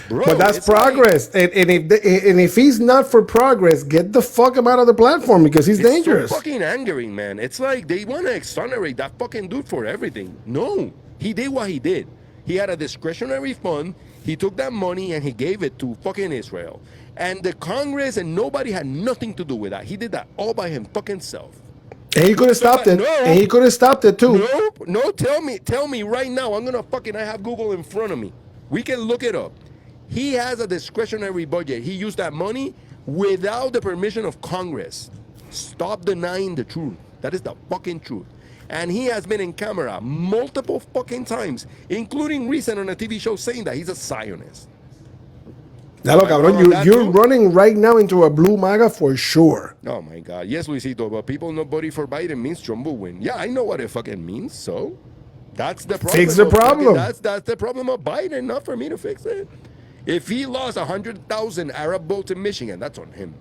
Bro, but that's progress. Like, and if he's not for progress, get the fuck him out of the platform, because he's dangerous. So fucking angering, man. It's like they want to exonerate that fucking dude for everything. No, he did what he did. He had a discretionary fund. He took that money and he gave it to fucking Israel. And the Congress and nobody had nothing to do with that. He did that all by him fucking self. And he could have stopped it. No, and he could have stopped it too. No, tell me right now. I have Google in front of me. We can look it up. He has a discretionary budget. He used that money without the permission of Congress. Stop denying the truth. That is the fucking truth. And he has been in camera multiple fucking times, including recent on a TV show, saying that he's a Zionist. Now, look, cabrón, you're running right now into a blue MAGA for sure. Oh my God. Yes, Luisito, but people not voting for Biden means Trump will win. Yeah, I know what it fucking means, so that's the problem. Fix the problem. That's the problem of Biden, not for me to fix it. If he lost 100,000 Arab votes in Michigan, that's on him.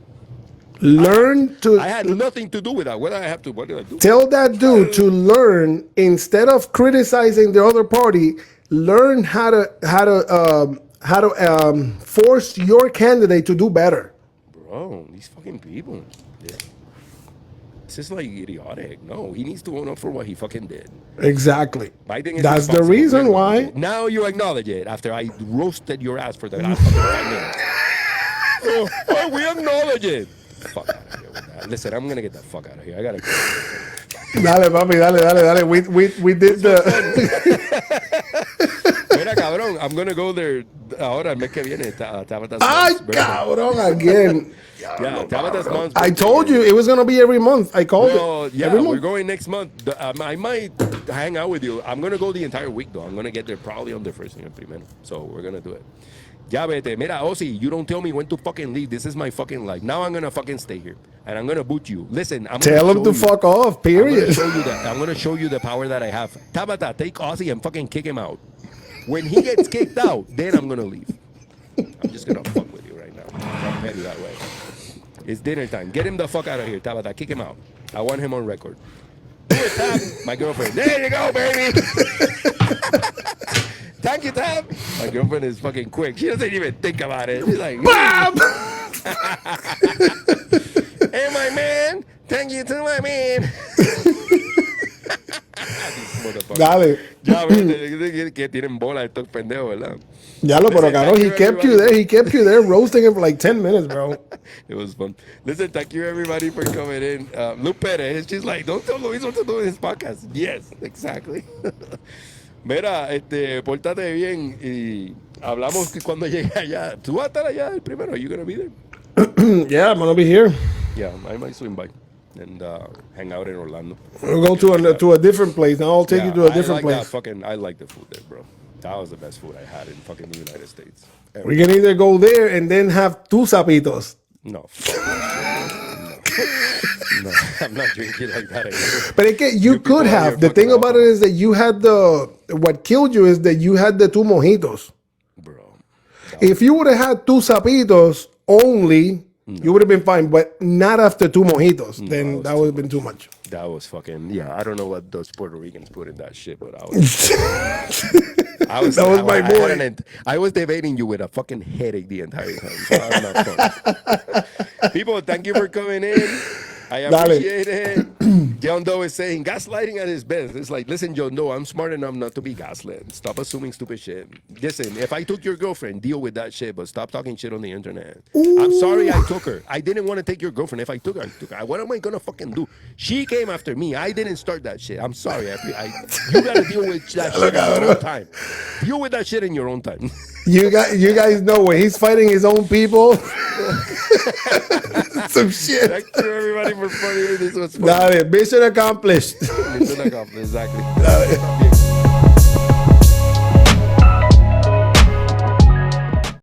I had nothing to do with that. What did I do? Tell that dude to learn, instead of criticizing the other party, learn how to force your candidate to do better. Bro, these fucking people. It's just like idiotic. No, he needs to own up for what he fucking did. Exactly. Biden That's the reason why. Now you acknowledge it after I roasted your ass for the last fucking 5 minutes. We acknowledge it. Fuck out of here with that. Listen, I'm gonna get the fuck out of here. I gotta go. Dale, papi, dale. We did the. Mira, cabrón, I'm gonna go there ahora el mes que viene, Tabitha's Ay, mom's birthday. cabrón, again. Yeah, Tabitha's mom's I birthday. told you it was gonna be every month. I called Well, it. yeah, Every we're month. going next month. I might hang out with you. I'm gonna go the entire week though. I'm gonna get there probably on the first and primero. So we're gonna do it. Ya vete. Mira, Ozzy, you don't tell me when to fucking leave. This is my fucking life. Now I'm gonna fucking stay here. And I'm gonna boot you. Listen, I'm Tell gonna him to show you- fuck off. I'm gonna Period. show you that. I'm gonna show you the power that I have. Tabata, take Ozzy and fucking kick him out. When he gets kicked out, then I'm gonna leave. I'm just gonna fuck with you right now. I'm petty that way. It's dinner time. Get him the fuck out of here, Tabata. Kick him out. I want him on record. Do it, Tab. My girlfriend. There you go, baby. Thank you, Tab. My girlfriend is fucking quick. She doesn't even think about it. She's like, Bam! hey, my man. Thank you to my man. Dale. Ya, ves, que tienen bola estos pendejos, ¿verdad? Ya lo, pero Listen, cabrón, thank he you, kept you everybody. there. He kept you there roasting him for like 10 minutes, bro. It was fun. Listen, thank you everybody for coming in. Lupe Perez, she's like, don't tell Luis what to do in his podcast. Yes, exactly. Mira, pórtate bien y hablamos que cuando llegue allá. ¿Tú vas a estar allá el primero? Are you gonna be there? Yeah, I'm gonna be here. Yeah, I might swing by and hang out in Orlando. We'll go to a different place. Now I'll take you to a different place. I like the food there, bro. That was the best food I had in fucking the United States. We can either go there and then have two sapitos. No, fuck that shit, no, I'm not drinking like that anymore. But you people could are have. here The thing fucking about it is that you had what killed you is that you had the two mojitos. Bro, If you would have had two sapitos only, you would have been fine. But not after two mojitos. Then that would have been too much. that was fucking, yeah, I don't know what those Puerto Ricans put in that shit, but I was That was my boy. I was debating you with a fucking headache the entire time. So I'm not fun. People, thank you for coming in. I Dale. appreciate it. John Doe is saying gaslighting at his best. It's like, listen, John Doe, I'm smart enough not to be gaslit. Stop assuming stupid shit. Listen, if I took your girlfriend, deal with that shit, but stop talking shit on the internet. I'm sorry I took her. I didn't want to take your girlfriend. If I took her, I took her. What am I gonna fucking do? She came after me. I didn't start that shit. I'm sorry. You gotta deal with that shit in your own time. Deal with that shit in your own time. You guys know when he's fighting his own people. Some shit. Thank you everybody for funny. This was fun. Dale, mission accomplished. Mission accomplished, exactly.